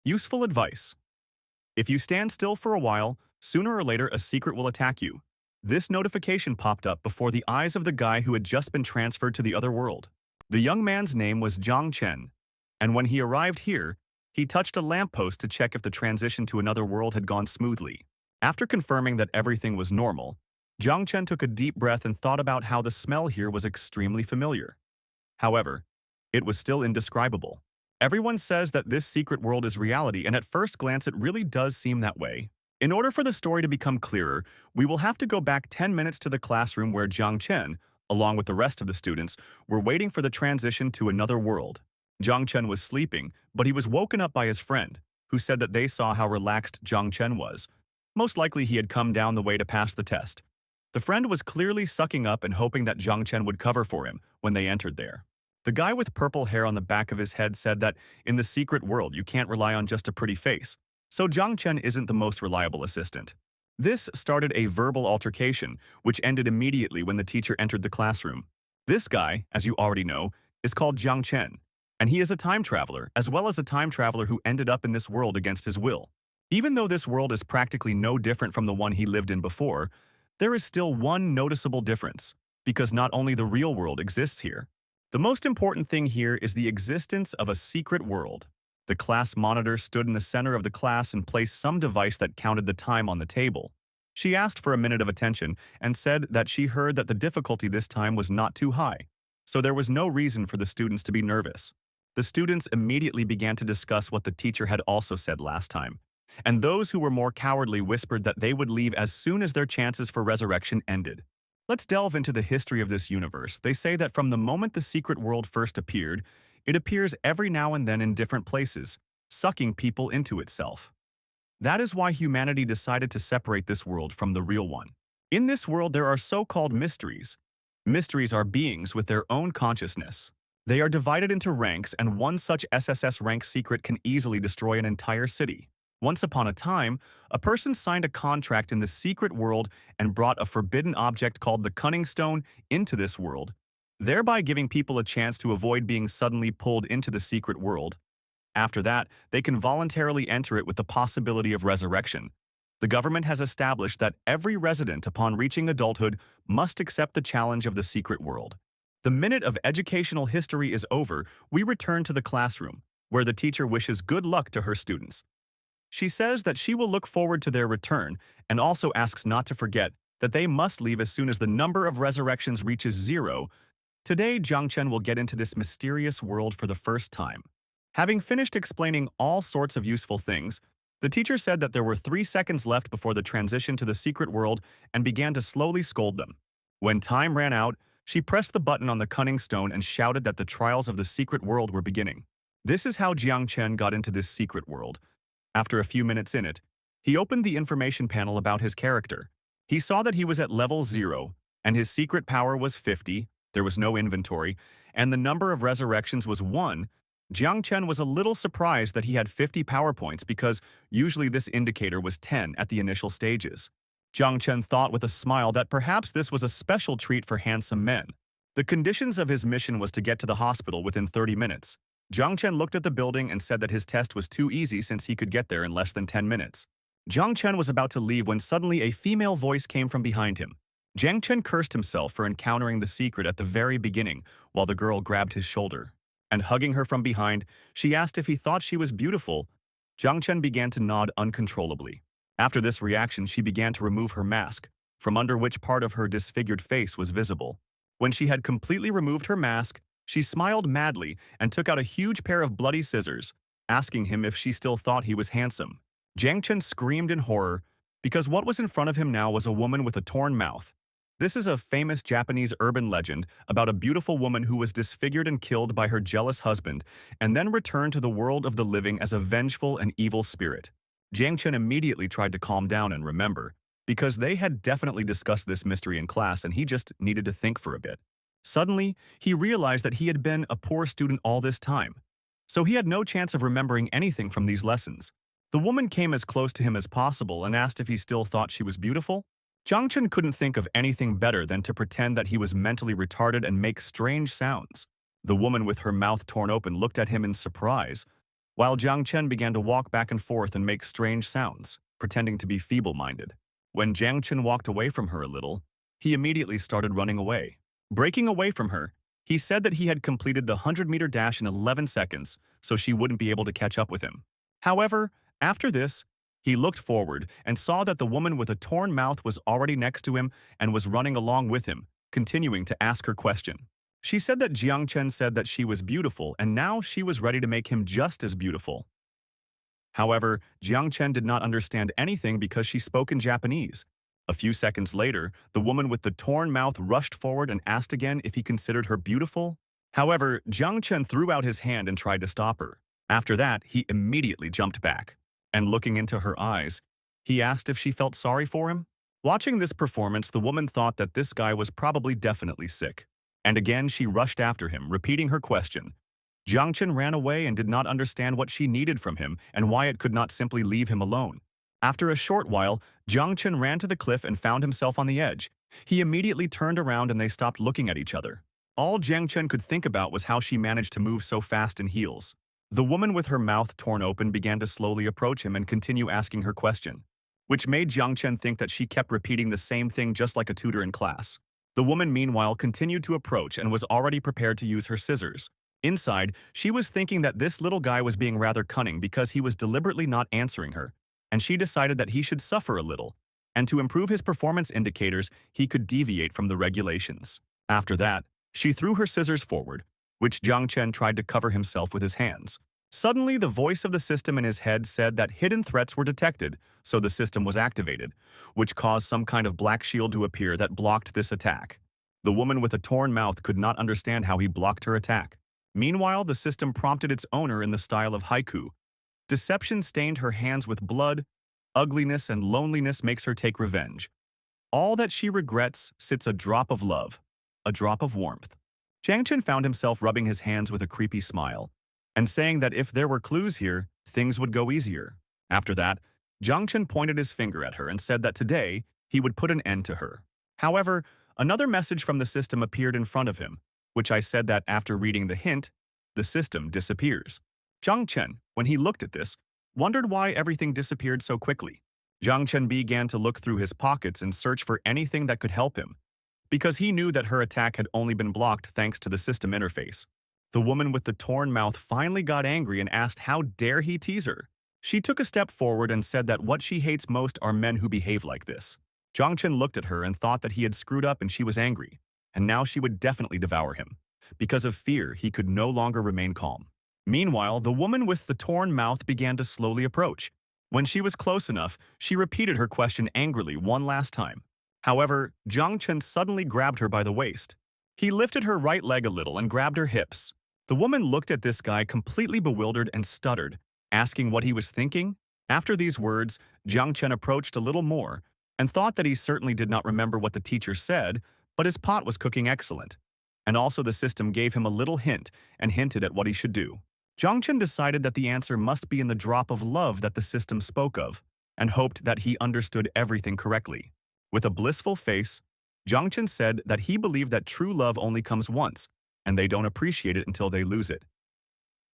Useful advice. If you stand still for a while, sooner or later a secret will attack you. This notification popped up before the eyes of the guy who had just been transferred to the other world. The young man's name was Zhang Chen, and when he arrived here, he touched a lamppost to check if the transition to another world had gone smoothly. After confirming that everything was normal, Zhang Chen took a deep breath and thought about how the smell here was extremely familiar. However, it was still indescribable. Everyone says that this secret world is reality, and at first glance it really does seem that way. In order for the story to become clearer, we will have to go back 10 minutes to the classroom where Zhang Chen, along with the rest of the students, were waiting for the transition to another world. Zhang Chen was sleeping, but he was woken up by his friend, who said that they saw how relaxed Zhang Chen was. Most likely he had come down the way to pass the test. The friend was clearly sucking up and hoping that Zhang Chen would cover for him when they entered there. The guy with purple hair on the back of his head said that in the secret world you can't rely on just a pretty face, so Zhang Chen isn't the most reliable assistant. This started a verbal altercation, which ended immediately when the teacher entered the classroom. This guy, as you already know, is called Zhang Chen, and he is a time traveler, as well as a time traveler who ended up in this world against his will. Even though this world is practically no different from the one he lived in before, there is still one noticeable difference, because not only the real world exists here. The most important thing here is the existence of a secret world. The class monitor stood in the center of the class and placed some device that counted the time on the table. She asked for a minute of attention and said that she heard that the difficulty this time was not too high, so there was no reason for the students to be nervous. The students immediately began to discuss what the teacher had also said last time, and those who were more cowardly whispered that they would leave as soon as their chances for resurrection ended. Let's delve into the history of this universe. They say that from the moment the secret world first appeared, it appears every now and then in different places, sucking people into itself. That is why humanity decided to separate this world from the real one. In this world, there are so-called mysteries. Mysteries are beings with their own consciousness. They are divided into ranks, and one such SSS rank secret can easily destroy an entire city. Once upon a time, a person signed a contract in the secret world and brought a forbidden object called the Cunning Stone into this world, thereby giving people a chance to avoid being suddenly pulled into the secret world. After that, they can voluntarily enter it with the possibility of resurrection. The government has established that every resident upon reaching adulthood must accept the challenge of the secret world. The minute of educational history is over, we return to the classroom, where the teacher wishes good luck to her students. She says that she will look forward to their return and also asks not to forget that they must leave as soon as the number of resurrections reaches 0. Today, Zhang Chen will get into this mysterious world for the first time. Having finished explaining all sorts of useful things, the teacher said that there were 3 seconds left before the transition to the secret world and began to slowly scold them. When time ran out, she pressed the button on the Cunning Stone and shouted that the trials of the secret world were beginning. This is how Zhang Chen got into this secret world. After a few minutes in it, he opened the information panel about his character. He saw that he was at level 0, and his secret power was 50, there was no inventory, and the number of resurrections was 1. Zhang Chen was a little surprised that he had 50 power points because usually this indicator was 10 at the initial stages. Zhang Chen thought with a smile that perhaps this was a special treat for handsome men. The conditions of his mission was to get to the hospital within 30 minutes. Zhang Chen looked at the building and said that his test was too easy since he could get there in less than 10 minutes. Zhang Chen was about to leave when suddenly a female voice came from behind him. Zhang Chen cursed himself for encountering the secret at the very beginning while the girl grabbed his shoulder. And hugging her from behind, she asked if he thought she was beautiful. Zhang Chen began to nod uncontrollably. After this reaction, she began to remove her mask, from under which part of her disfigured face was visible. When she had completely removed her mask, she smiled madly and took out a huge pair of bloody scissors, asking him if she still thought he was handsome. Zhang Chen screamed in horror, because what was in front of him now was a woman with a torn mouth. This is a famous Japanese urban legend about a beautiful woman who was disfigured and killed by her jealous husband, and then returned to the world of the living as a vengeful and evil spirit. Zhang Chen immediately tried to calm down and remember, because they had definitely discussed this mystery in class and he just needed to think for a bit. Suddenly, he realized that he had been a poor student all this time, so he had no chance of remembering anything from these lessons. The woman came as close to him as possible and asked if he still thought she was beautiful. Zhang Chen couldn't think of anything better than to pretend that he was mentally retarded and make strange sounds. The woman with her mouth torn open looked at him in surprise. while Jiang Chen began to walk back and forth and make strange sounds, pretending to be feeble-minded. When Jiang Chen walked away from her a little, he immediately started running away. Breaking away from her, he said that he had completed the 100-meter dash in 11 seconds, so she wouldn't be able to catch up with him. However, after this, he looked forward and saw that the woman with a torn mouth was already next to him and was running along with him, continuing to ask her question. She said that Jiang Chen said that she was beautiful and now she was ready to make him just as beautiful. However, Jiang Chen did not understand anything because she spoke in Japanese. A few seconds later, the woman with the torn mouth rushed forward and asked again if he considered her beautiful. However, Jiang Chen threw out his hand and tried to stop her. After that, he immediately jumped back. And looking into her eyes, he asked if she felt sorry for him. Watching this performance, the woman thought that this guy was probably definitely sick. And again, she rushed after him, repeating her question. Jiang Chen ran away and did not understand what she needed from him and why it could not simply leave him alone. After a short while, Jiang Chen ran to the cliff and found himself on the edge. He immediately turned around and they stopped looking at each other. All Jiang Chen could think about was how she managed to move so fast in heels. The woman with her mouth torn open began to slowly approach him and continue asking her question, which made Jiang Chen think that she kept repeating the same thing just like a tutor in class. The woman, meanwhile, continued to approach and was already prepared to use her scissors. Inside, she was thinking that this little guy was being rather cunning because he was deliberately not answering her, and she decided that he should suffer a little, and to improve his performance indicators, he could deviate from the regulations. After that, she threw her scissors forward, which Jiang Chen tried to cover himself with his hands. Suddenly, the voice of the system in his head said that hidden threats were detected, so the system was activated, which caused some kind of black shield to appear that blocked this attack. The woman with a torn mouth could not understand how he blocked her attack. Meanwhile, the system prompted its owner in the style of haiku. Deception stained her hands with blood. Ugliness and loneliness makes her take revenge. All that she regrets sits a drop of love, a drop of warmth. Jiang Chen found himself rubbing his hands with a creepy smile, and saying that if there were clues here, things would go easier. After that, Jiang Chen pointed his finger at her and said that today he would put an end to her. However, another message from the system appeared in front of him, which I said that after reading the hint, the system disappears. Jiang Chen, when he looked at this, wondered why everything disappeared so quickly. Jiang Chen began to look through his pockets and search for anything that could help him, because he knew that her attack had only been blocked thanks to the system interface. The woman with the torn mouth finally got angry and asked how dare he tease her. She took a step forward and said that what she hates most are men who behave like this. Jiang Chen looked at her and thought that he had screwed up and she was angry, and now she would definitely devour him. Because of fear, he could no longer remain calm. Meanwhile, the woman with the torn mouth began to slowly approach. When she was close enough, she repeated her question angrily one last time. However, Jiang Chen suddenly grabbed her by the waist. He lifted her right leg a little and grabbed her hips. The woman looked at this guy completely bewildered and stuttered, asking what he was thinking. After these words, Jiang Chen approached a little more and thought that he certainly did not remember what the teacher said, but his pot was cooking excellent. And also the system gave him a little hint and hinted at what he should do. Jiang Chen decided that the answer must be in the drop of love that the system spoke of, and hoped that he understood everything correctly. With a blissful face, Jiang Chen said that he believed that true love only comes once, and they don't appreciate it until they lose it.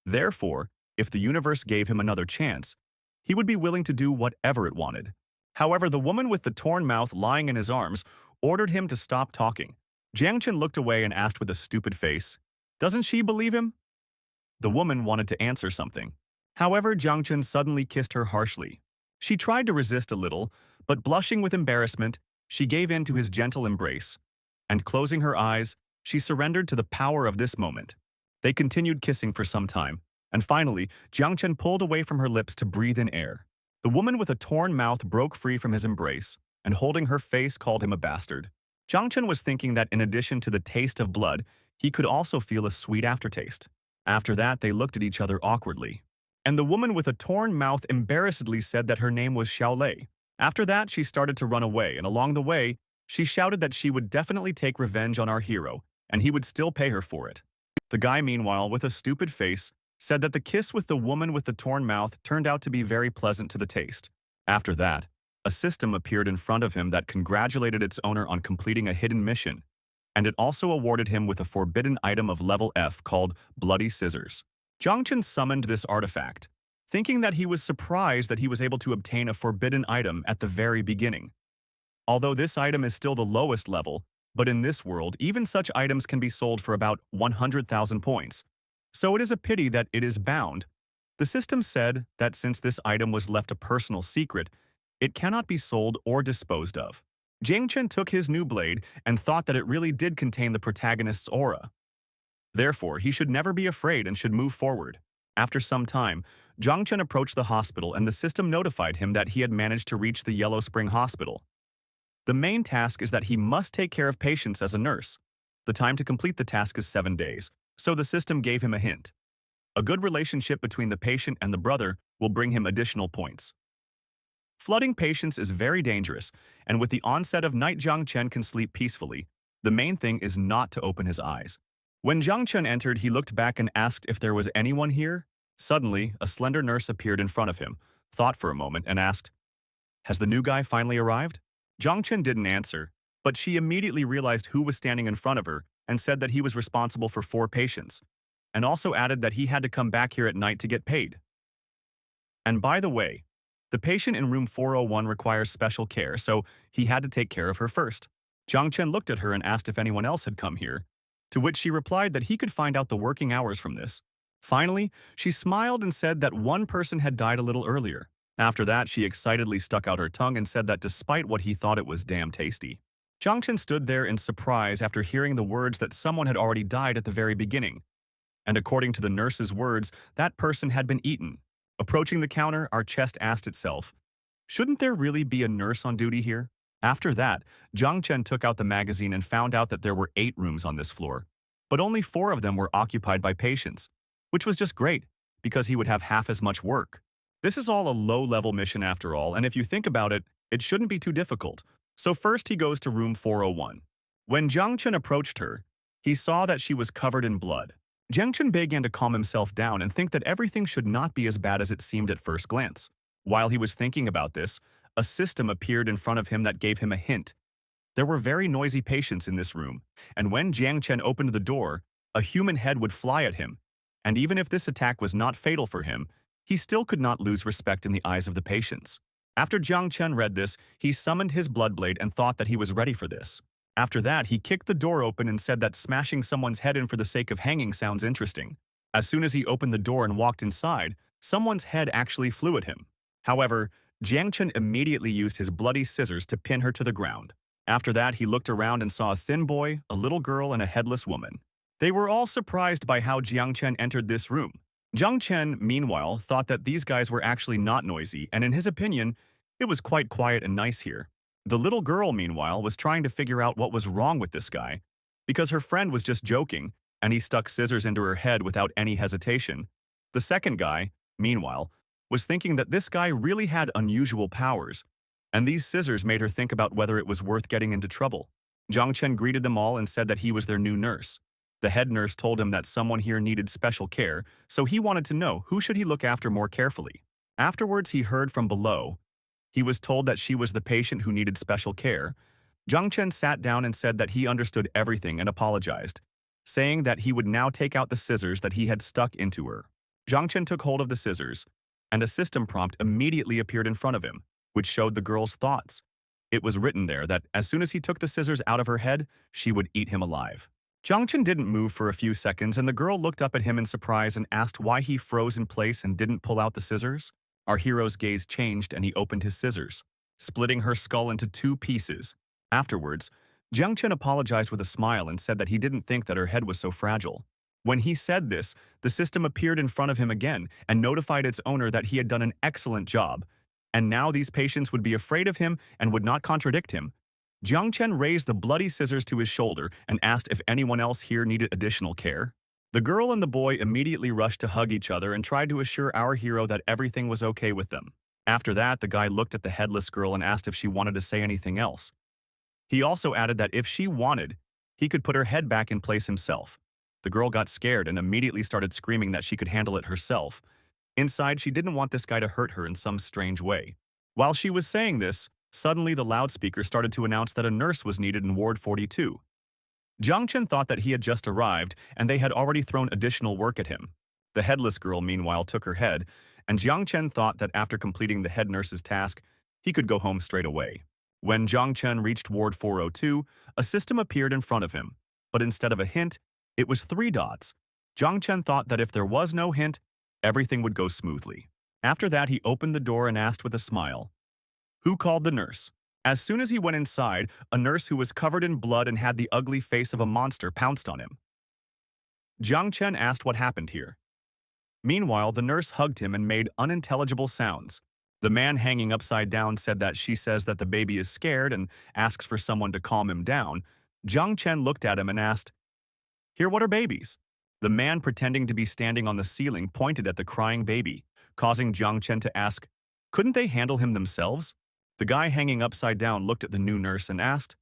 Therefore, if the universe gave him another chance, he would be willing to do whatever it wanted. However, the woman with the torn mouth lying in his arms ordered him to stop talking. Jiang Chen looked away and asked with a stupid face, "Doesn't she believe him?" The woman wanted to answer something. However, Jiang Chen suddenly kissed her harshly. She tried to resist a little, but blushing with embarrassment, she gave in to his gentle embrace. And closing her eyes, she surrendered to the power of this moment. They continued kissing for some time, and finally, Jiang Chen pulled away from her lips to breathe in air. The woman with a torn mouth broke free from his embrace, and holding her face called him a bastard. Jiang Chen was thinking that in addition to the taste of blood, he could also feel a sweet aftertaste. After that, they looked at each other awkwardly. And the woman with a torn mouth embarrassedly said that her name was Xiaolei. After that, she started to run away, and along the way, she shouted that she would definitely take revenge on our hero, and he would still pay her for it. The guy, meanwhile, with a stupid face, said that the kiss with the woman with the torn mouth turned out to be very pleasant to the taste. After that, a system appeared in front of him that congratulated its owner on completing a hidden mission, and it also awarded him with a forbidden item of level F called Bloody Scissors. Jiang Chen summoned this artifact, thinking that he was surprised that he was able to obtain a forbidden item at the very beginning. Although this item is still the lowest level, but in this world, even such items can be sold for about 100,000 points. So it is a pity that it is bound. The system said that since this item was left a personal secret, it cannot be sold or disposed of. Jiang Chen took his new blade and thought that it really did contain the protagonist's aura. Therefore, he should never be afraid and should move forward. After some time, Jiang Chen approached the hospital and the system notified him that he had managed to reach the Yellow Spring Hospital. The main task is that he must take care of patients as a nurse. The time to complete the task is 7 days, so the system gave him a hint. A good relationship between the patient and the brother will bring him additional points. Flooding patients is very dangerous, and with the onset of night, Jiang Chen can sleep peacefully. The main thing is not to open his eyes. When Jiang Chen entered, he looked back and asked if there was anyone here. Suddenly, a slender nurse appeared in front of him, thought for a moment, and asked, "Has the new guy finally arrived?" Jiang Chen didn't answer, but she immediately realized who was standing in front of her and said that he was responsible for 4 patients, and also added that he had to come back here at night to get paid. And by the way, the patient in room 401 requires special care, so he had to take care of her first. Jiang Chen looked at her and asked if anyone else had come here, to which she replied that he could find out the working hours from this. Finally, she smiled and said that one person had died a little earlier. After that, she excitedly stuck out her tongue and said that despite what he thought it was damn tasty. Jiang Chen stood there in surprise after hearing the words that someone had already died at the very beginning. And according to the nurse's words, that person had been eaten. Approaching the counter, our chest asked itself, shouldn't there really be a nurse on duty here? After that, Jiang Chen took out the magazine and found out that there were 8 rooms on this floor, but only 4 of them were occupied by patients, which was just great, because he would have half as much work. This is all a low-level mission after all, and if you think about it, it shouldn't be too difficult. So first he goes to room 401. When Jiang Chen approached her, he saw that she was covered in blood. Jiang Chen began to calm himself down and think that everything should not be as bad as it seemed at first glance. While he was thinking about this, a system appeared in front of him that gave him a hint. There were very noisy patients in this room, and when Jiang Chen opened the door, a human head would fly at him. And even if this attack was not fatal for him, he still could not lose respect in the eyes of the patients. After Jiang Chen read this, he summoned his bloodblade and thought that he was ready for this. After that, he kicked the door open and said that smashing someone's head in for the sake of hanging sounds interesting. As soon as he opened the door and walked inside, someone's head actually flew at him. However, Jiang Chen immediately used his bloody scissors to pin her to the ground. After that, he looked around and saw a thin boy, a little girl, and a headless woman. They were all surprised by how Jiang Chen entered this room. Jiang Chen, meanwhile, thought that these guys were actually not noisy, and in his opinion, it was quite quiet and nice here. The little girl, meanwhile, was trying to figure out what was wrong with this guy, because her friend was just joking, and he stuck scissors into her head without any hesitation. The second guy, meanwhile, was thinking that this guy really had unusual powers, and these scissors made her think about whether it was worth getting into trouble. Jiang Chen greeted them all and said that he was their new nurse. The head nurse told him that someone here needed special care, so he wanted to know who should he look after more carefully. Afterwards, he heard from below. He was told that she was the patient who needed special care. Jiang Chen sat down and said that he understood everything and apologized, saying that he would now take out the scissors that he had stuck into her. Jiang Chen took hold of the scissors, and a system prompt immediately appeared in front of him, which showed the girl's thoughts. It was written there that as soon as he took the scissors out of her head, she would eat him alive. Jiang Chen didn't move for a few seconds, and the girl looked up at him in surprise and asked why he froze in place and didn't pull out the scissors. Our hero's gaze changed and he opened his scissors, splitting her skull into 2 pieces. Afterwards, Jiang Chen apologized with a smile and said that he didn't think that her head was so fragile. When he said this, the system appeared in front of him again and notified its owner that he had done an excellent job, and now these patients would be afraid of him and would not contradict him. Jiang Chen raised the bloody scissors to his shoulder and asked if anyone else here needed additional care. The girl and the boy immediately rushed to hug each other and tried to assure our hero that everything was okay with them. After that, the guy looked at the headless girl and asked if she wanted to say anything else. He also added that if she wanted, he could put her head back in place himself. The girl got scared and immediately started screaming that she could handle it herself. Inside, she didn't want this guy to hurt her in some strange way. While she was saying this, suddenly the loudspeaker started to announce that a nurse was needed in Ward 42. Jiang Chen thought that he had just arrived and they had already thrown additional work at him. The headless girl, meanwhile, took her head and Jiang Chen thought that after completing the head nurse's task, he could go home straight away. When Jiang Chen reached Ward 402, a system appeared in front of him, but instead of a hint, it was 3 dots. Jiang Chen thought that if there was no hint, everything would go smoothly. After that, he opened the door and asked with a smile, "Who called the nurse?" As soon as he went inside, a nurse who was covered in blood and had the ugly face of a monster pounced on him. Jiang Chen asked what happened here. Meanwhile, the nurse hugged him and made unintelligible sounds. The man hanging upside down said that she says that the baby is scared and asks for someone to calm him down. Jiang Chen looked at him and asked, "Here, what are babies?" The man pretending to be standing on the ceiling pointed at the crying baby, causing Jiang Chen to ask, couldn't they handle him themselves? The guy hanging upside down looked at the new nurse and asked,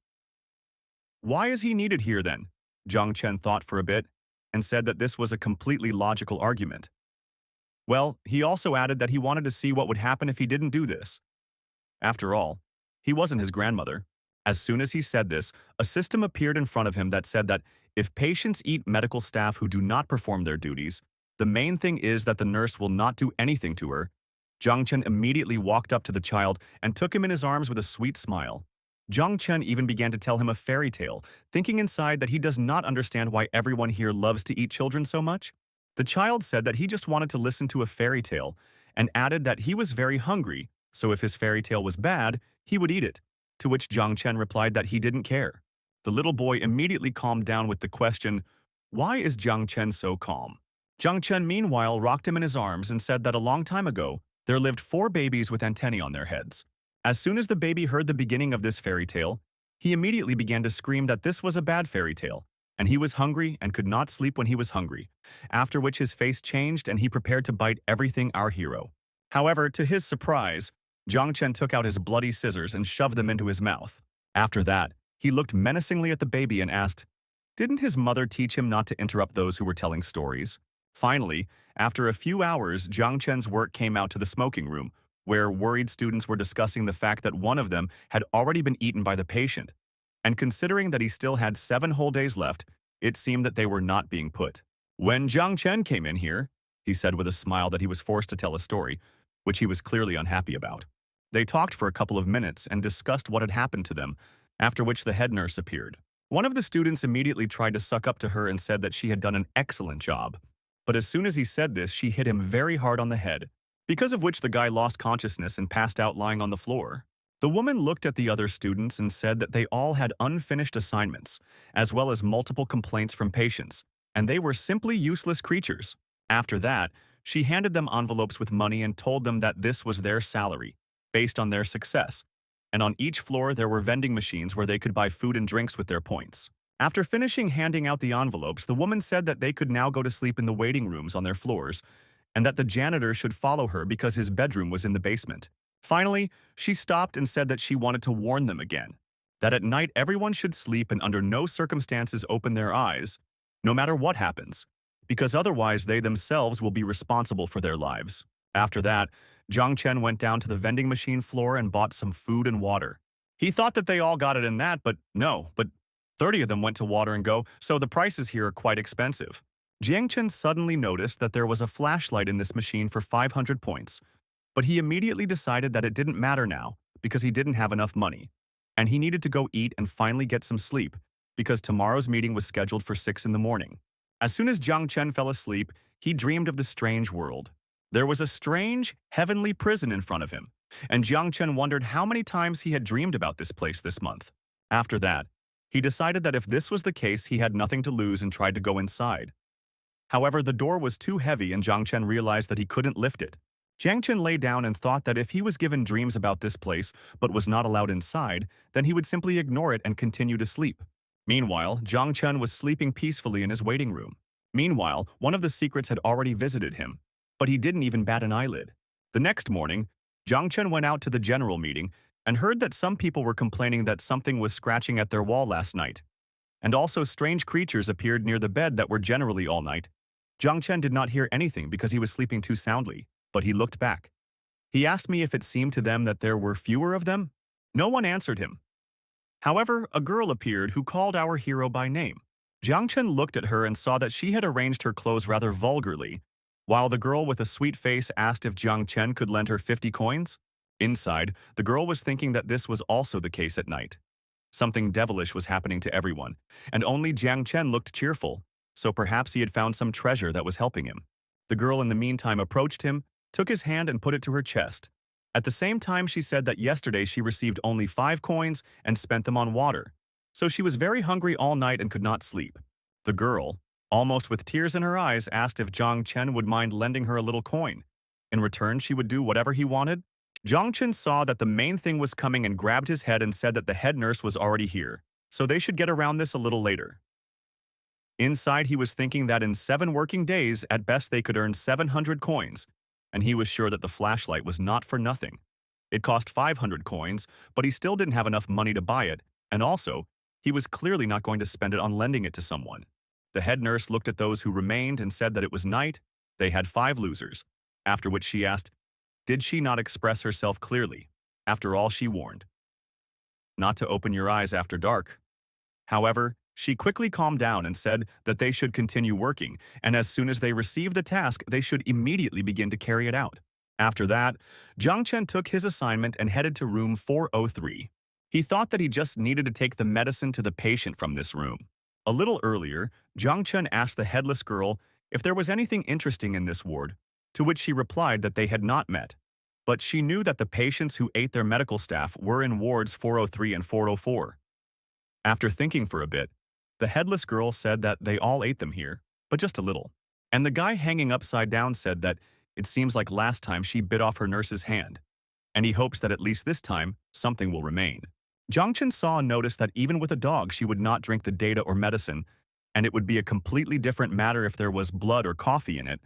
"Why is he needed here then?" Jiang Chen thought for a bit and said that this was a completely logical argument. Well, he also added that he wanted to see what would happen if he didn't do this. After all, he wasn't his grandmother. As soon as he said this, a system appeared in front of him that said that if patients eat medical staff who do not perform their duties, the main thing is that the nurse will not do anything to her. Jiang Chen immediately walked up to the child and took him in his arms with a sweet smile. Jiang Chen even began to tell him a fairy tale, thinking inside that he does not understand why everyone here loves to eat children so much. The child said that he just wanted to listen to a fairy tale and added that he was very hungry, so if his fairy tale was bad, he would eat it, to which Jiang Chen replied that he didn't care. The little boy immediately calmed down with the question, "Why is Jiang Chen so calm?" Jiang Chen meanwhile rocked him in his arms and said that a long time ago, there lived 4 babies with antennae on their heads. As soon as the baby heard the beginning of this fairy tale, he immediately began to scream that this was a bad fairy tale, and he was hungry and could not sleep when he was hungry, after which his face changed and he prepared to bite everything our hero. However, to his surprise, Jiang Chen took out his bloody scissors and shoved them into his mouth. After that, he looked menacingly at the baby and asked, didn't his mother teach him not to interrupt those who were telling stories? Finally, after a few hours, Jiang Chen's work came out to the smoking room, where worried students were discussing the fact that one of them had already been eaten by the patient. And considering that he still had 7 whole days left, it seemed that they were not being put. When Jiang Chen came in here, he said with a smile that he was forced to tell a story, which he was clearly unhappy about. They talked for a couple of minutes and discussed what had happened to them, after which the head nurse appeared. One of the students immediately tried to suck up to her and said that she had done an excellent job. But as soon as he said this, she hit him very hard on the head, because of which the guy lost consciousness and passed out lying on the floor. The woman looked at the other students and said that they all had unfinished assignments, as well as multiple complaints from patients, and they were simply useless creatures. After that, she handed them envelopes with money and told them that this was their salary, based on their success, and on each floor there were vending machines where they could buy food and drinks with their points. After finishing handing out the envelopes, the woman said that they could now go to sleep in the waiting rooms on their floors, and that the janitor should follow her because his bedroom was in the basement. Finally, she stopped and said that she wanted to warn them again, that at night everyone should sleep and under no circumstances open their eyes, no matter what happens, because otherwise they themselves will be responsible for their lives. After that, Jiang Chen went down to the vending machine floor and bought some food and water. He thought that they all got it in that, but no, 30 of them went to Water and Go, so the prices here are quite expensive. Jiang Chen suddenly noticed that there was a flashlight in this machine for 500 points, but he immediately decided that it didn't matter now because he didn't have enough money, and he needed to go eat and finally get some sleep because tomorrow's meeting was scheduled for 6 in the morning. As soon as Jiang Chen fell asleep, he dreamed of the strange world. There was a strange, heavenly prison in front of him, and Jiang Chen wondered how many times he had dreamed about this place this month. After that, he decided that if this was the case, he had nothing to lose and tried to go inside. However, the door was too heavy and Jiang Chen realized that he couldn't lift it. Jiang Chen lay down and thought that if he was given dreams about this place but was not allowed inside, then he would simply ignore it and continue to sleep. Meanwhile, Jiang Chen was sleeping peacefully in his waiting room. Meanwhile, one of the secrets had already visited him, but he didn't even bat an eyelid. The next morning, Jiang Chen went out to the general meeting and heard that some people were complaining that something was scratching at their wall last night. And also strange creatures appeared near the bed that were generally all night. Jiang Chen did not hear anything because he was sleeping too soundly, but he looked back. He asked me if it seemed to them that there were fewer of them. No one answered him. However, a girl appeared who called our hero by name. Jiang Chen looked at her and saw that she had arranged her clothes rather vulgarly, while the girl with a sweet face asked if Jiang Chen could lend her 50 coins. Inside, the girl was thinking that this was also the case at night. Something devilish was happening to everyone, and only Jiang Chen looked cheerful, so perhaps he had found some treasure that was helping him. The girl in the meantime approached him, took his hand and put it to her chest. At the same time, she said that yesterday she received only 5 coins and spent them on water, so she was very hungry all night and could not sleep. The girl, almost with tears in her eyes, asked if Jiang Chen would mind lending her a little coin. In return, she would do whatever he wanted. Jiang Chen saw that the main thing was coming and grabbed his head and said that the head nurse was already here, so they should get around this a little later. Inside, he was thinking that in 7 working days, at best they could earn 700 coins, and he was sure that the flashlight was not for nothing. It cost 500 coins, but he still didn't have enough money to buy it, and also, he was clearly not going to spend it on lending it to someone. The head nurse looked at those who remained and said that it was night. They had 5 losers, after which she asked, did she not express herself clearly? After all, she warned not to open your eyes after dark. However, she quickly calmed down and said that they should continue working, and as soon as they received the task, they should immediately begin to carry it out. After that, Jiang Chen took his assignment and headed to room 403. He thought that he just needed to take the medicine to the patient from this room. A little earlier, Jiang Chen asked the headless girl if there was anything interesting in this ward, to which she replied that they had not met. But she knew that the patients who ate their medical staff were in wards 403 and 404. After thinking for a bit, the headless girl said that they all ate them here, but just a little. And the guy hanging upside down said that it seems like last time she bit off her nurse's hand, and he hopes that at least this time, something will remain. Jiang Chen saw and noticed that even with a dog, she would not drink the data or medicine, and it would be a completely different matter if there was blood or coffee in it,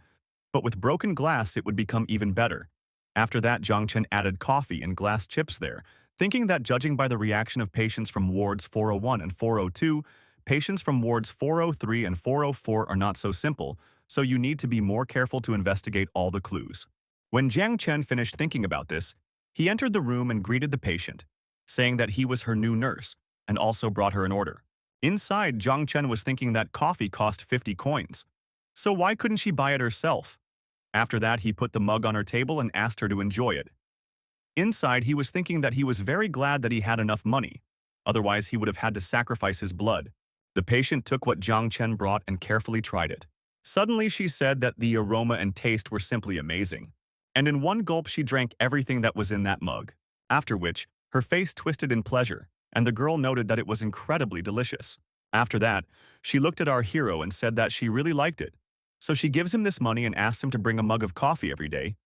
but with broken glass it would become even better. After that, Jiang Chen added coffee and glass chips there, thinking that judging by the reaction of patients from wards 401 and 402, patients from wards 403 and 404 are not so simple, so you need to be more careful to investigate all the clues. When Jiang Chen finished thinking about this, he entered the room and greeted the patient, saying that he was her new nurse, and also brought her an order. Inside, Jiang Chen was thinking that coffee cost 50 coins, so why couldn't she buy it herself? After that, he put the mug on her table and asked her to enjoy it. Inside, he was thinking that he was very glad that he had enough money, otherwise he would have had to sacrifice his blood. The patient took what Jiang Chen brought and carefully tried it. Suddenly, she said that the aroma and taste were simply amazing, and in one gulp she drank everything that was in that mug, after which her face twisted in pleasure, and the girl noted that it was incredibly delicious. After that, she looked at our hero and said that she really liked it, so she gives him this money and asks him to bring a mug of coffee every day.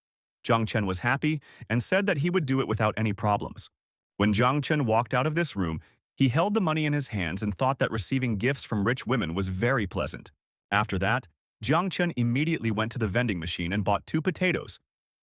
Jiang Chen was happy and said that he would do it without any problems. When Jiang Chen walked out of this room, he held the money in his hands and thought that receiving gifts from rich women was very pleasant. After that, Jiang Chen immediately went to the vending machine and bought 2 potatoes,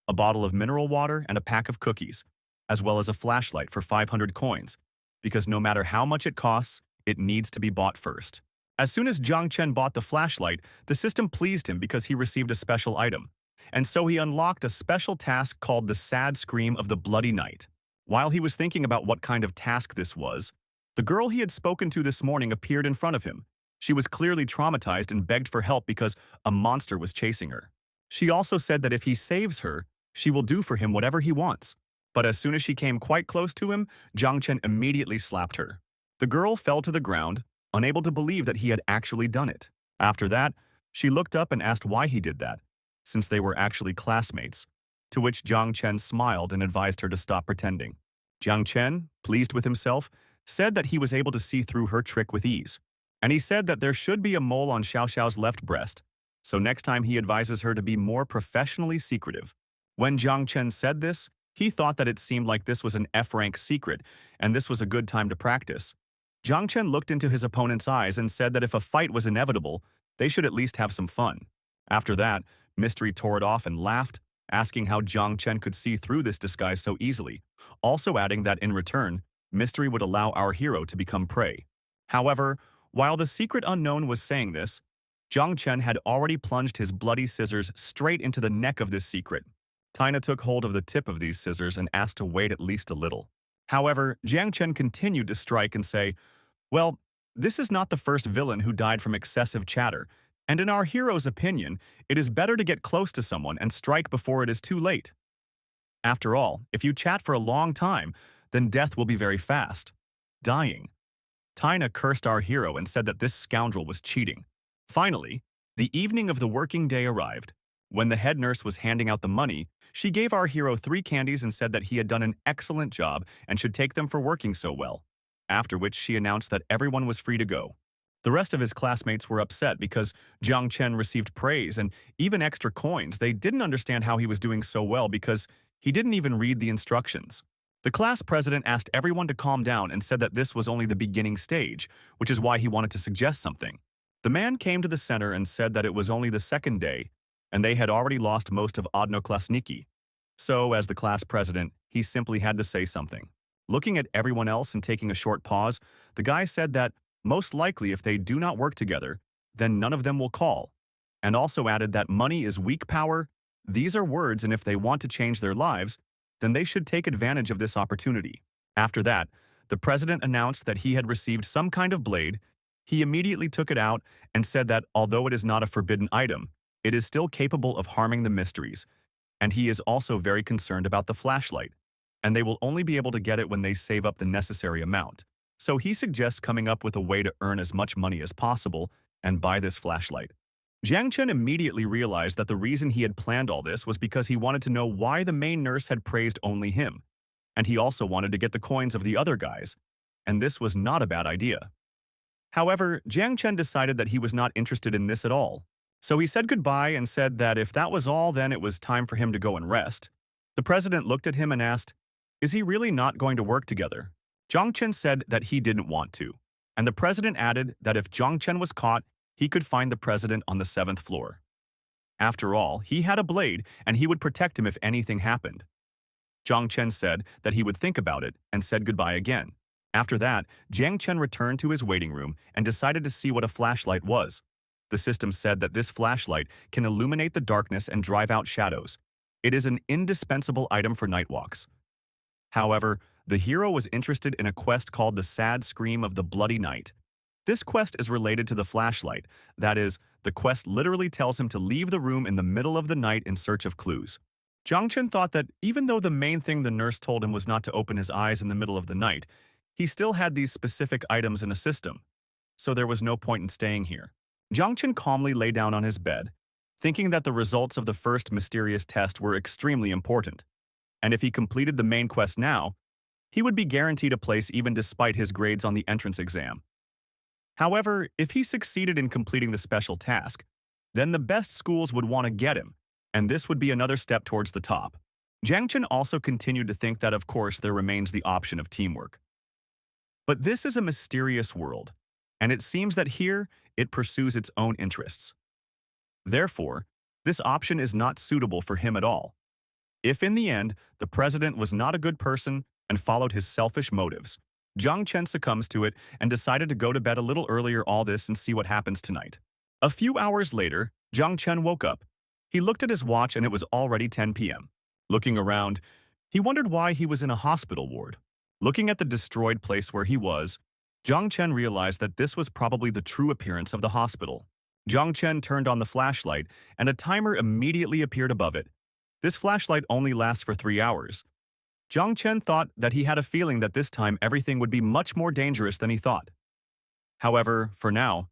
a bottle of mineral water, and a pack of cookies, as well as a flashlight for 500 coins, because no matter how much it costs, it needs to be bought first. As soon as Jiang Chen bought the flashlight, the system pleased him because he received a special item, and so he unlocked a special task called the Sad Scream of the Bloody Night. While he was thinking about what kind of task this was, the girl he had spoken to this morning appeared in front of him. She was clearly traumatized and begged for help because a monster was chasing her. She also said that if he saves her, she will do for him whatever he wants. But as soon as she came quite close to him, Jiang Chen immediately slapped her. The girl fell to the ground, unable to believe that he had actually done it. After that, she looked up and asked why he did that, since they were actually classmates, to which Jiang Chen smiled and advised her to stop pretending. Jiang Chen, pleased with himself, said that he was able to see through her trick with ease, and he said that there should be a mole on Xiao Xiao's left breast, so next time he advises her to be more professionally secretive. When Jiang Chen said this, he thought that it seemed like this was an F-rank secret, and this was a good time to practice. Jiang Chen looked into his opponent's eyes and said that if a fight was inevitable, they should at least have some fun. After that, Mystery tore it off and laughed, asking how Jiang Chen could see through this disguise so easily, also adding that in return, Mystery would allow our hero to become prey. However, while the secret unknown was saying this, Jiang Chen had already plunged his bloody scissors straight into the neck of this secret. Tina took hold of the tip of these scissors and asked to wait at least a little. However, Jiang Chen continued to strike and say, well, this is not the first villain who died from excessive chatter. And in our hero's opinion, it is better to get close to someone and strike before it is too late. After all, if you chat for a long time, then death will be very fast. Dying. Tina cursed our hero and said that this scoundrel was cheating. Finally, the evening of the working day arrived. When the head nurse was handing out the money, she gave our hero 3 candies and said that he had done an excellent job and should take them for working so well, after which she announced that everyone was free to go. The rest of his classmates were upset because Jiang Chen received praise and even extra coins. They didn't understand how he was doing so well because he didn't even read the instructions. The class president asked everyone to calm down and said that this was only the beginning stage, which is why he wanted to suggest something. The man came to the center and said that it was only the second day, and they had already lost most of Odnoklasniki. So, as the class president, he simply had to say something. Looking at everyone else and taking a short pause, the guy said that, most likely if they do not work together, then none of them will call, and also added that money is weak power. These are words, and if they want to change their lives, then they should take advantage of this opportunity. After that, the president announced that he had received some kind of blade. He immediately took it out and said that although it is not a forbidden item, it is still capable of harming the mysteries, and he is also very concerned about the flashlight, and they will only be able to get it when they save up the necessary amount. So he suggests coming up with a way to earn as much money as possible and buy this flashlight. Jiang Chen immediately realized that the reason he had planned all this was because he wanted to know why the main nurse had praised only him, and he also wanted to get the coins of the other guys, and this was not a bad idea. However, Jiang Chen decided that he was not interested in this at all, so he said goodbye and said that if that was all, then it was time for him to go and rest. The president looked at him and asked, "Is he really not going to work together?" Jiang Chen said that he didn't want to, and the president added that if Jiang Chen was caught, he could find the president on the 7th floor. After all, he had a blade, and he would protect him if anything happened. Jiang Chen said that he would think about it and said goodbye again. After that, Jiang Chen returned to his waiting room and decided to see what a flashlight was. The system said that this flashlight can illuminate the darkness and drive out shadows. It is an indispensable item for night walks. However, the hero was interested in a quest called the Sad Scream of the Bloody Night. This quest is related to the flashlight. That is, the quest literally tells him to leave the room in the middle of the night in search of clues. Jiang Chen thought that even though the main thing the nurse told him was not to open his eyes in the middle of the night, he still had these specific items in a system, so there was no point in staying here. Jiang Chen calmly lay down on his bed, thinking that the results of the first mysterious test were extremely important, and if he completed the main quest now, he would be guaranteed a place even despite his grades on the entrance exam. However, if he succeeded in completing the special task, then the best schools would want to get him, and this would be another step towards the top. Jiang Chen also continued to think that of course there remains the option of teamwork. But this is a mysterious world, and it seems that here it pursues its own interests. Therefore, this option is not suitable for him at all. If in the end, the president was not a good person and followed his selfish motives, Jiang Chen succumbs to it and decided to go to bed a little earlier all this and see what happens tonight. A few hours later, Jiang Chen woke up. He looked at his watch and it was already 10 p.m. Looking around, he wondered why he was in a hospital ward. Looking at the destroyed place where he was, Jiang Chen realized that this was probably the true appearance of the hospital. Jiang Chen turned on the flashlight and a timer immediately appeared above it. This flashlight only lasts for 3 hours. Jiang Chen thought that he had a feeling that this time everything would be much more dangerous than he thought. However, for now,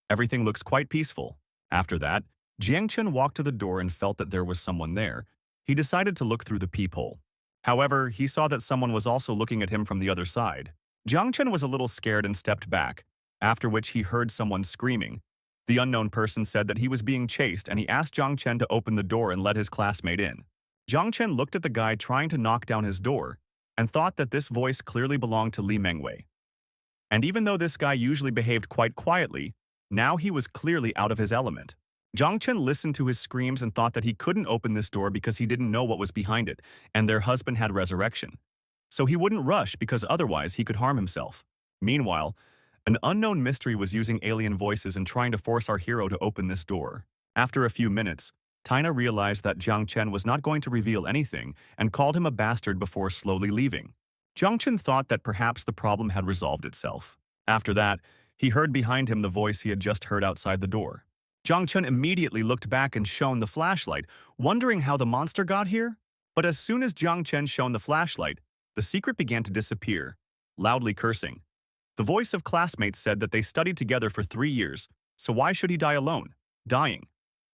everything looks quite peaceful. After that, Jiang Chen walked to the door and felt that there was someone there. He decided to look through the peephole. However, he saw that someone was also looking at him from the other side. Jiang Chen was a little scared and stepped back, after which he heard someone screaming. The unknown person said that he was being chased and he asked Jiang Chen to open the door and let his classmate in. Jiang Chen looked at the guy trying to knock down his door and thought that this voice clearly belonged to Li Mengwei. And even though this guy usually behaved quite quietly, now he was clearly out of his element. Jiang Chen listened to his screams and thought that he couldn't open this door because he didn't know what was behind it, and their husband had resurrection. So he wouldn't rush because otherwise he could harm himself. Meanwhile, an unknown mystery was using alien voices and trying to force our hero to open this door. After a few minutes, Tina realized that Jiang Chen was not going to reveal anything and called him a bastard before slowly leaving. Jiang Chen thought that perhaps the problem had resolved itself. After that, he heard behind him the voice he had just heard outside the door. Jiang Chen immediately looked back and shone the flashlight, wondering how the monster got here. But as soon as Jiang Chen shone the flashlight, the secret began to disappear, loudly cursing. The voice of classmates said that they studied together for 3 years, so why should he die alone? Dying.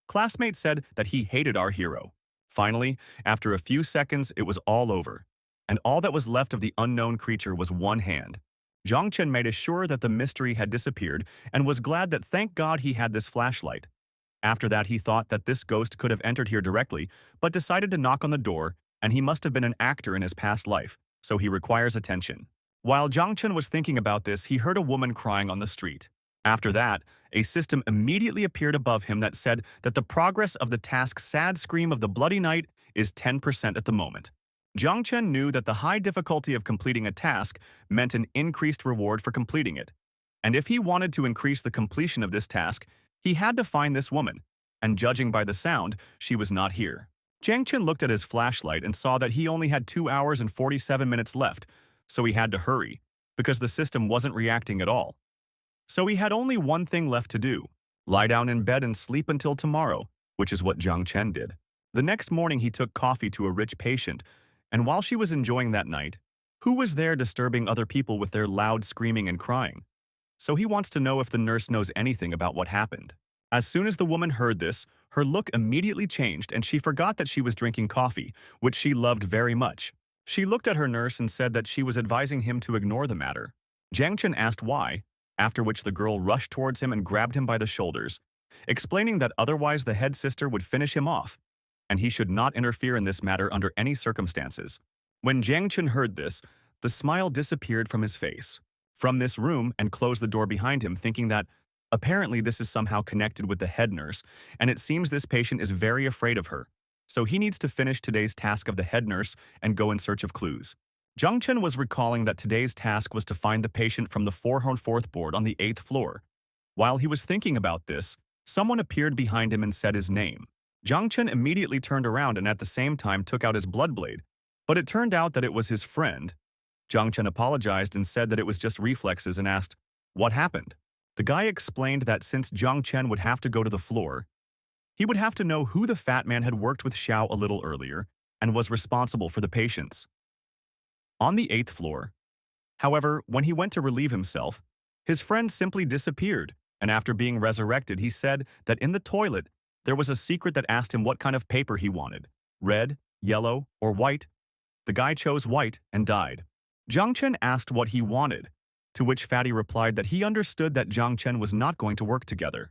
Classmates said that he hated our hero. Finally, after a few seconds, it was all over, and all that was left of the unknown creature was one hand. Jiang Chen made sure that the mystery had disappeared and was glad that thank God he had this flashlight. After that, he thought that this ghost could have entered here directly, but decided to knock on the door, and he must have been an actor in his past life, so he requires attention. While Jiang Chen was thinking about this, he heard a woman crying on the street. After that, a system immediately appeared above him that said that the progress of the task Sad Scream of the Bloody Night is 10% at the moment. Jiang Chen knew that the high difficulty of completing a task meant an increased reward for completing it. And if he wanted to increase the completion of this task, he had to find this woman, and judging by the sound, she was not here. Jiang Chen looked at his flashlight and saw that he only had 2 hours and 47 minutes left, so he had to hurry, because the system wasn't reacting at all. So he had only one thing left to do: lie down in bed and sleep until tomorrow, which is what Jiang Chen did. The next morning he took coffee to a rich patient, and while she was enjoying that night, who was there disturbing other people with their loud screaming and crying? So he wants to know if the nurse knows anything about what happened. As soon as the woman heard this, her look immediately changed and she forgot that she was drinking coffee, which she loved very much. She looked at her nurse and said that she was advising him to ignore the matter. Jiang Chen asked why, after which the girl rushed towards him and grabbed him by the shoulders, explaining that otherwise the head sister would finish him off, and he should not interfere in this matter under any circumstances. When Jiang Chen heard this, the smile disappeared from his face, from this room, and closed the door behind him, thinking that apparently this is somehow connected with the head nurse, and it seems this patient is very afraid of her. So he needs to finish today's task of the head nurse and go in search of clues. Jiang Chen was recalling that today's task was to find the patient from the 404th board on the 8th floor. While he was thinking about this, someone appeared behind him and said his name. Jiang Chen immediately turned around and at the same time took out his blood blade, but it turned out that it was his friend. Jiang Chen apologized and said that it was just reflexes and asked, "What happened?" The guy explained that since Jiang Chen would have to go to the floor, he would have to know who the fat man had worked with Xiao a little earlier and was responsible for the patients on the 8th floor. However, when he went to relieve himself, his friend simply disappeared, and after being resurrected, he said that in the toilet, there was a secret that asked him what kind of paper he wanted: red, yellow, or white. The guy chose white and died. Jiang Chen asked what he wanted, to which Fatty replied that he understood that Jiang Chen was not going to work together.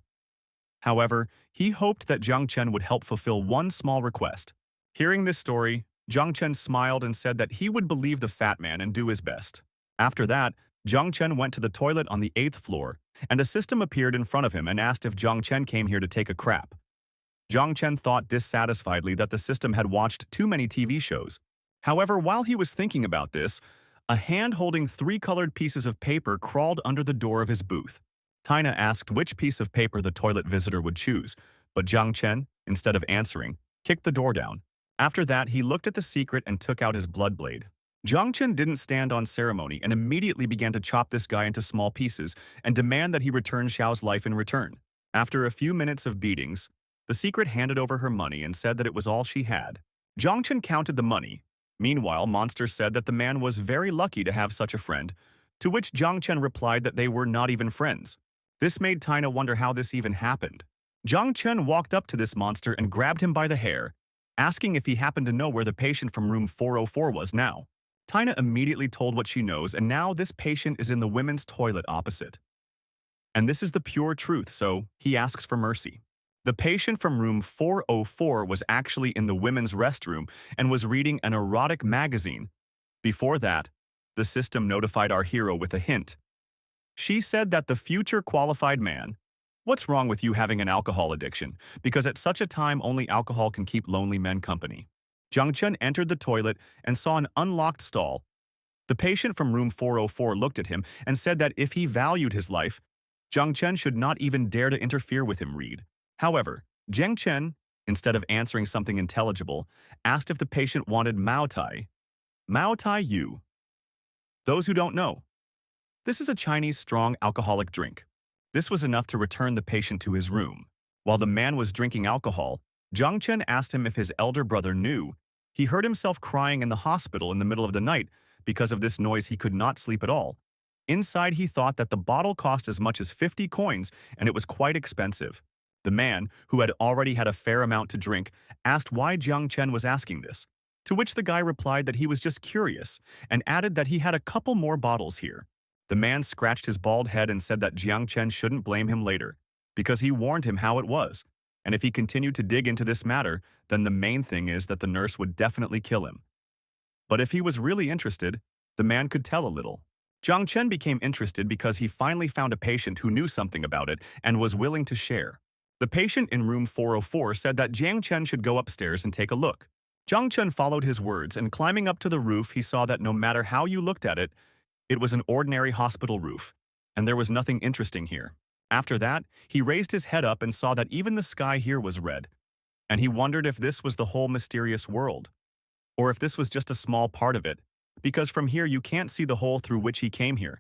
However, he hoped that Jiang Chen would help fulfill one small request. Hearing this story, Jiang Chen smiled and said that he would believe the fat man and do his best. After that, Jiang Chen went to the toilet on the 8th floor, and a system appeared in front of him and asked if Jiang Chen came here to take a crap. Jiang Chen thought dissatisfiedly that the system had watched too many TV shows. However, while he was thinking about this, a hand holding 3 colored pieces of paper crawled under the door of his booth. Tina asked which piece of paper the toilet visitor would choose, but Jiang Chen, instead of answering, kicked the door down. After that, he looked at the secret and took out his blood blade. Jiang Chen didn't stand on ceremony and immediately began to chop this guy into small pieces and demand that he return Xiao's life in return. After a few minutes of beatings, the secret handed over her money and said that it was all she had. Jiang Chen counted the money. Meanwhile, Monster said that the man was very lucky to have such a friend, to which Jiang Chen replied that they were not even friends. This made Tina wonder how this even happened. Jiang Chen walked up to this monster and grabbed him by the hair, asking if he happened to know where the patient from room 404 was now. Tina immediately told what she knows, and now this patient is in the women's toilet opposite. And this is the pure truth, so he asks for mercy. The patient from room 404 was actually in the women's restroom and was reading an erotic magazine. Before that, the system notified our hero with a hint. She said that the future qualified man, "What's wrong with you having an alcohol addiction? Because at such a time only alcohol can keep lonely men company." Jiang Chen entered the toilet and saw an unlocked stall. The patient from room 404 looked at him and said that if he valued his life, Jiang Chen should not even dare to interfere with him read. However, Jiang Chen, instead of answering something intelligible, asked if the patient wanted Mao Tai. Mao Tai Yu. Those who don't know, this is a Chinese strong alcoholic drink. This was enough to return the patient to his room. While the man was drinking alcohol, Jiang Chen asked him if his elder brother knew. He heard himself crying in the hospital in the middle of the night. Because of this noise, he could not sleep at all. Inside, he thought that the bottle cost as much as 50 coins, and it was quite expensive. The man, who had already had a fair amount to drink, asked why Jiang Chen was asking this, to which the guy replied that he was just curious, and added that he had a couple more bottles here. The man scratched his bald head and said that Jiang Chen shouldn't blame him later, because he warned him how it was, and if he continued to dig into this matter, then the main thing is that the nurse would definitely kill him. But if he was really interested, the man could tell a little. Jiang Chen became interested because he finally found a patient who knew something about it and was willing to share. The patient in room 404 said that Jiang Chen should go upstairs and take a look. Jiang Chen followed his words, and climbing up to the roof, he saw that no matter how you looked at it, it was an ordinary hospital roof, and there was nothing interesting here. After that, he raised his head up and saw that even the sky here was red, and he wondered if this was the whole mysterious world, or if this was just a small part of it, because from here you can't see the hole through which he came here,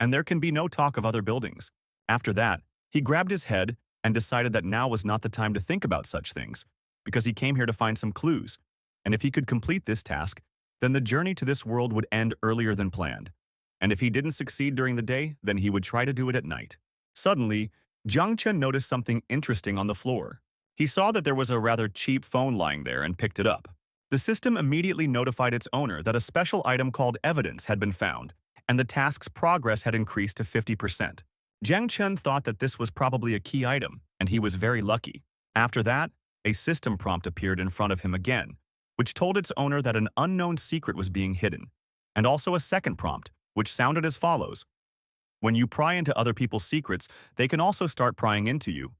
and there can be no talk of other buildings. After that, he grabbed his head and decided that now was not the time to think about such things, because he came here to find some clues, and if he could complete this task, then the journey to this world would end earlier than planned. And if he didn't succeed during the day, then he would try to do it at night. Suddenly, Jiang Chen noticed something interesting on the floor. He saw that there was a rather cheap phone lying there and picked it up. The system immediately notified its owner that a special item called evidence had been found, and the task's progress had increased to 50%. Jiang Chen thought that this was probably a key item, and he was very lucky. After that, a system prompt appeared in front of him again, which told its owner that an unknown secret was being hidden, and also a second prompt, which sounded as follows. When you pry into other people's secrets, they can also start prying into you.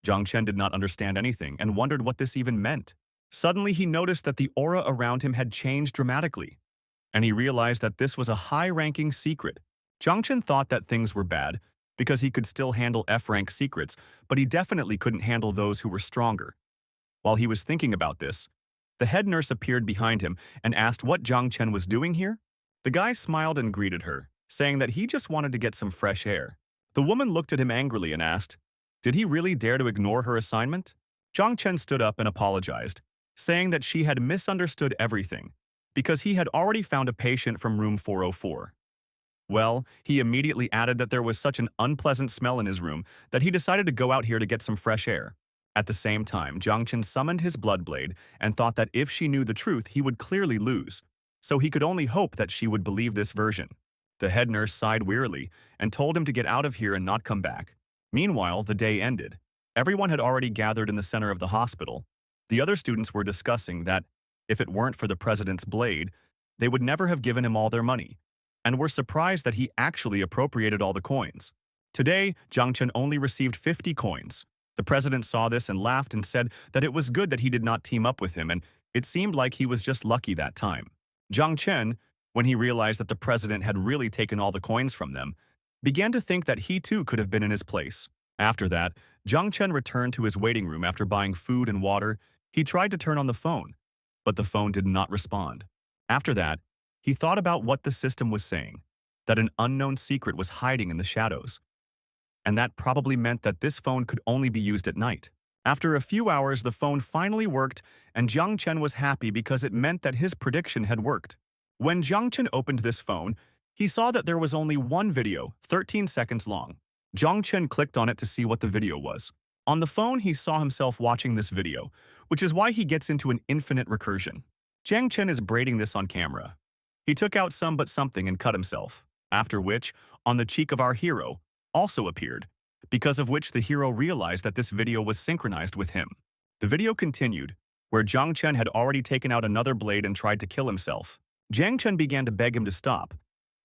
Jiang Chen did not understand anything and wondered what this even meant. Suddenly, he noticed that the aura around him had changed dramatically, and he realized that this was a high-ranking secret. Jiang Chen thought that things were bad because he could still handle F-rank secrets, but he definitely couldn't handle those who were stronger. While he was thinking about this, the head nurse appeared behind him and asked what Jiang Chen was doing here. The guy smiled and greeted her, saying that he just wanted to get some fresh air. The woman looked at him angrily and asked, did he really dare to ignore her assignment? Jiang Chen stood up and apologized, saying that she had misunderstood everything, because he had already found a patient from room 404. Well, he immediately added that there was such an unpleasant smell in his room that he decided to go out here to get some fresh air. At the same time, Jiang Chen summoned his blood blade and thought that if she knew the truth, he would clearly lose, so he could only hope that she would believe this version. The head nurse sighed wearily and told him to get out of here and not come back. Meanwhile, the day ended. Everyone had already gathered in the center of the hospital. The other students were discussing that, if it weren't for the president's blade, they would never have given him all their money, and were surprised that he actually appropriated all the coins. Today, Jiang Chen only received 50 coins. The president saw this and laughed and said that it was good that he did not team up with him, and it seemed like he was just lucky that time. Jiang Chen, when he realized that the president had really taken all the coins from them, began to think that he too could have been in his place. After that, Jiang Chen returned to his waiting room after buying food and water. He tried to turn on the phone, but the phone did not respond. After that, he thought about what the system was saying, that an unknown secret was hiding in the shadows. And that probably meant that this phone could only be used at night. After a few hours, the phone finally worked, and Jiang Chen was happy because it meant that his prediction had worked. When Jiang Chen opened this phone, he saw that there was only one video, 13 seconds long. Jiang Chen clicked on it to see what the video was. On the phone, he saw himself watching this video, which is why he gets into an infinite recursion. Jiang Chen is braiding this on camera. He took out some but something and cut himself, after which, on the cheek of our hero, also appeared, because of which the hero realized that this video was synchronized with him. The video continued, where Jiang Chen had already taken out another blade and tried to kill himself. Jiang Chen began to beg him to stop.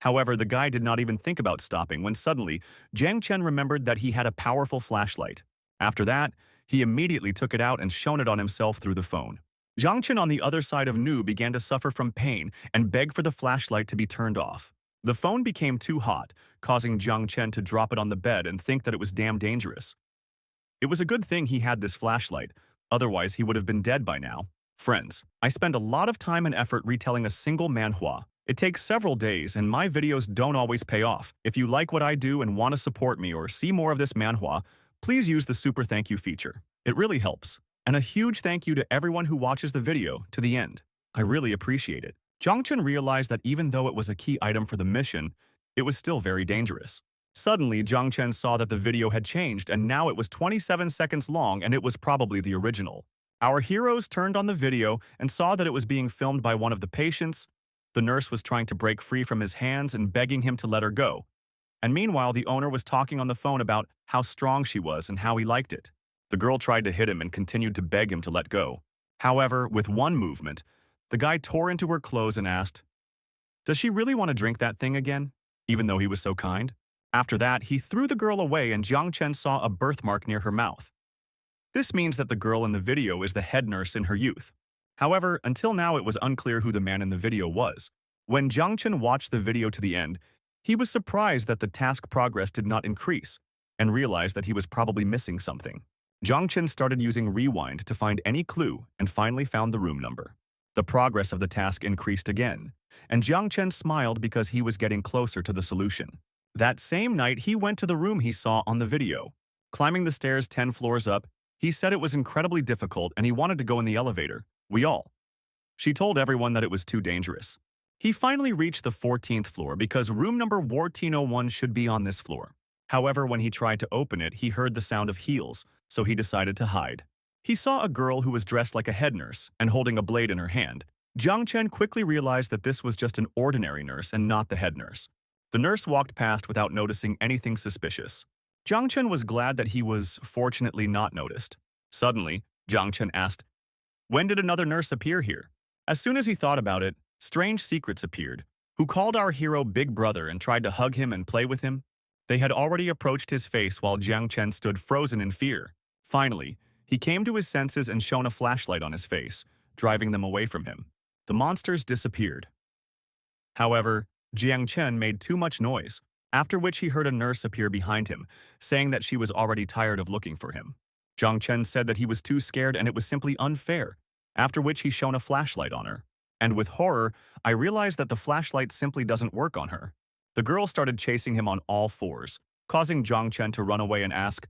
However, the guy did not even think about stopping when suddenly, Jiang Chen remembered that he had a powerful flashlight. After that, he immediately took it out and shone it on himself through the phone. Jiang Chen on the other side of Nu began to suffer from pain and beg for the flashlight to be turned off. The phone became too hot, causing Jiang Chen to drop it on the bed and think that it was damn dangerous. It was a good thing he had this flashlight, otherwise he would have been dead by now. Friends, I spend a lot of time and effort retelling a single manhua. It takes several days, and my videos don't always pay off. If you like what I do and want to support me or see more of this manhwa, Please use the super thank you feature. It really helps. And a huge thank you to everyone who watches the video to the end. I really appreciate it. Zhangchen realized that even though it was a key item for the mission, it was still very dangerous. Suddenly, Zhangchen saw that the video had changed and now it was 27 seconds long and it was probably the original. Our heroes turned on the video and saw that it was being filmed by one of the patients. The nurse was trying to break free from his hands and begging him to let her go. And meanwhile, the owner was talking on the phone about how strong she was and how he liked it. The girl tried to hit him and continued to beg him to let go. However, with one movement, the guy tore into her clothes and asked, "Does she really want to drink that thing again?" Even though he was so kind. After that, he threw the girl away and Jiang Chen saw a birthmark near her mouth. This means that the girl in the video is the head nurse in her youth. However, until now it was unclear who the man in the video was. When Jiang Chen watched the video to the end, he was surprised that the task progress did not increase and realized that he was probably missing something. Jiang Chen started using rewind to find any clue and finally found the room number. The progress of the task increased again, and Jiang Chen smiled because he was getting closer to the solution. That same night, he went to the room he saw on the video. Climbing the stairs 10 floors up, he said it was incredibly difficult and he wanted to go in the elevator. She told everyone that it was too dangerous. He finally reached the 14th floor because room number 1401 should be on this floor. However, when he tried to open it, he heard the sound of heels, so he decided to hide. He saw a girl who was dressed like a head nurse and holding a blade in her hand. Jiang Chen quickly realized that this was just an ordinary nurse and not the head nurse. The nurse walked past without noticing anything suspicious. Jiang Chen was glad that he was fortunately not noticed. Suddenly, Jiang Chen asked, "When did another nurse appear here?" As soon as he thought about it, strange secrets appeared, who called our hero Big Brother and tried to hug him and play with him. They had already approached his face while Jiang Chen stood frozen in fear. Finally, he came to his senses and shone a flashlight on his face, driving them away from him. The monsters disappeared. However, Jiang Chen made too much noise, after which he heard a nurse appear behind him, saying that she was already tired of looking for him. Jiang Chen said that he was too scared and it was simply unfair, after which he shone a flashlight on her. And with horror, I realized that the flashlight simply doesn't work on her. The girl started chasing him on all fours, causing Jiang Chen to run away and ask,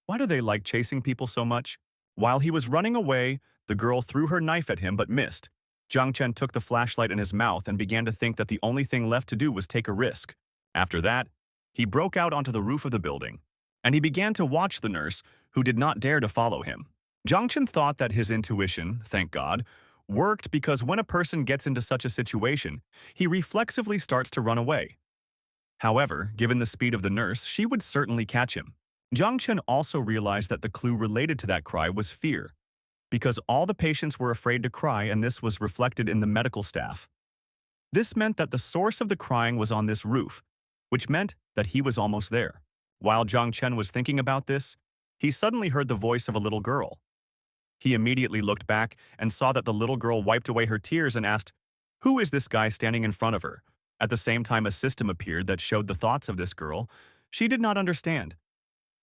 "Why do they like chasing people so much?" While he was running away, the girl threw her knife at him but missed. Jiang Chen took the flashlight in his mouth and began to think that the only thing left to do was take a risk. After that, he broke out onto the roof of the building, and he began to watch the nurse, who did not dare to follow him. Jiang Chen thought that his intuition, thank God, worked because when a person gets into such a situation, he reflexively starts to run away. However, given the speed of the nurse, she would certainly catch him. Jiang Chen also realized that the clue related to that cry was fear, because all the patients were afraid to cry and this was reflected in the medical staff. This meant that the source of the crying was on this roof, which meant that he was almost there. While Jiang Chen was thinking about this, he suddenly heard the voice of a little girl. He immediately looked back and saw that the little girl wiped away her tears and asked, "Who is this guy standing in front of her?" At the same time, a system appeared that showed the thoughts of this girl. She did not understand.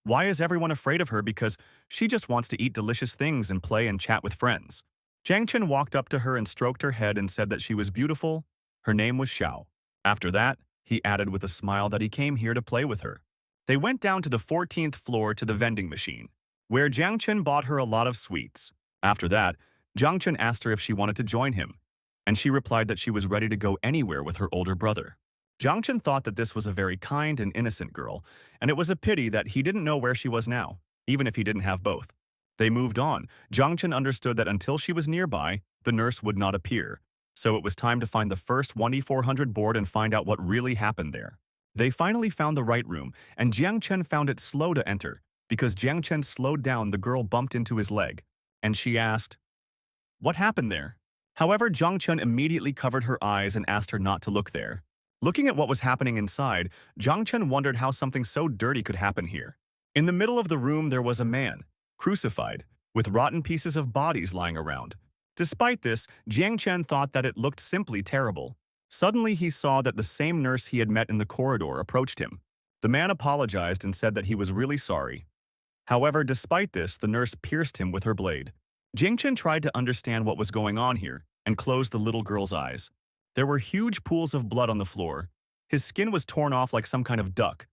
Why is everyone afraid of her? Because she just wants to eat delicious things and play and chat with friends. Jiang Chen walked up to her and stroked her head and said that she was beautiful. Her name was Xiao. After that, he added with a smile that he came here to play with her. They went down to the 14th floor to the vending machine, where Jiang Chen bought her a lot of sweets. After that, Jiang Chen asked her if she wanted to join him, and she replied that she was ready to go anywhere with her older brother. Jiang Chen thought that this was a very kind and innocent girl, and it was a pity that he didn't know where she was now, even if he didn't have both. They moved on. Jiang Chen understood that until she was nearby, the nurse would not appear, so it was time to find the first 1D400 board and find out what really happened there. They finally found the right room, and Jiang Chen found it slow to enter. Because Jiang Chen slowed down, the girl bumped into his leg, and she asked, "What happened there?" However, Jiang Chen immediately covered her eyes and asked her not to look there. Looking at what was happening inside, Jiang Chen wondered how something so dirty could happen here. In the middle of the room, there was a man, crucified, with rotten pieces of bodies lying around. Despite this, Jiang Chen thought that it looked simply terrible. Suddenly, he saw that the same nurse he had met in the corridor approached him. The man apologized and said that he was really sorry. However, despite this, the nurse pierced him with her blade. Jiang Chen tried to understand what was going on here and closed the little girl's eyes. There were huge pools of blood on the floor. His skin was torn off like some kind of duck.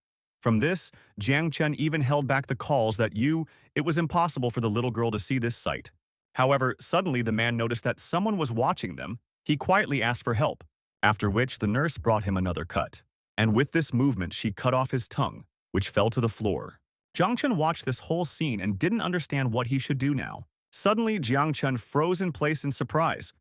From this, Jiang Chen even held back the calls that it was impossible for the little girl to see this sight. However, suddenly the man noticed that someone was watching them. He quietly asked for help, after which the nurse brought him another cut. And with this movement, she cut off his tongue, which fell to the floor. Jiang Chen watched this whole scene and didn't understand what he should do now. Suddenly, Jiang Chen froze in place in surprise.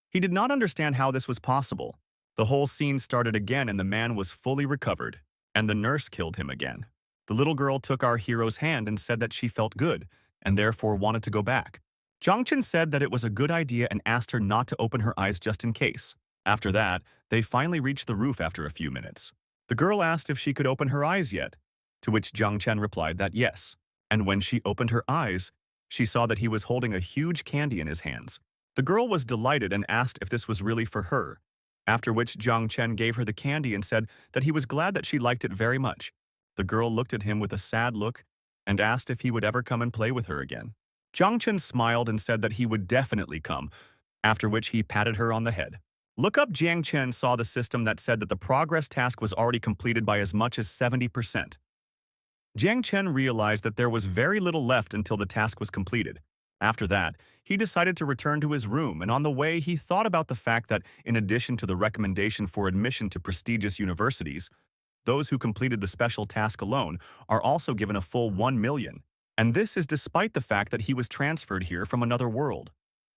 He did not understand how this was possible. The whole scene started again and the man was fully recovered, and the nurse killed him again. The little girl took our hero's hand and said that she felt good, and therefore wanted to go back. Jiang Chen said that it was a good idea and asked her not to open her eyes just in case. After that, they finally reached the roof after a few minutes. The girl asked if she could open her eyes yet, to which Jiang Chen replied that yes. And when she opened her eyes, she saw that he was holding a huge candy in his hands. The girl was delighted and asked if this was really for her, after which Jiang Chen gave her the candy and said that he was glad that she liked it very much. The girl looked at him with a sad look and asked if he would ever come and play with her again. Jiang Chen smiled and said that he would definitely come, after which he patted her on the head. Look up Jiang Chen saw the system that said that the progress task was already completed by as much as 70%. Jiang Chen realized that there was very little left until the task was completed. After that, he decided to return to his room, and on the way he thought about the fact that in addition to the recommendation for admission to prestigious universities, those who completed the special task alone are also given a full 1 million. And this is despite the fact that he was transferred here from another world,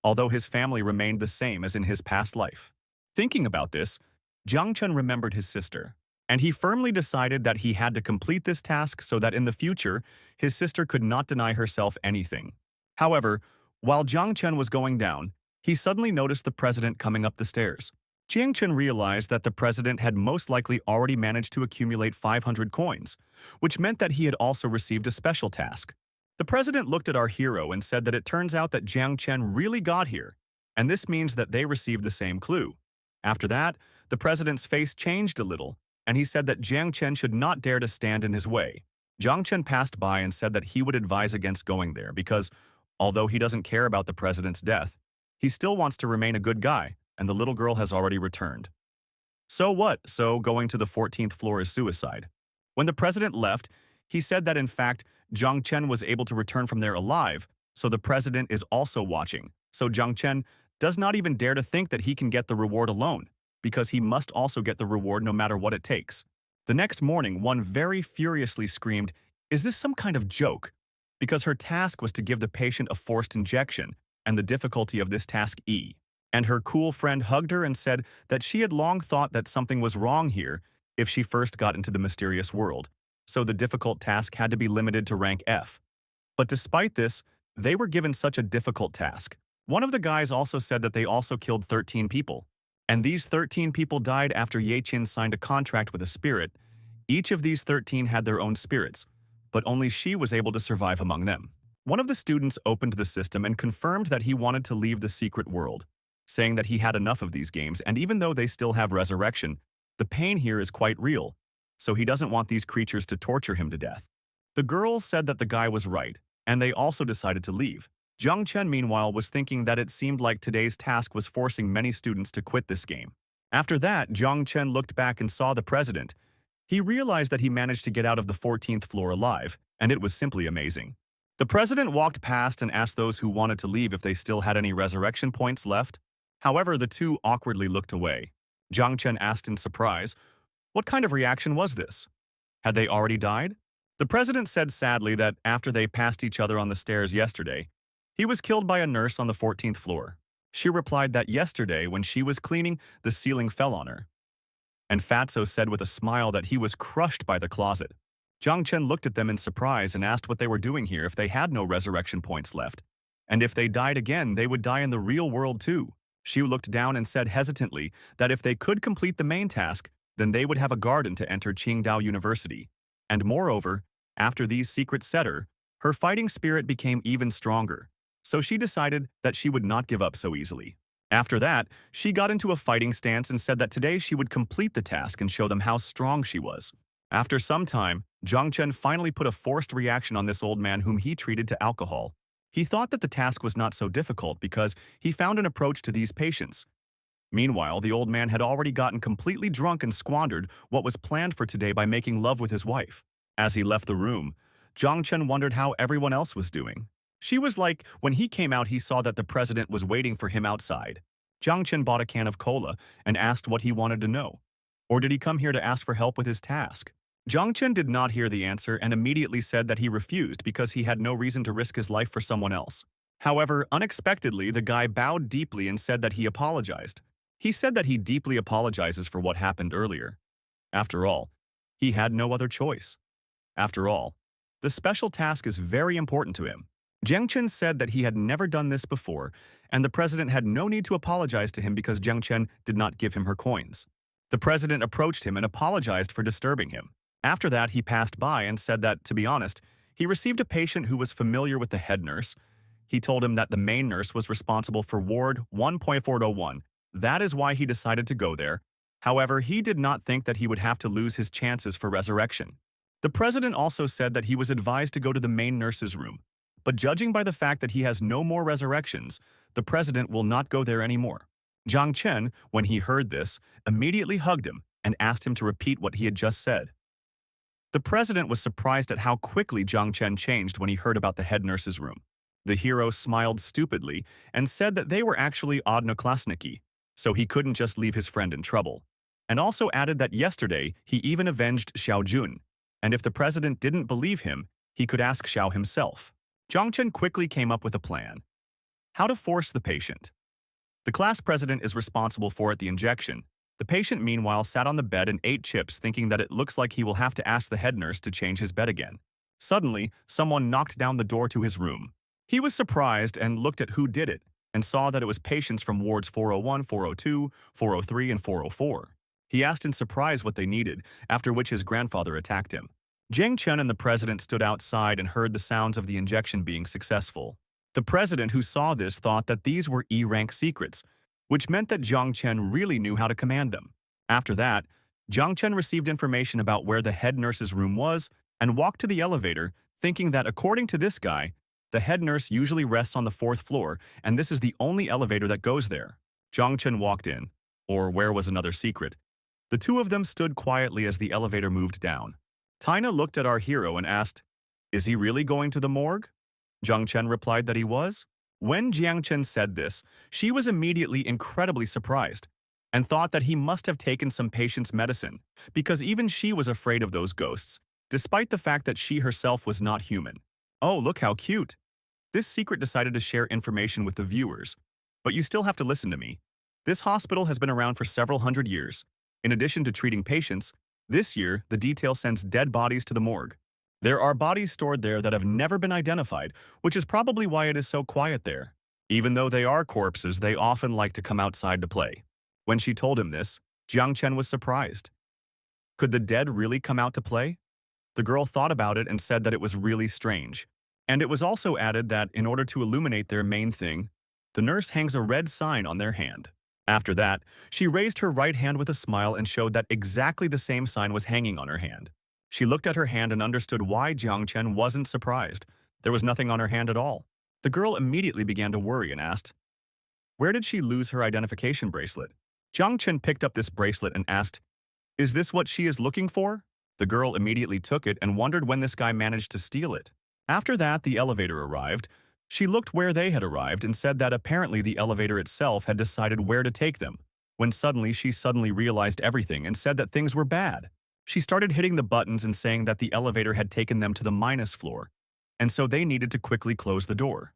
although his family remained the same as in his past life. Thinking about this, Jiang Chen remembered his sister, and he firmly decided that he had to complete this task so that in the future, his sister could not deny herself anything. However, while Jiang Chen was going down, he suddenly noticed the president coming up the stairs. Jiang Chen realized that the president had most likely already managed to accumulate 500 coins, which meant that he had also received a special task. The president looked at our hero and said that it turns out that Jiang Chen really got here, and this means that they received the same clue. After that, the president's face changed a little, and he said that Jiang Chen should not dare to stand in his way. Jiang Chen passed by and said that he would advise against going there because, although he doesn't care about the president's death, he still wants to remain a good guy, and the little girl has already returned. So what? So going to the 14th floor is suicide. When the president left, he said that in fact, Jiang Chen was able to return from there alive, so the president is also watching. So Jiang Chen does not even dare to think that he can get the reward alone, because he must also get the reward no matter what it takes. The next morning, one very furiously screamed, "Is this some kind of joke?" Because her task was to give the patient a forced injection, and the difficulty of this task E. And her cool friend hugged her and said that she had long thought that something was wrong here if she first got into the mysterious world, so the difficult task had to be limited to rank F. But despite this, they were given such a difficult task. One of the guys also said that they also killed 13 people, and these 13 people died after Ye Qin signed a contract with a spirit. Each of these 13 had their own spirits, but only she was able to survive among them. One of the students opened the system and confirmed that he wanted to leave the secret world, saying that he had enough of these games, and even though they still have resurrection, the pain here is quite real, so he doesn't want these creatures to torture him to death. The girls said that the guy was right, and they also decided to leave. Jiang Chen, meanwhile, was thinking that it seemed like today's task was forcing many students to quit this game. After that, Jiang Chen looked back and saw the president. He realized that he managed to get out of the 14th floor alive, and it was simply amazing. The president walked past and asked those who wanted to leave if they still had any resurrection points left. However, the two awkwardly looked away. Jiang Chen asked in surprise, "What kind of reaction was this? Had they already died?" The president said sadly that after they passed each other on the stairs yesterday, he was killed by a nurse on the 14th floor. She replied that yesterday, when she was cleaning, the ceiling fell on her. And Fatso said with a smile that he was crushed by the closet. Jiang Chen looked at them in surprise and asked what they were doing here if they had no resurrection points left. And if they died again, they would die in the real world too. She looked down and said hesitantly that if they could complete the main task, then they would have a garden to enter Qingdao University. And moreover, after these secrets set her fighting spirit became even stronger. So she decided that she would not give up so easily. After that, she got into a fighting stance and said that today she would complete the task and show them how strong she was. After some time, Jiang Chen finally put a forced reaction on this old man whom he treated to alcohol. He thought that the task was not so difficult because he found an approach to these patients. Meanwhile, the old man had already gotten completely drunk and squandered what was planned for today by making love with his wife. As he left the room, Jiang Chen wondered how everyone else was doing. She was like, when he came out, he saw that the president was waiting for him outside. Jiang Chen bought a can of cola and asked what he wanted to know. Or did he come here to ask for help with his task? Jiang Chen did not hear the answer and immediately said that he refused because he had no reason to risk his life for someone else. However, unexpectedly, the guy bowed deeply and said that he apologized. He said that he deeply apologizes for what happened earlier. After all, he had no other choice. After all, the special task is very important to him. Jiang Chen said that he had never done this before, and the president had no need to apologize to him because Jiang Chen did not give him her coins. The president approached him and apologized for disturbing him. After that, he passed by and said that, to be honest, he received a patient who was familiar with the head nurse. He told him that the main nurse was responsible for Ward 1.401. That is why he decided to go there. However, he did not think that he would have to lose his chances for resurrection. The president also said that he was advised to go to the main nurse's room. But judging by the fact that he has no more resurrections, the president will not go there anymore. Jiang Chen, when he heard this, immediately hugged him and asked him to repeat what he had just said. The president was surprised at how quickly Jiang Chen changed when he heard about the head nurse's room. The hero smiled stupidly and said that they were actually odnoklasniki, so he couldn't just leave his friend in trouble. And also added that yesterday he even avenged Xiao Jun, and if the president didn't believe him, he could ask Xiao himself. Jiang Chen quickly came up with a plan. How to force the patient. The class president is responsible for the injection. The patient, meanwhile, sat on the bed and ate chips, thinking that it looks like he will have to ask the head nurse to change his bed again. Suddenly, someone knocked down the door to his room. He was surprised and looked at who did it, and saw that it was patients from wards 401, 402, 403, and 404. He asked in surprise what they needed, after which his grandfather attacked him. Jiang Chen and the president stood outside and heard the sounds of the injection being successful. The president who saw this thought that these were E-rank secrets, which meant that Jiang Chen really knew how to command them. After that, Jiang Chen received information about where the head nurse's room was and walked to the elevator, thinking that according to this guy, the head nurse usually rests on the 4th floor and this is the only elevator that goes there. Jiang Chen walked in, or where was another secret. The two of them stood quietly as the elevator moved down. Tina looked at our hero and asked, "Is he really going to the morgue?" Jiang Chen replied that he was. When Jiang Chen said this, she was immediately incredibly surprised and thought that he must have taken some patient's medicine because even she was afraid of those ghosts, despite the fact that she herself was not human. Oh, look how cute. This secret decided to share information with the viewers. But you still have to listen to me. This hospital has been around for several hundred years. In addition to treating patients, this year, the detail sends dead bodies to the morgue. There are bodies stored there that have never been identified, which is probably why it is so quiet there. Even though they are corpses, they often like to come outside to play. When she told him this, Jiang Chen was surprised. Could the dead really come out to play? The girl thought about it and said that it was really strange. And it was also added that in order to illuminate their main thing, the nurse hangs a red sign on their hand. After that, she raised her right hand with a smile and showed that exactly the same sign was hanging on her hand. She looked at her hand and understood why Jiang Chen wasn't surprised. There was nothing on her hand at all. The girl immediately began to worry and asked, "Where did she lose her identification bracelet?" Jiang Chen picked up this bracelet and asked, "Is this what she is looking for?" The girl immediately took it and wondered when this guy managed to steal it. After that, the elevator arrived. She looked where they had arrived and said that apparently the elevator itself had decided where to take them, when suddenly she realized everything and said that things were bad. She started hitting the buttons and saying that the elevator had taken them to the minus floor, and so they needed to quickly close the door.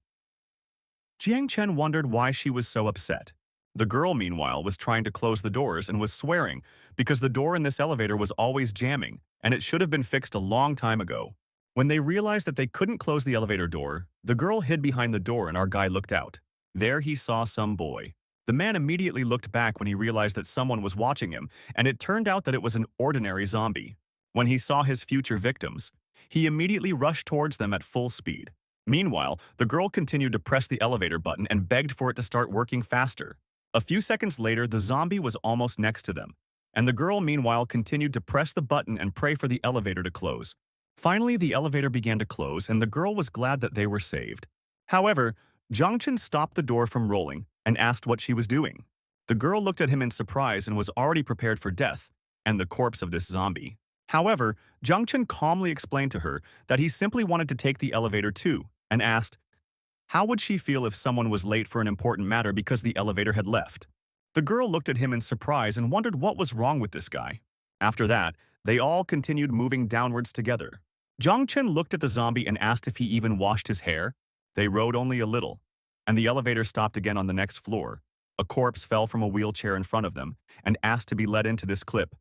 Jiang Chen wondered why she was so upset. The girl, meanwhile, was trying to close the doors and was swearing because the door in this elevator was always jamming and it should have been fixed a long time ago. When they realized that they couldn't close the elevator door, the girl hid behind the door and our guy looked out. There he saw some boy. The man immediately looked back when he realized that someone was watching him, and it turned out that it was an ordinary zombie. When he saw his future victims, he immediately rushed towards them at full speed. Meanwhile, the girl continued to press the elevator button and begged for it to start working faster. A few seconds later, the zombie was almost next to them, and the girl meanwhile continued to press the button and pray for the elevator to close. Finally, the elevator began to close, and the girl was glad that they were saved. However, Jiang Chen stopped the door from rolling and asked what she was doing. The girl looked at him in surprise and was already prepared for death and the corpse of this zombie. However, Jung Chen calmly explained to her that he simply wanted to take the elevator too, and asked, how would she feel if someone was late for an important matter because the elevator had left? The girl looked at him in surprise and wondered what was wrong with this guy. After that, they all continued moving downwards together. Jung Chen looked at the zombie and asked if he even washed his hair. They rode only a little, and the elevator stopped again on the next floor. A corpse fell from a wheelchair in front of them and asked to be let into this clip.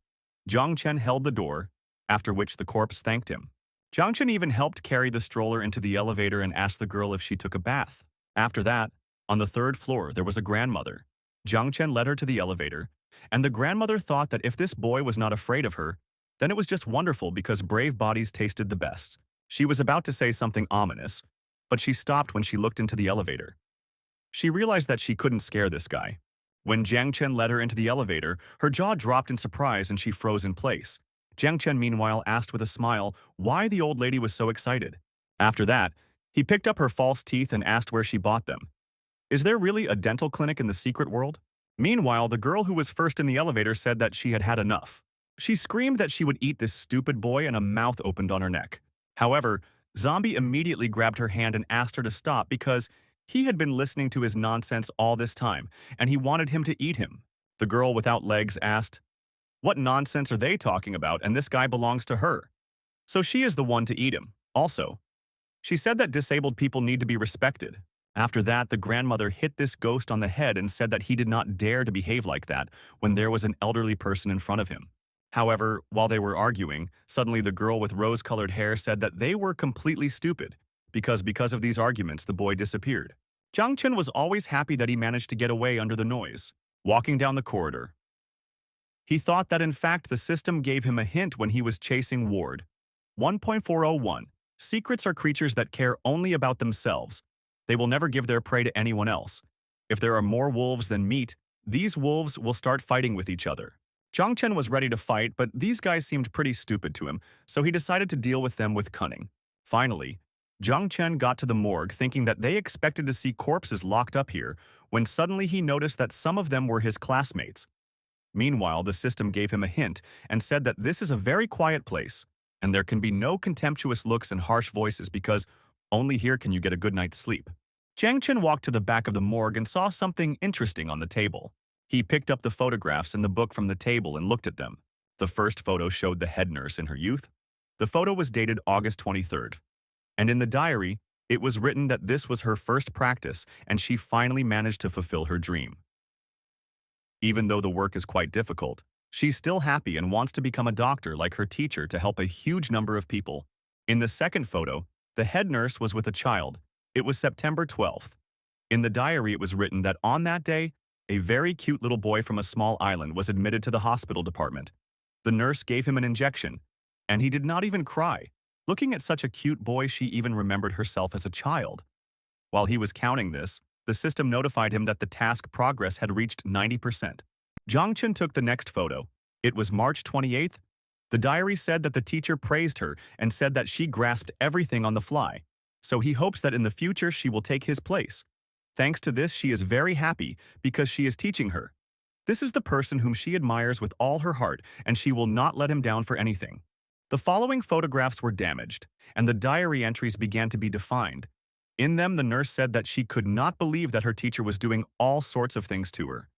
Jung Chen held the door, after which the corpse thanked him. Jung Chen even helped carry the stroller into the elevator and asked the girl if she took a bath. After that, on the third floor, there was a grandmother. Jung Chen led her to the elevator, and the grandmother thought that if this boy was not afraid of her, then it was just wonderful because brave bodies tasted the best. She was about to say something ominous, but she stopped when she looked into the elevator. She realized that she couldn't scare this guy. When Jiang Chen led her into the elevator, her jaw dropped in surprise and she froze in place. Jiang Chen meanwhile asked with a smile why the old lady was so excited. After that, he picked up her false teeth and asked where she bought them. Is there really a dental clinic in the secret world? Meanwhile, the girl who was first in the elevator said that she had had enough. She screamed that she would eat this stupid boy and a mouth opened on her neck. However, Zombie immediately grabbed her hand and asked her to stop because he had been listening to his nonsense all this time and he wanted him to eat him. The girl without legs asked, what nonsense are they talking about, and this guy belongs to her? So she is the one to eat him. Also, she said that disabled people need to be respected. After that, the grandmother hit this ghost on the head and said that he did not dare to behave like that when there was an elderly person in front of him. However, while they were arguing, suddenly the girl with rose-colored hair said that they were completely stupid because of these arguments, the boy disappeared. Jiang Chen was always happy that he managed to get away under the noise. Walking down the corridor, he thought that in fact the system gave him a hint when he was chasing Ward. 1.401. Secrets are creatures that care only about themselves. They will never give their prey to anyone else. If there are more wolves than meat, these wolves will start fighting with each other. Jiang Chen was ready to fight, but these guys seemed pretty stupid to him, so he decided to deal with them with cunning. Finally, Jiang Chen got to the morgue thinking that they expected to see corpses locked up here, when suddenly he noticed that some of them were his classmates. Meanwhile, the system gave him a hint and said that this is a very quiet place, and there can be no contemptuous looks and harsh voices because only here can you get a good night's sleep. Jiang Chen walked to the back of the morgue and saw something interesting on the table. He picked up the photographs in the book from the table and looked at them. The first photo showed the head nurse in her youth. The photo was dated August 23rd. And in the diary, it was written that this was her first practice and she finally managed to fulfill her dream. Even though the work is quite difficult, she's still happy and wants to become a doctor like her teacher to help a huge number of people. In the second photo, the head nurse was with a child. It was September 12th. In the diary, it was written that on that day, a very cute little boy from a small island was admitted to the hospital department. The nurse gave him an injection, and he did not even cry. Looking at such a cute boy, she even remembered herself as a child. While he was counting this, the system notified him that the task progress had reached 90%. Jiang Chen took the next photo. It was March 28th. The diary said that the teacher praised her and said that she grasped everything on the fly, so he hopes that in the future she will take his place. Thanks to this, she is very happy because she is teaching her. This is the person whom she admires with all her heart, and she will not let him down for anything. The following photographs were damaged, and the diary entries began to be defined. In them, the nurse said that she could not believe that her teacher was doing all sorts of things to her.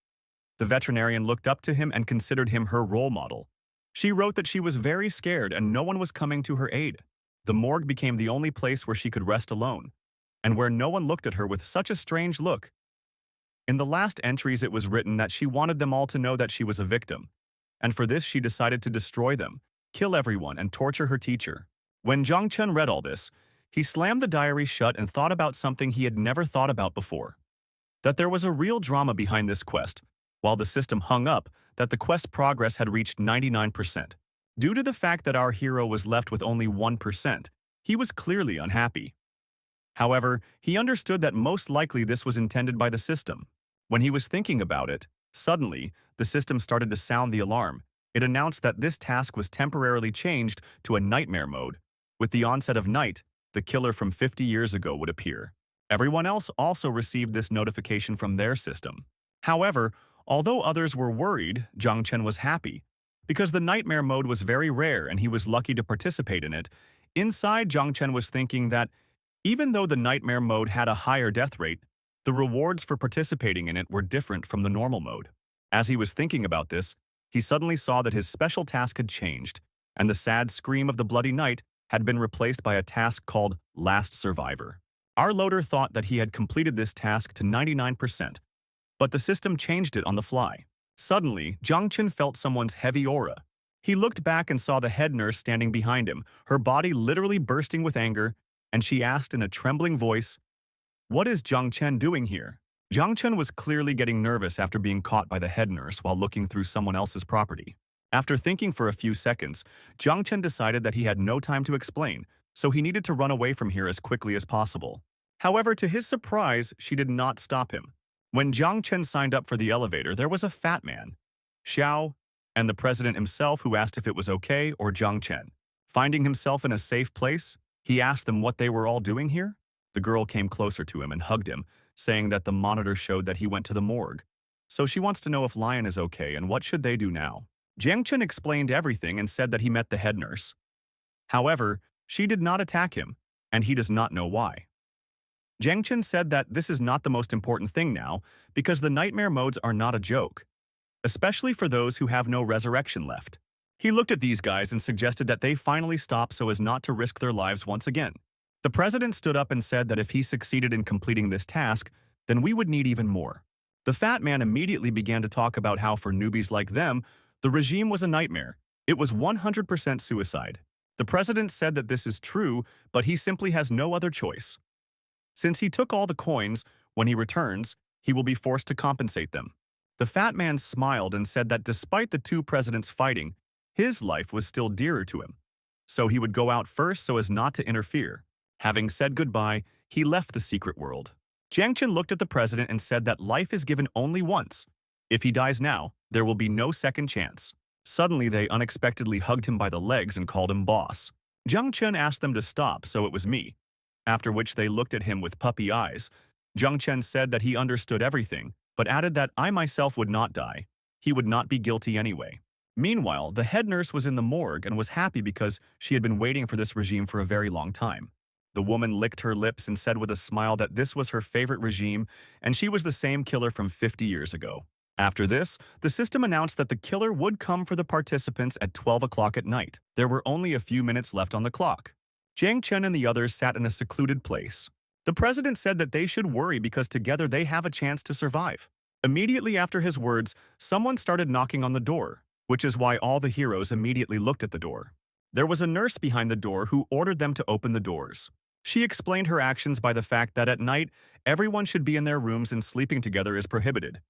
The veterinarian looked up to him and considered him her role model. She wrote that she was very scared and no one was coming to her aid. The morgue became the only place where she could rest alone, and where no one looked at her with such a strange look. In the last entries, it was written that she wanted them all to know that she was a victim, and for this she decided to destroy them, kill everyone, and torture her teacher. When Jiang Chen read all this, he slammed the diary shut and thought about something he had never thought about before. That there was a real drama behind this quest, while the system hung up that the quest progress had reached 99%. Due to the fact that our hero was left with only 1%, he was clearly unhappy. However, he understood that most likely this was intended by the system. When he was thinking about it, suddenly, the system started to sound the alarm. It announced that this task was temporarily changed to a nightmare mode. With the onset of night, the killer from 50 years ago would appear. Everyone else also received this notification from their system. However, although others were worried, Jiang Chen was happy, Because the nightmare mode was very rare and he was lucky to participate in it, inside Jiang Chen was thinking that even though the nightmare mode had a higher death rate, the rewards for participating in it were different from the normal mode. As he was thinking about this, he suddenly saw that his special task had changed, and the sad scream of the bloody knight had been replaced by a task called Last Survivor. Our loader thought that he had completed this task to 99%, but the system changed it on the fly. Suddenly, Jiang Chen felt someone's heavy aura. He looked back and saw the head nurse standing behind him, her body literally bursting with anger, and she asked in a trembling voice, "What is Jiang Chen doing here?" Jiang Chen was clearly getting nervous after being caught by the head nurse while looking through someone else's property. After thinking for a few seconds, Jiang Chen decided that he had no time to explain, so he needed to run away from here as quickly as possible. However, to his surprise, she did not stop him. When Jiang Chen signed up for the elevator, there was a fat man, Xiao, and the president himself, who asked if it was okay or Jiang Chen. Finding himself in a safe place, he asked them what they were all doing here. The girl came closer to him and hugged him, saying that the monitor showed that he went to the morgue. So she wants to know if Lion is okay and what should they do now. Jiang Chen explained everything and said that he met the head nurse. However, she did not attack him, and he does not know why. Jiang Chen said that this is not the most important thing now because the nightmare modes are not a joke, especially for those who have no resurrection left. He looked at these guys and suggested that they finally stop so as not to risk their lives once again. The president stood up and said that if he succeeded in completing this task, then we would need even more. The fat man immediately began to talk about how for newbies like them, the regime was a nightmare. It was 100% suicide. The president said that this is true, but he simply has no other choice. Since he took all the coins, when he returns, he will be forced to compensate them. The fat man smiled and said that despite the two presidents fighting, his life was still dearer to him. So he would go out first so as not to interfere. Having said goodbye, he left the secret world. Jiang Chen looked at the president and said that life is given only once. If he dies now, there will be no second chance. Suddenly, they unexpectedly hugged him by the legs and called him boss. Jiang Chen asked them to stop, so it was me. After which they looked at him with puppy eyes. Jiang Chen said that he understood everything, but added that I myself would not die. He would not be guilty anyway. Meanwhile, the head nurse was in the morgue and was happy because she had been waiting for this regime for a very long time. The woman licked her lips and said with a smile that this was her favorite regime and she was the same killer from 50 years ago. After this, the system announced that the killer would come for the participants at 12 o'clock at night. There were only a few minutes left on the clock. Jiang Chen and the others sat in a secluded place. The president said that they should worry because together they have a chance to survive. Immediately after his words, someone started knocking on the door, which is why all the heroes immediately looked at the door. There was a nurse behind the door who ordered them to open the doors. She explained her actions by the fact that at night, everyone should be in their rooms and sleeping together is prohibited.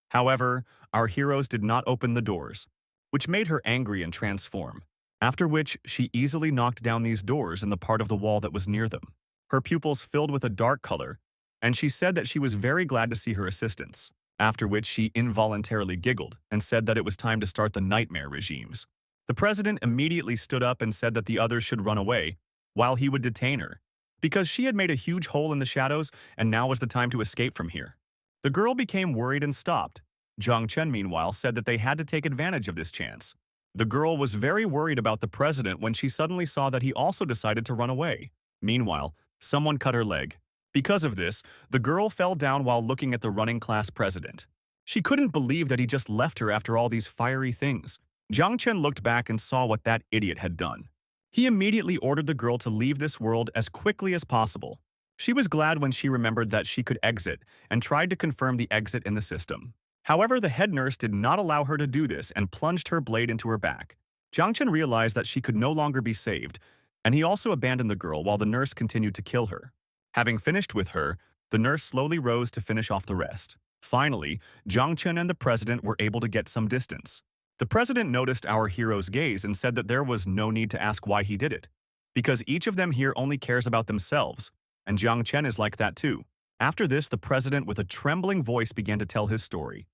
However, our heroes did not open the doors, which made her angry and transform. After which, she easily knocked down these doors in the part of the wall that was near them. Her pupils filled with a dark color, and she said that she was very glad to see her assistants. After which, she involuntarily giggled and said that it was time to start the nightmare regimes. The president immediately stood up and said that the others should run away, while he would detain her, because she had made a huge hole in the shadows and now was the time to escape from here. The girl became worried and stopped. Jiang Chen, meanwhile, said that they had to take advantage of this chance. The girl was very worried about the president when she suddenly saw that he also decided to run away. Meanwhile, someone cut her leg. Because of this, the girl fell down while looking at the running class president. She couldn't believe that he just left her after all these fiery things. Jiang Chen looked back and saw what that idiot had done. He immediately ordered the girl to leave this world as quickly as possible. She was glad when she remembered that she could exit and tried to confirm the exit in the system. However, the head nurse did not allow her to do this and plunged her blade into her back. Jiang Chen realized that she could no longer be saved, and he also abandoned the girl while the nurse continued to kill her. Having finished with her, the nurse slowly rose to finish off the rest. Finally, Jiang Chen and the president were able to get some distance. The president noticed our hero's gaze and said that there was no need to ask why he did it, because each of them here only cares about themselves, and Jiang Chen is like that too. After this, the president with a trembling voice began to tell his story.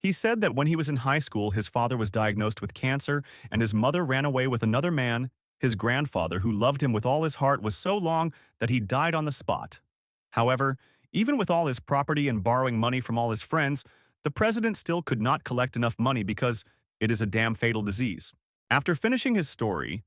He said that when he was in high school, his father was diagnosed with cancer and his mother ran away with another man. His grandfather, who loved him with all his heart, was so long that he died on the spot. However, even with all his property and borrowing money from all his friends, the president still could not collect enough money because It is a damn fatal disease. After finishing his story,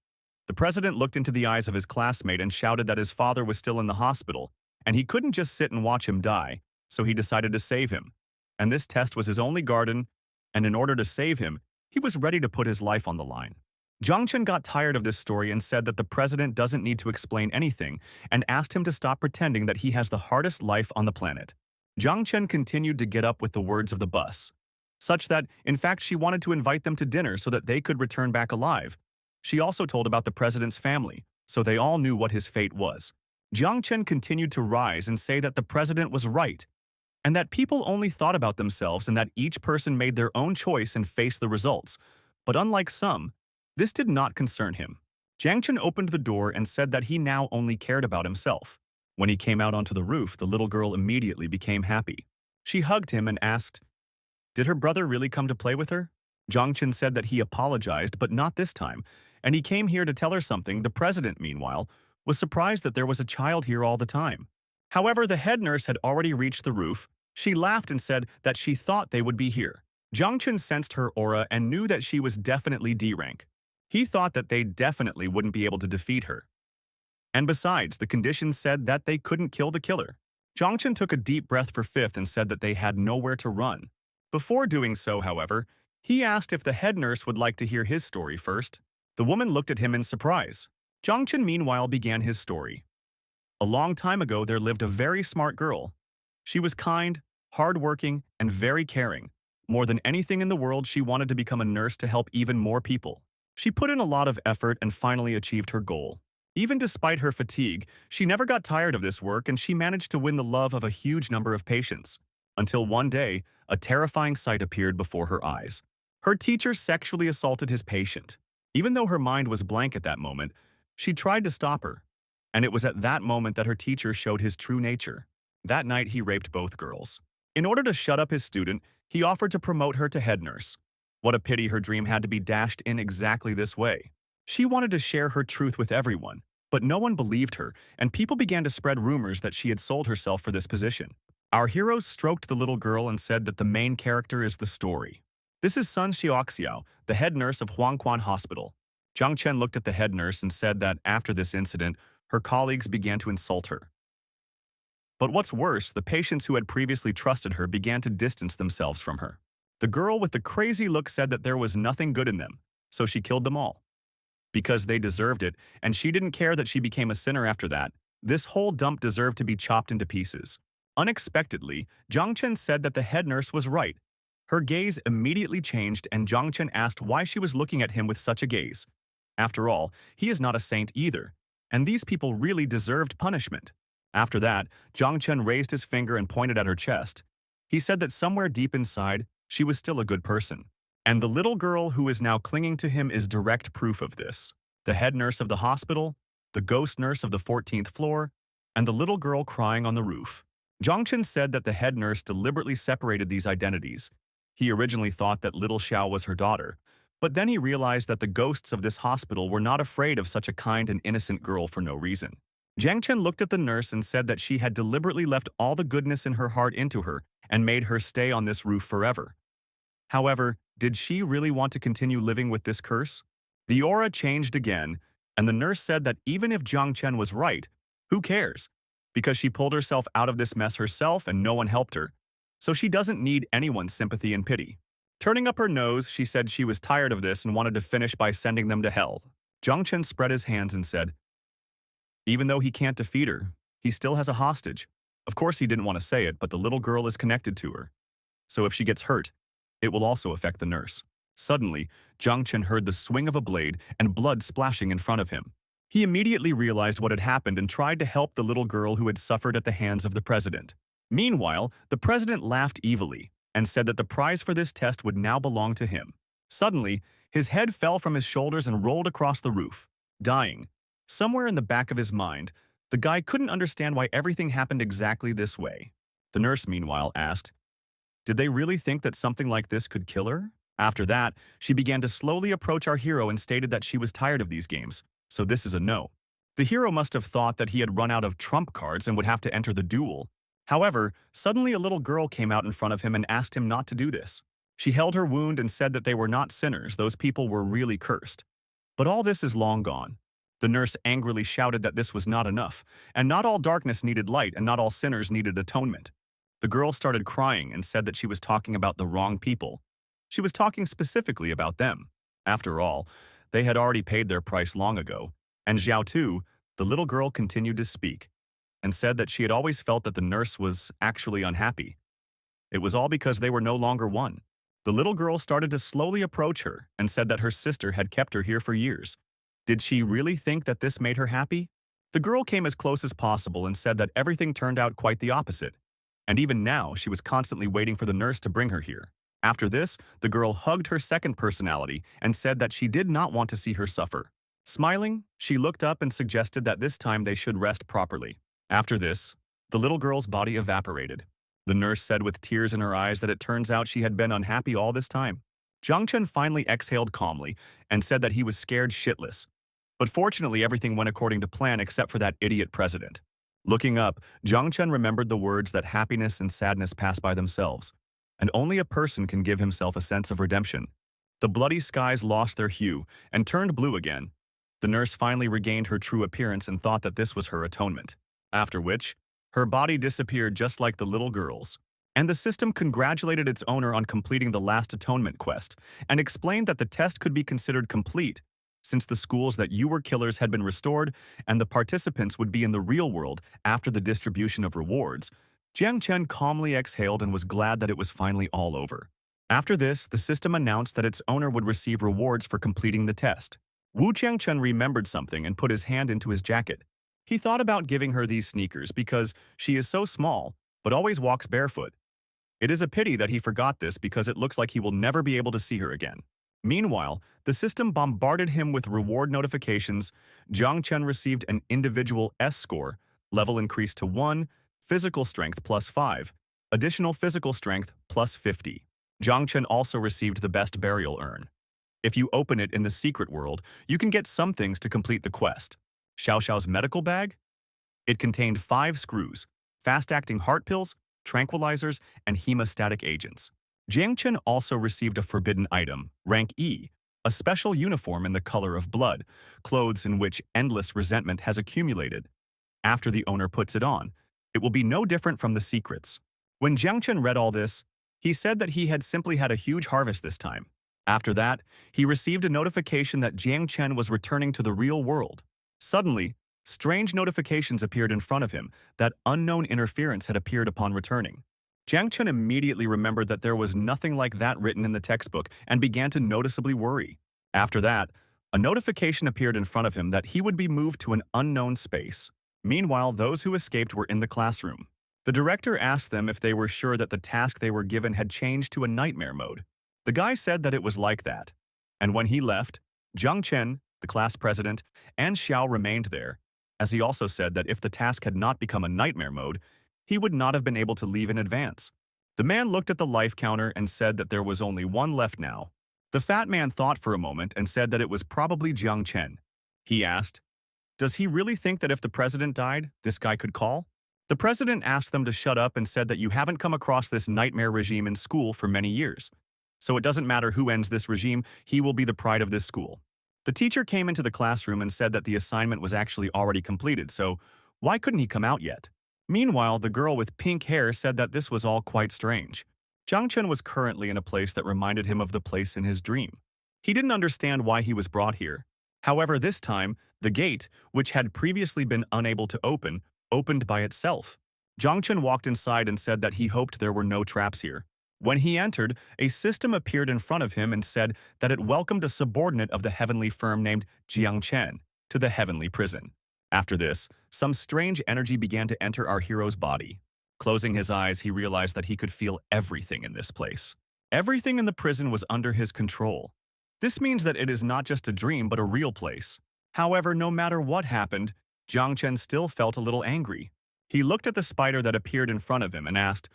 the president looked into the eyes of his classmate and shouted that his father was still in the hospital, and he couldn't just sit and watch him die, so he decided to save him. And this test was his only garden, and in order to save him, he was ready to put his life on the line. Jiang Chen got tired of this story and said that the president doesn't need to explain anything and asked him to stop pretending that he has the hardest life on the planet. Jiang Chen continued to get up with the words of the bus, such that, in fact, she wanted to invite them to dinner so that they could return back alive. She also told about the president's family, so they all knew what his fate was. Jiang Chen continued to rise and say that the president was right, and that people only thought about themselves and that each person made their own choice and faced the results. But unlike some, this did not concern him. Jiang Chen opened the door and said that he now only cared about himself. When he came out onto the roof, the little girl immediately became happy. She hugged him and asked, "Did her brother really come to play with her?" Jiang Chen said that he apologized, but not this time, and he came here to tell her something. The president, meanwhile, was surprised that there was a child here all the time. However, the head nurse had already reached the roof. She laughed and said that she thought they would be here. Jiang Chen sensed her aura and knew that she was definitely D rank. He thought that they definitely wouldn't be able to defeat her. And besides, the conditions said that they couldn't kill the killer. Jiang Chen took a deep breath for fifth and said that they had nowhere to run. Before doing so, however, he asked if the head nurse would like to hear his story first. The woman looked at him in surprise. Jiang Chen meanwhile began his story. A long time ago, there lived a very smart girl. She was kind, hardworking, and very caring. More than anything in the world, she wanted to become a nurse to help even more people. She put in a lot of effort and finally achieved her goal. Even despite her fatigue, she never got tired of this work and she managed to win the love of a huge number of patients. Until one day, a terrifying sight appeared before her eyes. Her teacher sexually assaulted his patient. Even though her mind was blank at that moment, she tried to stop her. And it was at that moment that her teacher showed his true nature. That night, he raped both girls. In order to shut up his student, he offered to promote her to head nurse. What a pity her dream had to be dashed in exactly this way. She wanted to share her truth with everyone, but no one believed her, and people began to spread rumors that she had sold herself for this position. Our heroes stroked the little girl and said that the main character is the story. This is Sun Xiaoxiao, the head nurse of Huangquan Hospital. Jiang Chen looked at the head nurse and said that after this incident, her colleagues began to insult her. But what's worse, the patients who had previously trusted her began to distance themselves from her. The girl with the crazy look said that there was nothing good in them, so she killed them all. Because they deserved it, and she didn't care that she became a sinner after that. This whole dump deserved to be chopped into pieces. Unexpectedly, Jiang Chen said that the head nurse was right. Her gaze immediately changed and Jiang Chen asked why she was looking at him with such a gaze. After all, he is not a saint either, and these people really deserved punishment. After that, Jiang Chen raised his finger and pointed at her chest. He said that somewhere deep inside, she was still a good person. And the little girl who is now clinging to him is direct proof of this. The head nurse of the hospital, the ghost nurse of the 14th floor, and the little girl crying on the roof. Jiang Chen said that the head nurse deliberately separated these identities. He originally thought that little Xiao was her daughter, but then he realized that the ghosts of this hospital were not afraid of such a kind and innocent girl for no reason. Jiang Chen looked at the nurse and said that she had deliberately left all the goodness in her heart into her and made her stay on this roof forever. However, did she really want to continue living with this curse? The aura changed again, and the nurse said that even if Jiang Chen was right, who cares? Because she pulled herself out of this mess herself and no one helped her, so she doesn't need anyone's sympathy and pity. Turning up her nose, she said she was tired of this and wanted to finish by sending them to hell. Jiang Chen spread his hands and said, even though he can't defeat her, he still has a hostage. Of course he didn't want to say it, but the little girl is connected to her. So if she gets hurt, it will also affect the nurse. Suddenly, Jiang Chen heard the swing of a blade and blood splashing in front of him. He immediately realized what had happened and tried to help the little girl who had suffered at the hands of the president. Meanwhile, the president laughed evilly and said that the prize for this test would now belong to him. Suddenly, his head fell from his shoulders and rolled across the roof, dying. Somewhere in the back of his mind, the guy couldn't understand why everything happened exactly this way. The nurse, meanwhile, asked, did they really think that something like this could kill her? After that, she began to slowly approach our hero and stated that she was tired of these games, so this is a no. The hero must have thought that he had run out of trump cards and would have to enter the duel. However, suddenly a little girl came out in front of him and asked him not to do this. She held her wound and said that they were not sinners, those people were really cursed. But all this is long gone. The nurse angrily shouted that this was not enough, and not all darkness needed light and not all sinners needed atonement. The girl started crying and said that she was talking about the wrong people. She was talking specifically about them. After all, they had already paid their price long ago, and Xiao Tu, the little girl, continued to speak, and said that she had always felt that the nurse was actually unhappy. It was all because they were no longer one. The little girl started to slowly approach her and said that her sister had kept her here for years. Did she really think that this made her happy? The girl came as close as possible and said that everything turned out quite the opposite. And even now, she was constantly waiting for the nurse to bring her here. After this, the girl hugged her second personality and said that she did not want to see her suffer. Smiling, she looked up and suggested that this time they should rest properly. After this, the little girl's body evaporated. The nurse said with tears in her eyes that it turns out she had been unhappy all this time. Jiang Chen finally exhaled calmly and said that he was scared shitless. But fortunately, everything went according to plan except for that idiot president. Looking up, Jiang Chen remembered the words that happiness and sadness pass by themselves, and only a person can give himself a sense of redemption. The bloody skies lost their hue and turned blue again. The nurse finally regained her true appearance and thought that this was her atonement. After which, her body disappeared just like the little girl's. And the system congratulated its owner on completing the last atonement quest and explained that the test could be considered complete since the schools that you were killers had been restored and the participants would be in the real world after the distribution of rewards. Jiang Chen calmly exhaled and was glad that it was finally all over. After this, the system announced that its owner would receive rewards for completing the test. Wu Changchun remembered something and put his hand into his jacket. He thought about giving her these sneakers because she is so small, but always walks barefoot. It is a pity that he forgot this because it looks like he will never be able to see her again. Meanwhile, the system bombarded him with reward notifications. Jiang Chen received an individual S score, level increased to 1, physical strength plus 5, additional physical strength plus 50. Jiang Chen also received the best burial urn. If you open it in the secret world, you can get some things to complete the quest. Xiao Xiao's medical bag? It contained 5 screws, fast-acting heart pills, tranquilizers, and hemostatic agents. Jiang Chen also received a forbidden item, rank E, a special uniform in the color of blood, clothes in which endless resentment has accumulated. After the owner puts it on, it will be no different from the secrets. When Jiang Chen read all this, he said that he had simply had a huge harvest this time. After that, he received a notification that Jiang Chen was returning to the real world. Suddenly, strange notifications appeared in front of him that unknown interference had appeared upon returning. Jiang Chen immediately remembered that there was nothing like that written in the textbook and began to noticeably worry. After that, a notification appeared in front of him that he would be moved to an unknown space. Meanwhile, those who escaped were in the classroom. The director asked them if they were sure that the task they were given had changed to a nightmare mode. The guy said that it was like that. And when he left, Jiang Chen, the class president, and Xiao remained there, as he also said that if the task had not become a nightmare mode, he would not have been able to leave in advance. The man looked at the life counter and said that there was only one left now. The fat man thought for a moment and said that it was probably Jiang Chen. He asked, "Does he really think that if the president died, this guy could call?" The president asked them to shut up and said that you haven't come across this nightmare regime in school for many years. So it doesn't matter who ends this regime, he will be the pride of this school. The teacher came into the classroom and said that the assignment was actually already completed, so why couldn't he come out yet? Meanwhile, the girl with pink hair said that this was all quite strange. Jiang Chen was currently in a place that reminded him of the place in his dream. He didn't understand why he was brought here. However, this time, the gate, which had previously been unable to open, opened by itself. Jiang Chen walked inside and said that he hoped there were no traps here. When he entered, a system appeared in front of him and said that it welcomed a subordinate of the heavenly firm named Jiang Chen to the heavenly prison. After this, some strange energy began to enter our hero's body. Closing his eyes, he realized that he could feel everything in this place. Everything in the prison was under his control. This means that it is not just a dream but a real place. However, no matter what happened, Jiang Chen still felt a little angry. He looked at the spider that appeared in front of him and asked,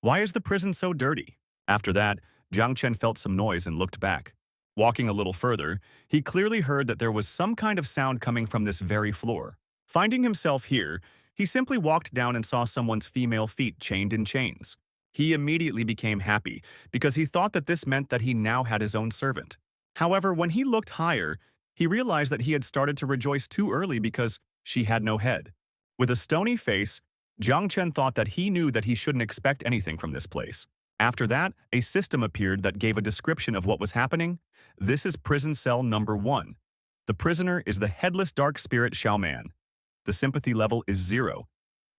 "Why is the prison so dirty?" After that, Jiang Chen felt some noise and looked back. Walking a little further, he clearly heard that there was some kind of sound coming from this very floor. Finding himself here, he simply walked down and saw someone's female feet chained in chains. He immediately became happy because he thought that this meant that he now had his own servant. However, when he looked higher, he realized that he had started to rejoice too early because she had no head. With a stony face, Jiang Chen thought that he knew that he shouldn't expect anything from this place. After that, a system appeared that gave a description of what was happening. This is prison cell number 1. The prisoner is the headless dark spirit Xiaoman. The sympathy level is 0.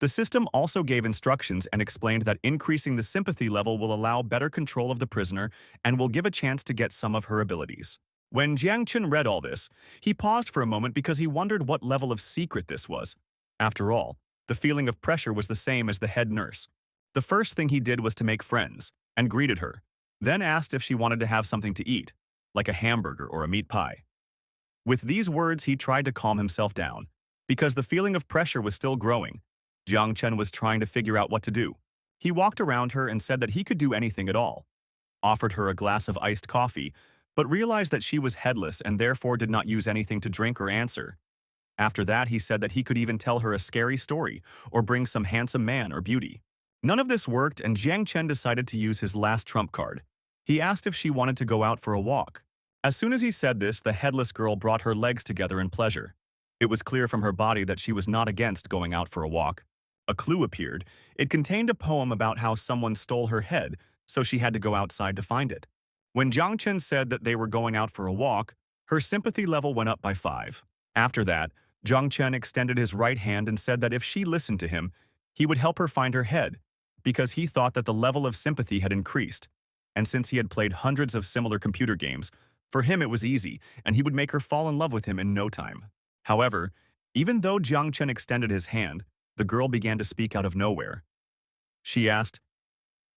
The system also gave instructions and explained that increasing the sympathy level will allow better control of the prisoner and will give a chance to get some of her abilities. When Jiang Chen read all this, he paused for a moment because he wondered what level of secret this was. After all, the feeling of pressure was the same as the head nurse. The first thing he did was to make friends and greeted her, then asked if she wanted to have something to eat, like a hamburger or a meat pie. With these words, he tried to calm himself down. Because the feeling of pressure was still growing, Jiang Chen was trying to figure out what to do. He walked around her and said that he could do anything at all, offered her a glass of iced coffee, but realized that she was headless and therefore did not use anything to drink or answer. After that, he said that he could even tell her a scary story or bring some handsome man or beauty. None of this worked, and Jiang Chen decided to use his last trump card. He asked if she wanted to go out for a walk. As soon as he said this, the headless girl brought her legs together in pleasure. It was clear from her body that she was not against going out for a walk. A clue appeared. It contained a poem about how someone stole her head, so she had to go outside to find it. When Jiang Chen said that they were going out for a walk, her sympathy level went up by 5. After that, Jiang Chen extended his right hand and said that if she listened to him, he would help her find her head, because he thought that the level of sympathy had increased. And since he had played hundreds of similar computer games, for him it was easy, and he would make her fall in love with him in no time. However, even though Jiang Chen extended his hand, the girl began to speak out of nowhere. She asked,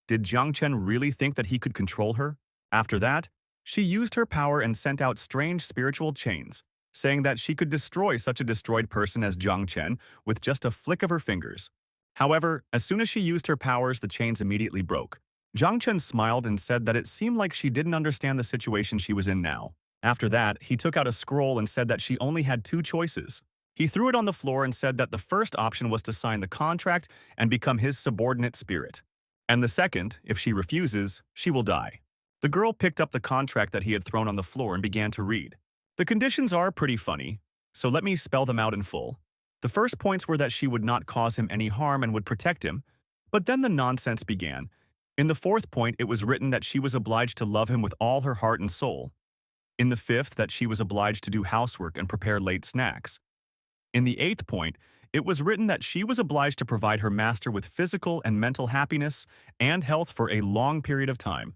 did Jiang Chen really think that he could control her? After that, she used her power and sent out strange spiritual chains, saying that she could destroy such a destroyed person as Jiang Chen with just a flick of her fingers. However, as soon as she used her powers, the chains immediately broke. Jiang Chen smiled and said that it seemed like she didn't understand the situation she was in now. After that, he took out a scroll and said that she only had 2 choices. He threw it on the floor and said that the first option was to sign the contract and become his subordinate spirit. And the second, if she refuses, she will die. The girl picked up the contract that he had thrown on the floor and began to read. The conditions are pretty funny, so let me spell them out in full. The first points were that she would not cause him any harm and would protect him, but then the nonsense began. In the 4th point, it was written that she was obliged to love him with all her heart and soul. In the 5th, that she was obliged to do housework and prepare late snacks. In the 8th point, it was written that she was obliged to provide her master with physical and mental happiness and health for a long period of time,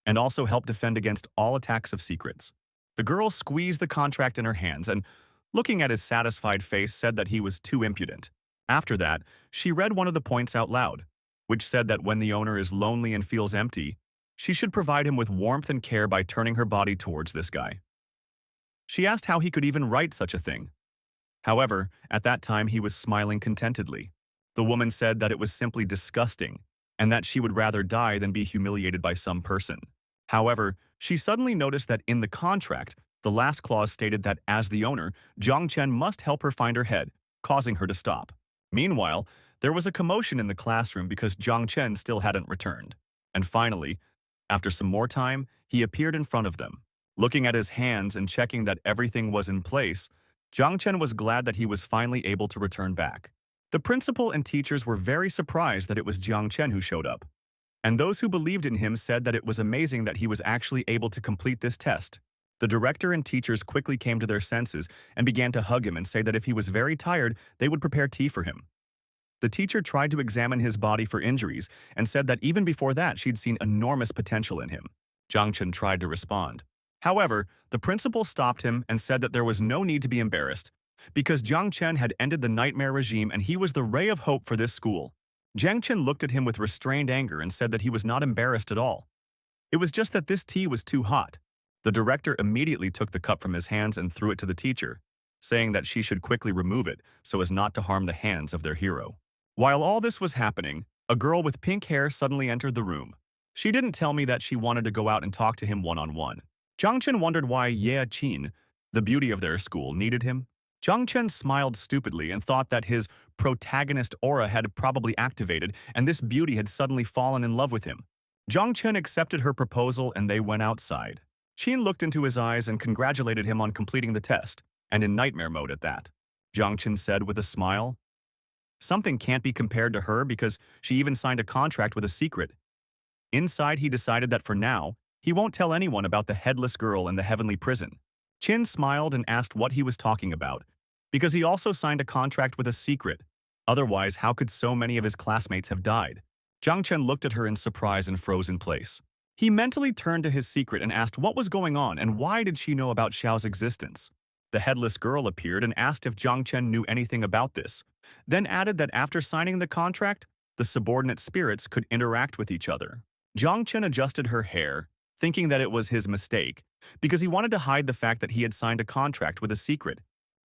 and also help defend against all attacks of secrets. The girl squeezed the contract in her hands and, looking at his satisfied face, said that he was too impudent. After that, she read one of the points out loud, which said that when the owner is lonely and feels empty, she should provide him with warmth and care by turning her body towards this guy. She asked how he could even write such a thing. However, at that time he was smiling contentedly. The woman said that it was simply disgusting, and that she would rather die than be humiliated by some person. However, she suddenly noticed that in the contract, the last clause stated that as the owner, Jiang Chen must help her find her head, causing her to stop. Meanwhile, there was a commotion in the classroom because Jiang Chen still hadn't returned. And finally, after some more time, he appeared in front of them. Looking at his hands and checking that everything was in place, Jiang Chen was glad that he was finally able to return back. The principal and teachers were very surprised that it was Jiang Chen who showed up. And those who believed in him said that it was amazing that he was actually able to complete this test. The director and teachers quickly came to their senses and began to hug him and say that if he was very tired, they would prepare tea for him. The teacher tried to examine his body for injuries and said that even before that she'd seen enormous potential in him. Jiang Chen tried to respond. However, the principal stopped him and said that there was no need to be embarrassed, because Jiang Chen had ended the nightmare regime and he was the ray of hope for this school. Jiang Chen looked at him with restrained anger and said that he was not embarrassed at all. It was just that this tea was too hot. The director immediately took the cup from his hands and threw it to the teacher, saying that she should quickly remove it so as not to harm the hands of their hero. While all this was happening, a girl with pink hair suddenly entered the room. She didn't tell me that she wanted to go out and talk to him one-on-one. Jiang Chen wondered why Ye Qin, the beauty of their school, needed him. Zhang Chen smiled stupidly and thought that his protagonist aura had probably activated and this beauty had suddenly fallen in love with him. Zhang Chen accepted her proposal and they went outside. Qin looked into his eyes and congratulated him on completing the test, and in nightmare mode at that. Zhang Chen said with a smile, "Something can't be compared to her because she even signed a contract with a secret." Inside, he decided that for now, he won't tell anyone about the headless girl in the heavenly prison. Qin smiled and asked what he was talking about, because he also signed a contract with a secret. Otherwise, how could so many of his classmates have died? Zhang Chen looked at her in surprise and froze in place. He mentally turned to his secret and asked what was going on and why did she know about Xiao's existence. The headless girl appeared and asked if Zhang Chen knew anything about this, then added that after signing the contract, the subordinate spirits could interact with each other. Zhang Chen adjusted her hair, thinking that it was his mistake, because he wanted to hide the fact that he had signed a contract with a secret.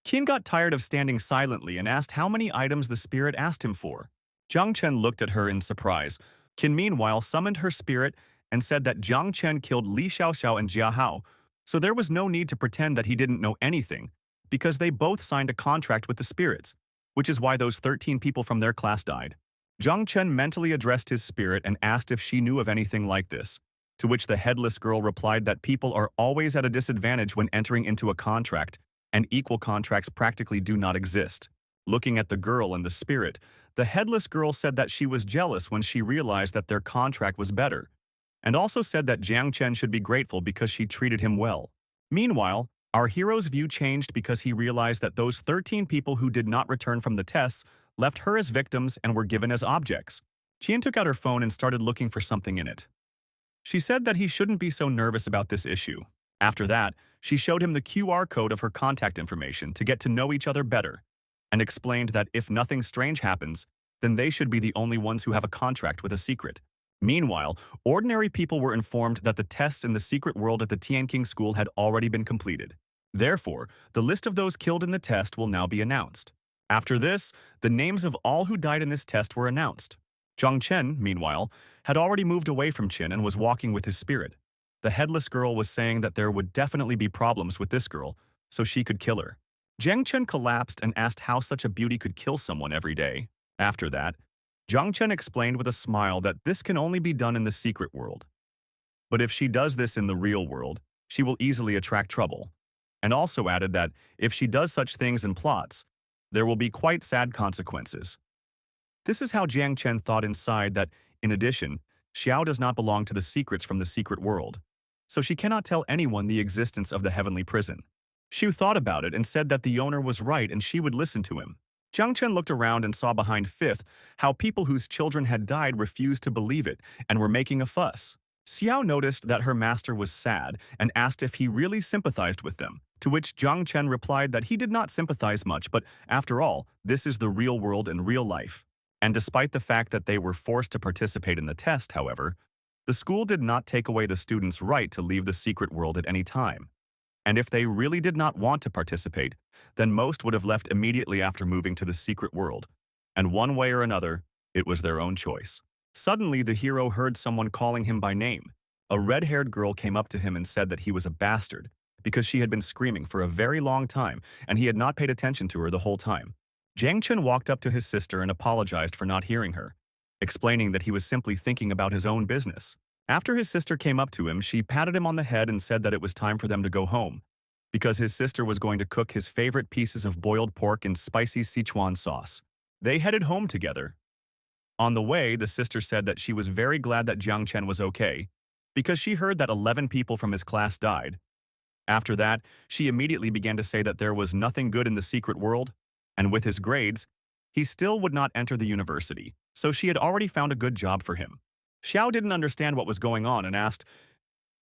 Qin got tired of standing silently and asked how many items the spirit asked him for. Zhang Chen looked at her in surprise. Qin meanwhile summoned her spirit and said that Zhang Chen killed Li Xiaoxiao and Jia Hao, so there was no need to pretend that he didn't know anything, because they both signed a contract with the spirits, which is why those 13 people from their class died. Zhang Chen mentally addressed his spirit and asked if she knew of anything like this, to which the headless girl replied that people are always at a disadvantage when entering into a contract, and equal contracts practically do not exist. Looking at the girl and the spirit, the headless girl said that she was jealous when she realized that their contract was better, and also said that Jiang Chen should be grateful because she treated him well. Meanwhile, our hero's view changed because he realized that those 13 people who did not return from the tests left her as victims and were given as objects. Qian took out her phone and started looking for something in it. She said that he shouldn't be so nervous about this issue. After that, she showed him the QR code of her contact information to get to know each other better, and explained that if nothing strange happens, then they should be the only ones who have a contract with a secret. Meanwhile, ordinary people were informed that the tests in the secret world at the Tianqing school had already been completed. Therefore, the list of those killed in the test will now be announced. After this, the names of all who died in this test were announced. Zhang Chen, meanwhile, had already moved away from Qin and was walking with his spirit. The headless girl was saying that there would definitely be problems with this girl, so she could kill her. Zhang Chen collapsed and asked how such a beauty could kill someone every day. After that, Zhang Chen explained with a smile that this can only be done in the secret world. But if she does this in the real world, she will easily attract trouble. And also added that if she does such things in plots, there will be quite sad consequences. This is how Jiang Chen thought inside that, in addition, Xiao does not belong to the secrets from the secret world, so she cannot tell anyone the existence of the heavenly prison. Xiu thought about it and said that the owner was right and she would listen to him. Jiang Chen looked around and saw behind Fifth how people whose children had died refused to believe it and were making a fuss. Xiao noticed that her master was sad and asked if he really sympathized with them, to which Jiang Chen replied that he did not sympathize much, but after all, this is the real world and real life. And despite the fact that they were forced to participate in the test, however, the school did not take away the students' right to leave the secret world at any time. And if they really did not want to participate, then most would have left immediately after moving to the secret world. And one way or another, it was their own choice. Suddenly, the hero heard someone calling him by name. A red-haired girl came up to him and said that he was a bastard, because she had been screaming for a very long time and he had not paid attention to her the whole time. Jiang Chen walked up to his sister and apologized for not hearing her, explaining that he was simply thinking about his own business. After his sister came up to him, she patted him on the head and said that it was time for them to go home, because his sister was going to cook his favorite pieces of boiled pork in spicy Sichuan sauce. They headed home together. On the way, the sister said that she was very glad that Jiang Chen was okay, because she heard that 11 people from his class died. After that, she immediately began to say that there was nothing good in the secret world, and with his grades, he still would not enter the university, so she had already found a good job for him. Xiao didn't understand what was going on and asked,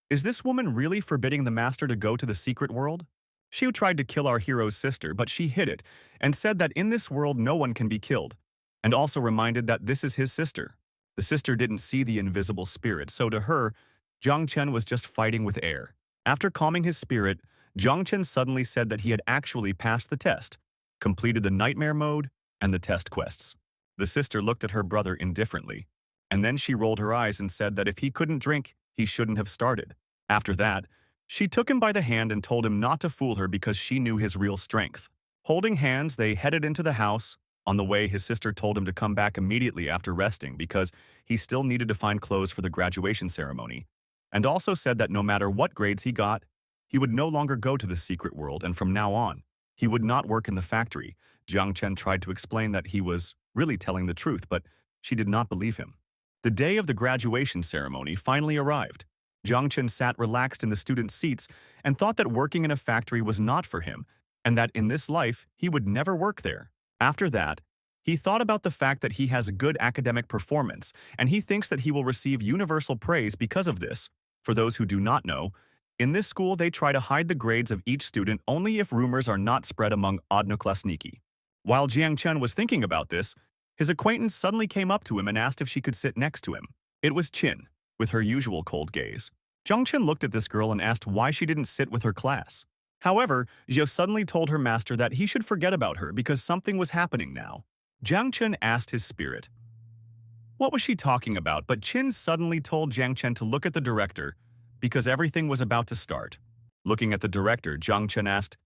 "Is this woman really forbidding the master to go to the secret world?" Xiu tried to kill our hero's sister, but she hid it and said that in this world no one can be killed, and also reminded that this is his sister. The sister didn't see the invisible spirit, so to her, Jiang Chen was just fighting with air. After calming his spirit, Jiang Chen suddenly said that he had actually passed the test, completed the nightmare mode, and the test quests. The sister looked at her brother indifferently, and then she rolled her eyes and said that if he couldn't drink, he shouldn't have started. After that, she took him by the hand and told him not to fool her because she knew his real strength. Holding hands, they headed into the house. On the way, his sister told him to come back immediately after resting because he still needed to find clothes for the graduation ceremony, and also said that no matter what grades he got, he would no longer go to the secret world, and from now on, he would not work in the factory. Jiang Chen tried to explain that he was really telling the truth, but she did not believe him. The day of the graduation ceremony finally arrived. Jiang Chen sat relaxed in the students' seats and thought that working in a factory was not for him, and that in this life he would never work there. After that, he thought about the fact that he has a good academic performance, and he thinks that he will receive universal praise because of this. For those who do not know, in this school they try to hide the grades of each student only if rumors are not spread among odnoklassniki. While Jiang Chen was thinking about this, his acquaintance suddenly came up to him and asked if she could sit next to him. It was Qin, with her usual cold gaze. Jiang Chen looked at this girl and asked why she didn't sit with her class. However, Zhou suddenly told her master that he should forget about her because something was happening now. Jiang Chen asked his spirit, what was she talking about? But Qin suddenly told Jiang Chen to look at the director because everything was about to start. Looking at the director, Jiang Chen asked,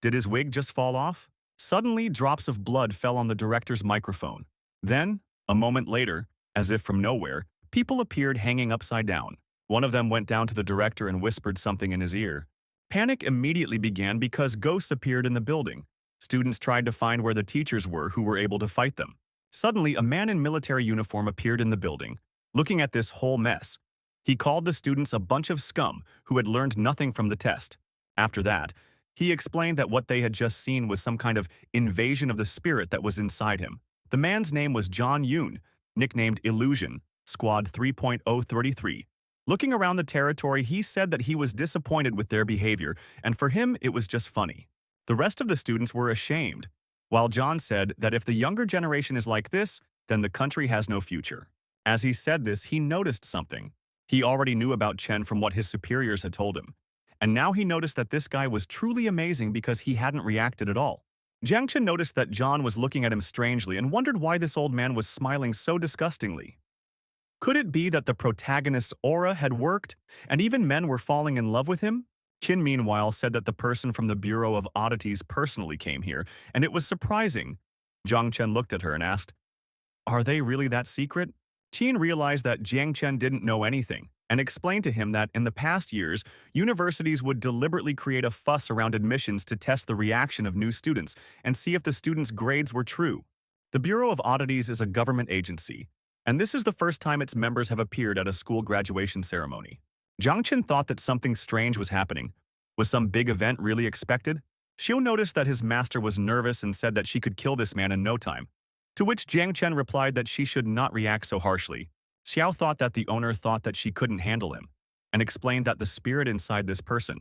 did his wig just fall off? Suddenly, drops of blood fell on the director's microphone. Then, a moment later, as if from nowhere, people appeared hanging upside down. One of them went down to the director and whispered something in his ear. Panic immediately began because ghosts appeared in the building. Students tried to find where the teachers were who were able to fight them. Suddenly, a man in military uniform appeared in the building. Looking at this whole mess, he called the students a bunch of scum who had learned nothing from the test. After that, he explained that what they had just seen was some kind of invasion of the spirit that was inside him. The man's name was John Yoon, nicknamed Illusion, Squad 3.033. Looking around the territory, he said that he was disappointed with their behavior, and for him, it was just funny. The rest of the students were ashamed, while John said that if the younger generation is like this, then the country has no future. As he said this, he noticed something. He already knew about Chen from what his superiors had told him, and now he noticed that this guy was truly amazing because he hadn't reacted at all. Jiang Chen noticed that John was looking at him strangely and wondered why this old man was smiling so disgustingly. Could it be that the protagonist's aura had worked, and even men were falling in love with him? Qin, meanwhile, said that the person from the Bureau of Oddities personally came here, and it was surprising. Jiang Chen looked at her and asked, are they really that secret? Qin realized that Jiang Chen didn't know anything, and explained to him that in the past years, universities would deliberately create a fuss around admissions to test the reaction of new students and see if the students' grades were true. The Bureau of Oddities is a government agency, and this is the first time its members have appeared at a school graduation ceremony. Jiang Chen thought that something strange was happening. Was some big event really expected? Xiao noticed that his master was nervous and said that she could kill this man in no time, to which Jiang Chen replied that she should not react so harshly. Xiao thought that the owner thought that she couldn't handle him, and explained that the spirit inside this person.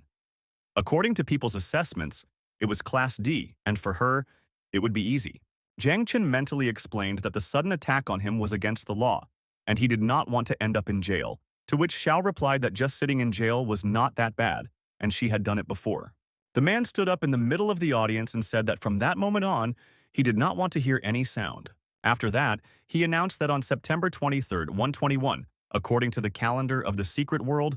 According to people's assessments, it was Class D, and for her, it would be easy. Jiang Chen mentally explained that the sudden attack on him was against the law, and he did not want to end up in jail, to which Xiao replied that just sitting in jail was not that bad, and she had done it before. The man stood up in the middle of the audience and said that from that moment on, he did not want to hear any sound. After that, he announced that on September 23rd, 121, according to the calendar of the secret world,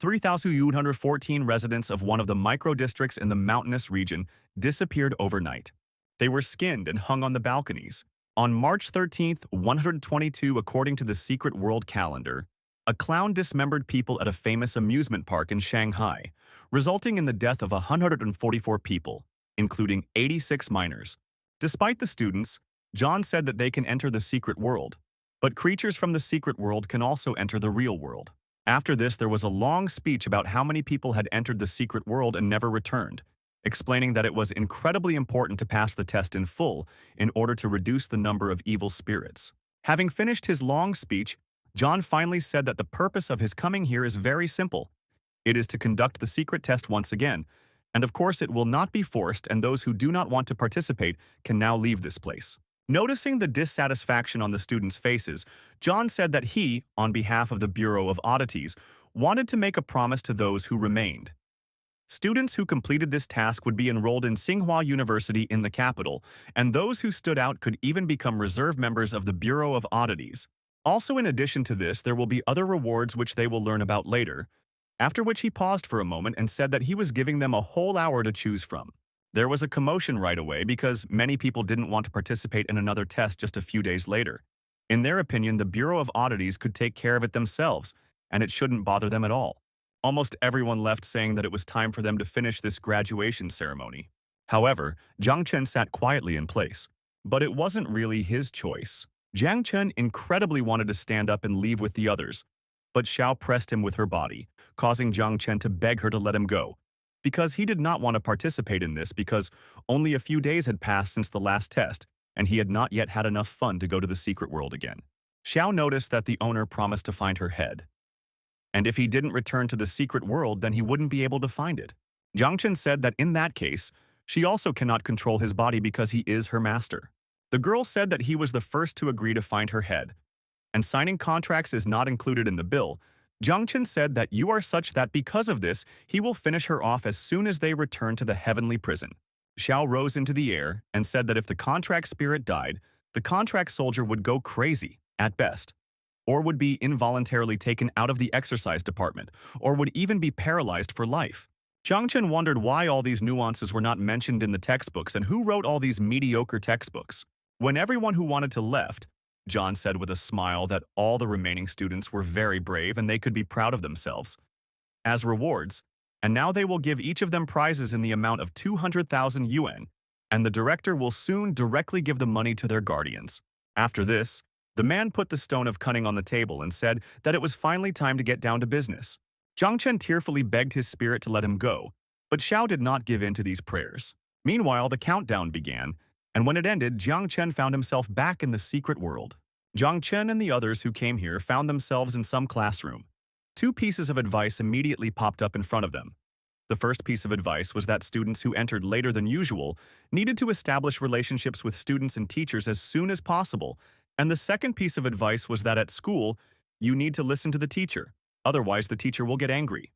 3,114 residents of one of the micro-districts in the mountainous region disappeared overnight. They were skinned and hung on the balconies. On March 13th, 122, according to the secret world calendar, a clown dismembered people at a famous amusement park in Shanghai, resulting in the death of 144 people, including 86 minors. Despite the students, John said that they can enter the secret world, but creatures from the secret world can also enter the real world. After this, there was a long speech about how many people had entered the secret world and never returned, explaining that it was incredibly important to pass the test in full in order to reduce the number of evil spirits. Having finished his long speech, John finally said that the purpose of his coming here is very simple. It is to conduct the secret test once again, and of course it will not be forced, and those who do not want to participate can now leave this place. Noticing the dissatisfaction on the students' faces, John said that he, on behalf of the Bureau of Oddities, wanted to make a promise to those who remained. Students who completed this task would be enrolled in Tsinghua University in the capital, and those who stood out could even become reserve members of the Bureau of Oddities. Also, in addition to this, there will be other rewards which they will learn about later, after which he paused for a moment and said that he was giving them a whole hour to choose from. There was a commotion right away because many people didn't want to participate in another test just a few days later. In their opinion, the Bureau of Oddities could take care of it themselves, and it shouldn't bother them at all. Almost everyone left saying that it was time for them to finish this graduation ceremony. However, Jiang Chen sat quietly in place. But it wasn't really his choice. Jiang Chen incredibly wanted to stand up and leave with the others, but Xiao pressed him with her body, causing Jiang Chen to beg her to let him go, because he did not want to participate in this because only a few days had passed since the last test, and he had not yet had enough fun to go to the secret world again. Xiao noticed that the owner promised to find her head, and if he didn't return to the secret world, then he wouldn't be able to find it. Jiang Chen said that in that case, she also cannot control his body because he is her master. The girl said that he was the first to agree to find her head, and signing contracts is not included in the bill. Jiang Chen said that you are such that because of this, he will finish her off as soon as they return to the heavenly prison. Xiao rose into the air and said that if the contract spirit died, the contract soldier would go crazy, at best, or would be involuntarily taken out of the exercise department, or would even be paralyzed for life. Jiang Chen wondered why all these nuances were not mentioned in the textbooks and who wrote all these mediocre textbooks. When everyone who wanted to left, John said with a smile that all the remaining students were very brave and they could be proud of themselves. As rewards, and now they will give each of them prizes in the amount of 200,000 yuan, and the director will soon directly give the money to their guardians. After this, the man put the stone of cunning on the table and said that it was finally time to get down to business. Jiang Chen tearfully begged his spirit to let him go, but Xiao did not give in to these prayers. Meanwhile, the countdown began, and when it ended, Jiang Chen found himself back in the secret world. Jiang Chen and the others who came here found themselves in some classroom. Two pieces of advice immediately popped up in front of them. The first piece of advice was that students who entered later than usual needed to establish relationships with students and teachers as soon as possible, and the second piece of advice was that at school, you need to listen to the teacher, otherwise the teacher will get angry.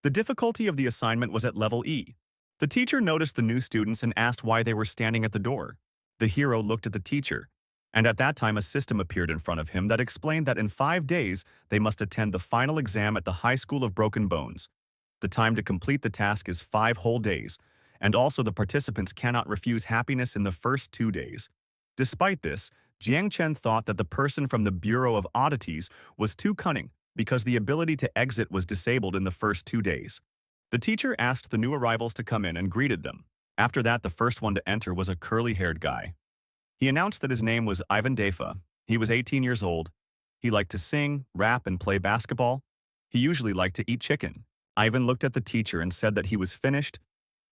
The difficulty of the assignment was at level E. The teacher noticed the new students and asked why they were standing at the door. The hero looked at the teacher, and at that time a system appeared in front of him that explained that in 5 days they must attend the final exam at the High School of Broken Bones. The time to complete the task is 5 whole days, and also the participants cannot refuse happiness in the first 2 days. Despite this, Jiang Chen thought that the person from the Bureau of Oddities was too cunning because the ability to exit was disabled in the first 2 days. The teacher asked the new arrivals to come in and greeted them. After that, the first one to enter was a curly-haired guy. He announced that his name was Ivan Defa. He was 18 years old. He liked to sing, rap, and play basketball. He usually liked to eat chicken. Ivan looked at the teacher and said that he was finished,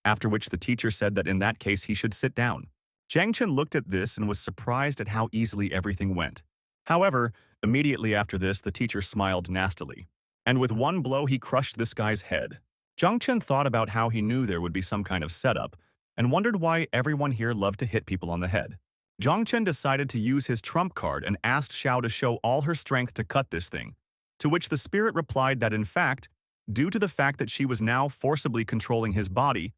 after which the teacher said that in that case he should sit down. Jiang Chen looked at this and was surprised at how easily everything went. However, immediately after this, the teacher smiled nastily, and with one blow he crushed this guy's head. Jiang Chen thought about how he knew there would be some kind of setup, and wondered why everyone here loved to hit people on the head. Jiang Chen decided to use his trump card and asked Xiao to show all her strength to cut this thing, to which the spirit replied that in fact, due to the fact that she was now forcibly controlling his body,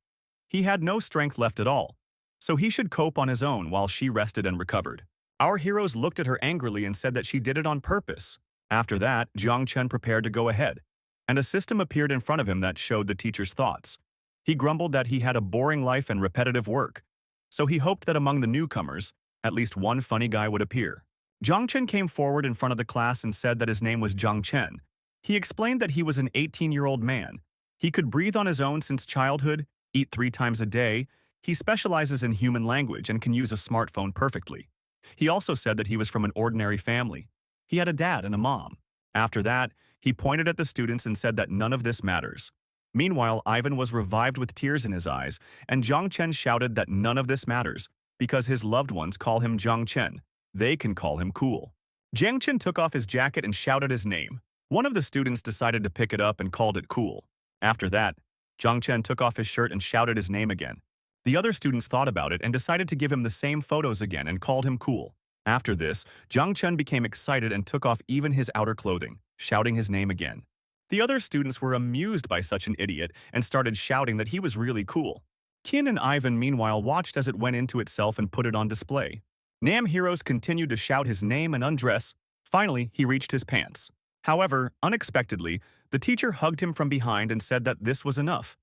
he had no strength left at all, so he should cope on his own while she rested and recovered. Our heroes looked at her angrily and said that she did it on purpose. After that, Jiang Chen prepared to go ahead, and a system appeared in front of him that showed the teacher's thoughts. He grumbled that he had a boring life and repetitive work, so he hoped that among the newcomers, at least one funny guy would appear. Jiang Chen came forward in front of the class and said that his name was Jiang Chen. He explained that he was an 18-year-old man. He could breathe on his own since childhood, eat 3 times a day. He specializes in human language and can use a smartphone perfectly. He also said that he was from an ordinary family. He had a dad and a mom. After that, he pointed at the students and said that none of this matters. Meanwhile, Ivan was revived with tears in his eyes, and Jiang Chen shouted that none of this matters, because his loved ones call him Jiang Chen. They can call him cool. Jiang Chen took off his jacket and shouted his name. One of the students decided to pick it up and called it cool. After that, Jiang Chen took off his shirt and shouted his name again. The other students thought about it and decided to give him the same photos again and called him cool. After this, Jiang Chen became excited and took off even his outer clothing, shouting his name again. The other students were amused by such an idiot and started shouting that he was really cool. Qin and Ivan meanwhile watched as it went into itself and put it on display. Nam heroes continued to shout his name and undress. Finally, he reached his pants. However, unexpectedly, the teacher hugged him from behind and said that this was enough.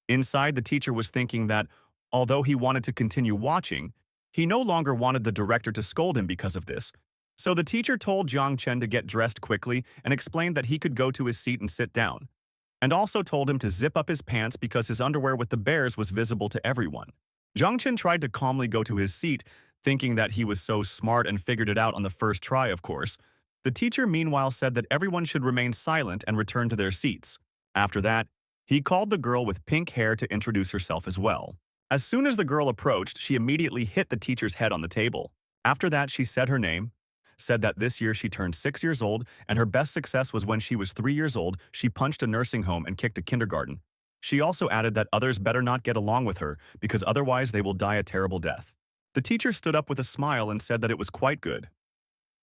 Inside, the teacher was thinking that, Although he wanted to continue watching, he no longer wanted the director to scold him because of this. So the teacher told Jiang Chen to get dressed quickly and explained that he could go to his seat and sit down, and also told him to zip up his pants because his underwear with the bears was visible to everyone. Jiang Chen tried to calmly go to his seat, thinking that he was so smart and figured it out on the first try, of course. The teacher meanwhile said that everyone should remain silent and return to their seats. After that, he called the girl with pink hair to introduce herself as well. As soon as the girl approached, she immediately hit the teacher's head on the table. After that, she said her name, said that this year she turned 6 years old, and her best success was when she was 3 years old, she punched a nursing home and kicked a kindergarten. She also added that others better not get along with her, because otherwise they will die a terrible death. The teacher stood up with a smile and said that it was quite good.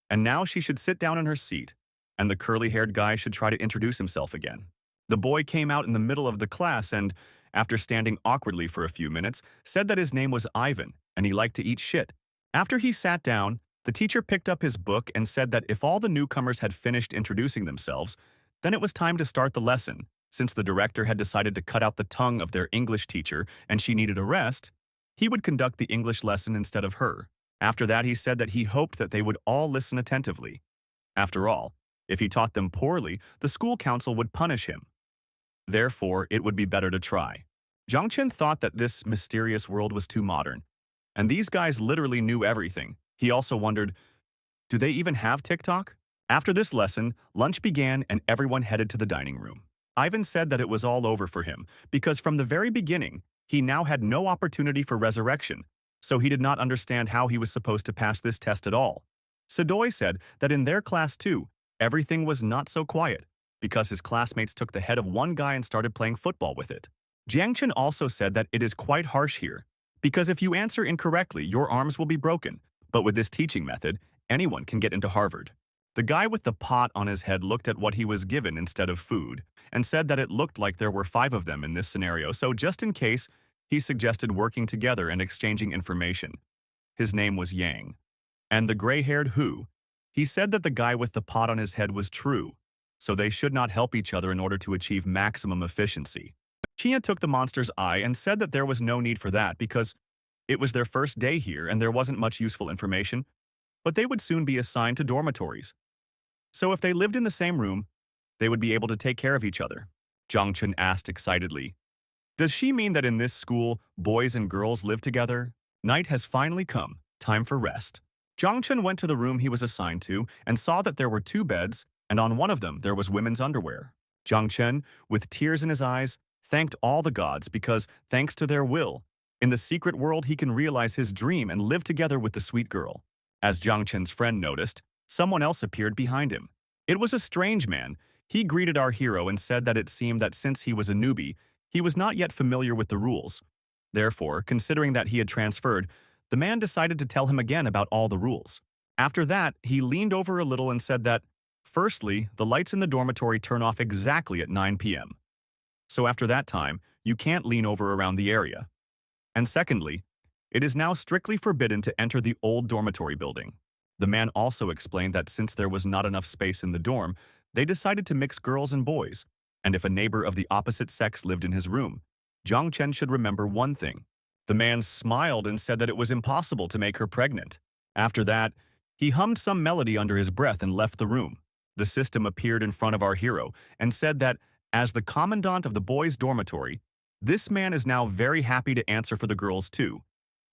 And now she should sit down in her seat, and the curly-haired guy should try to introduce himself again. The boy came out in the middle of the class and, after standing awkwardly for a few minutes, said that his name was Ivan, and he liked to eat shit. After he sat down, the teacher picked up his book and said that if all the newcomers had finished introducing themselves, then it was time to start the lesson. Since the director had decided to cut out the tongue of their English teacher and she needed a rest, he would conduct the English lesson instead of her. After that, he said that he hoped that they would all listen attentively. After all, if he taught them poorly, the school council would punish him. Therefore, it would be better to try. Jiang Chen thought that this mysterious world was too modern, and these guys literally knew everything. He also wondered, do they even have TikTok? After this lesson, lunch began and everyone headed to the dining room. Ivan said that it was all over for him, because from the very beginning, he now had no opportunity for resurrection, so he did not understand how he was supposed to pass this test at all. Sadoy said that in their class too, everything was not so quiet, because his classmates took the head of one guy and started playing football with it. Jiang Chen also said that it is quite harsh here, because if you answer incorrectly, your arms will be broken, but with this teaching method, anyone can get into Harvard. The guy with the pot on his head looked at what he was given instead of food, and said that it looked like there were 5 of them in this scenario, so just in case, he suggested working together and exchanging information. His name was Yang. And the gray-haired Hu, he said that the guy with the pot on his head was true, so they should not help each other in order to achieve maximum efficiency. Chia took the monster's eye and said that there was no need for that because it was their first day here and there wasn't much useful information, but they would soon be assigned to dormitories. So if they lived in the same room, they would be able to take care of each other. Jiang Chen asked excitedly, does she mean that in this school, boys and girls live together? Night has finally come, time for rest. Jiang Chen went to the room he was assigned to and saw that there were 2 beds, and on one of them there was women's underwear. Jiang Chen, with tears in his eyes, thanked all the gods because, thanks to their will, in the secret world he can realize his dream and live together with the sweet girl. As Jiang Chen's friend noticed, someone else appeared behind him. It was a strange man. He greeted our hero and said that it seemed that since he was a newbie, he was not yet familiar with the rules. Therefore, considering that he had transferred, the man decided to tell him again about all the rules. After that, he leaned over a little and said that, firstly, the lights in the dormitory turn off exactly at 9 p.m. So after that time, you can't lean over around the area. And secondly, it is now strictly forbidden to enter the old dormitory building. The man also explained that since there was not enough space in the dorm, they decided to mix girls and boys, and if a neighbor of the opposite sex lived in his room, Jiang Chen should remember one thing. The man smiled and said that it was impossible to make her pregnant. After that, he hummed some melody under his breath and left the room. The system appeared in front of our hero and said that, as the commandant of the boys' dormitory, this man is now very happy to answer for the girls too.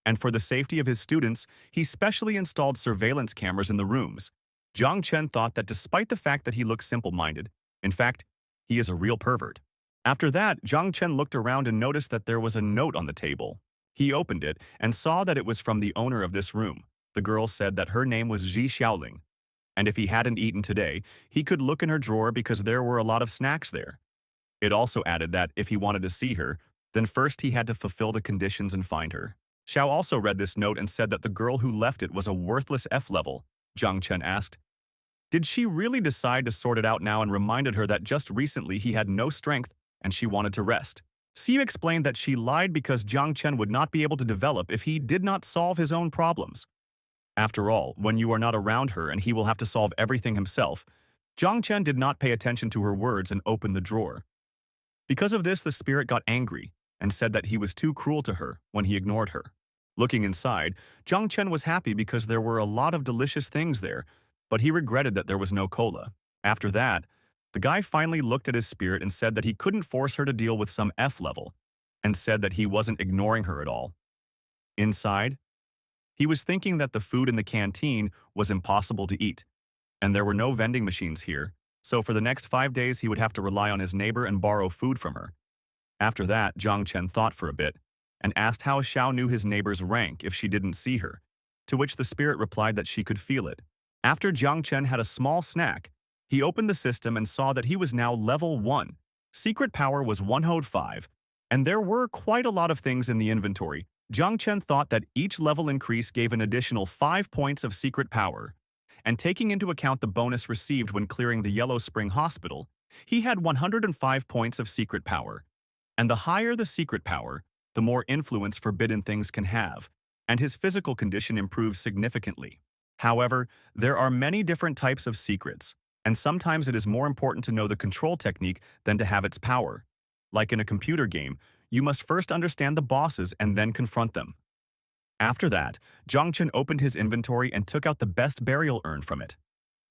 And for the safety of his students, he specially installed surveillance cameras in the rooms. Jiang Chen thought that despite the fact that he looked simple-minded, in fact, he is a real pervert. After that, Jiang Chen looked around and noticed that there was a note on the table. He opened it and saw that it was from the owner of this room. The girl said that her name was Ji Xiaoling, and if he hadn't eaten today, he could look in her drawer because there were a lot of snacks there. It also added that if he wanted to see her, then first he had to fulfill the conditions and find her. Xiao also read this note and said that the girl who left it was a worthless F-level. Jiang Chen asked, did she really decide to sort it out now, and reminded her that just recently he had no strength and she wanted to rest. Xiu explained that she lied because Jiang Chen would not be able to develop if he did not solve his own problems. After all, when you are not around her and he will have to solve everything himself, Jiang Chen did not pay attention to her words and opened the drawer. Because of this, the spirit got angry, and said that he was too cruel to her when he ignored her. Looking inside, Jiang Chen was happy because there were a lot of delicious things there, but he regretted that there was no cola. After that, the guy finally looked at his spirit and said that he couldn't force her to deal with some F level, and said that he wasn't ignoring her at all. Inside, he was thinking that the food in the canteen was impossible to eat, and there were no vending machines here, so for the next 5 days he would have to rely on his neighbor and borrow food from her. After that, Jiang Chen thought for a bit, and asked how Xiao knew his neighbor's rank if she didn't see her, to which the spirit replied that she could feel it. After Jiang Chen had a small snack, he opened the system and saw that he was now level 1. Secret power was 105, and there were quite a lot of things in the inventory. Jiang Chen thought that each level increase gave an additional 5 points of secret power, and taking into account the bonus received when clearing the Yellow Spring Hospital, he had 105 points of secret power. And the higher the secret power, the more influence forbidden things can have, and his physical condition improves significantly. However, there are many different types of secrets, and sometimes it is more important to know the control technique than to have its power. Like in a computer game, you must first understand the bosses and then confront them. After that, Jiang Chen opened his inventory and took out the best burial urn from it.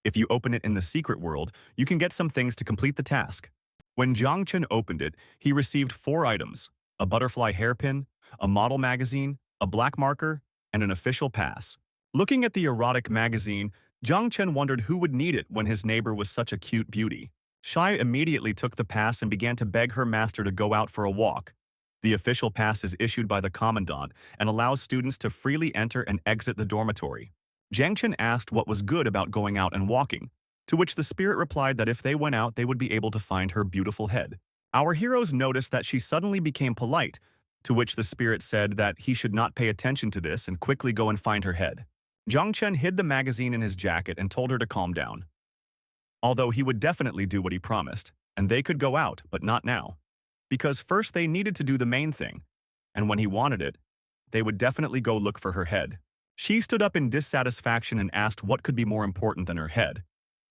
If you open it in the secret world, you can get some things to complete the task. When Jiang Chen opened it, he received 4 items: a butterfly hairpin, a model magazine, a black marker, and an official pass. Looking at the erotic magazine, Jiang Chen wondered who would need it when his neighbor was such a cute beauty. Shai immediately took the pass and began to beg her master to go out for a walk. The official pass is issued by the Commandant and allows students to freely enter and exit the dormitory. Jiang Chen asked what was good about going out and walking, to which the spirit replied that if they went out they would be able to find her beautiful head. Our heroes noticed that she suddenly became polite, to which the spirit said that he should not pay attention to this and quickly go and find her head. Jiang Chen hid the magazine in his jacket and told her to calm down. Although he would definitely do what he promised, and they could go out, but not now. Because first they needed to do the main thing, and when he wanted it, they would definitely go look for her head. She stood up in dissatisfaction and asked what could be more important than her head.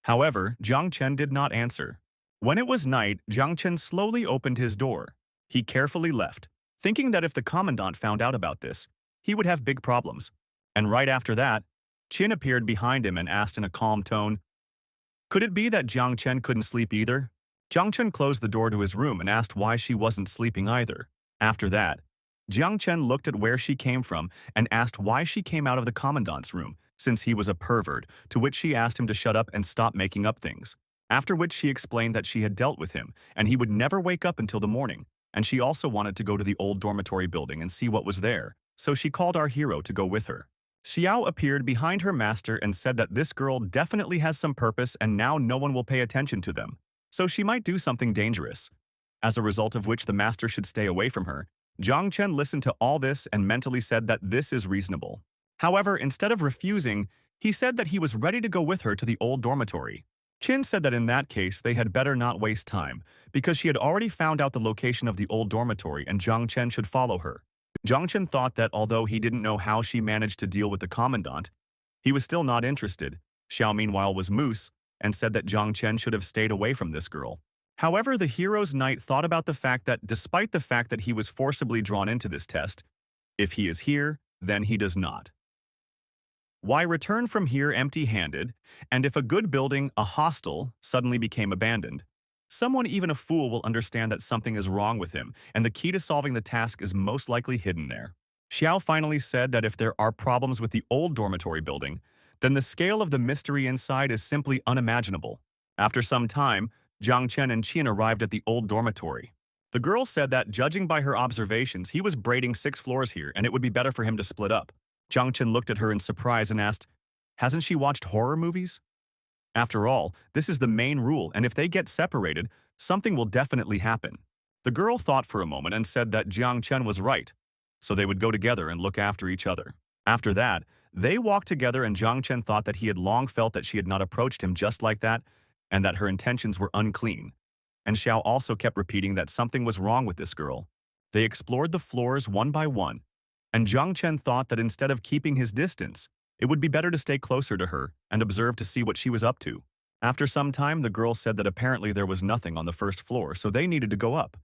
However, Jiang Chen did not answer. When it was night, Jiang Chen slowly opened his door. He carefully left, thinking that if the Commandant found out about this, he would have big problems. And right after that, Qin appeared behind him and asked in a calm tone, could it be that Jiang Chen couldn't sleep either? Jiang Chen closed the door to his room and asked why she wasn't sleeping either. After that, Jiang Chen looked at where she came from and asked why she came out of the Commandant's room, since he was a pervert, to which she asked him to shut up and stop making up things. After which she explained that she had dealt with him and he would never wake up until the morning, and she also wanted to go to the old dormitory building and see what was there, so she called our hero to go with her. Xiao appeared behind her master and said that this girl definitely has some purpose and now no one will pay attention to them, so she might do something dangerous, as a result of which the master should stay away from her. Jiang Chen listened to all this and mentally said that this is reasonable. However, instead of refusing, he said that he was ready to go with her to the old dormitory. Qin said that in that case they had better not waste time, because she had already found out the location of the old dormitory and Jiang Chen should follow her. Jiang Chen thought that although he didn't know how she managed to deal with the Commandant, he was still not interested. Xiao meanwhile was moose and said that Jiang Chen should have stayed away from this girl. However, the hero's knight thought about the fact that despite the fact that he was forcibly drawn into this test, if he is here, then he does not. Why return from here empty-handed, and if a good building, a hostel, suddenly became abandoned? Someone, even a fool, will understand that something is wrong with him, and the key to solving the task is most likely hidden there. Xiao finally said that if there are problems with the old dormitory building, then the scale of the mystery inside is simply unimaginable. After some time, Jiang Chen and Qin arrived at the old dormitory. The girl said that, judging by her observations, he was braiding 6 floors here and it would be better for him to split up. Jiang Chen looked at her in surprise and asked, hasn't she watched horror movies? After all, this is the main rule, and if they get separated, something will definitely happen. The girl thought for a moment and said that Jiang Chen was right, so they would go together and look after each other. After that, they walked together and Jiang Chen thought that he had long felt that she had not approached him just like that, and that her intentions were unclean. And Xiao also kept repeating that something was wrong with this girl. They explored the floors one by one, and Jiang Chen thought that instead of keeping his distance, it would be better to stay closer to her and observe to see what she was up to. After some time, the girl said that apparently there was nothing on the first floor, so they needed to go up.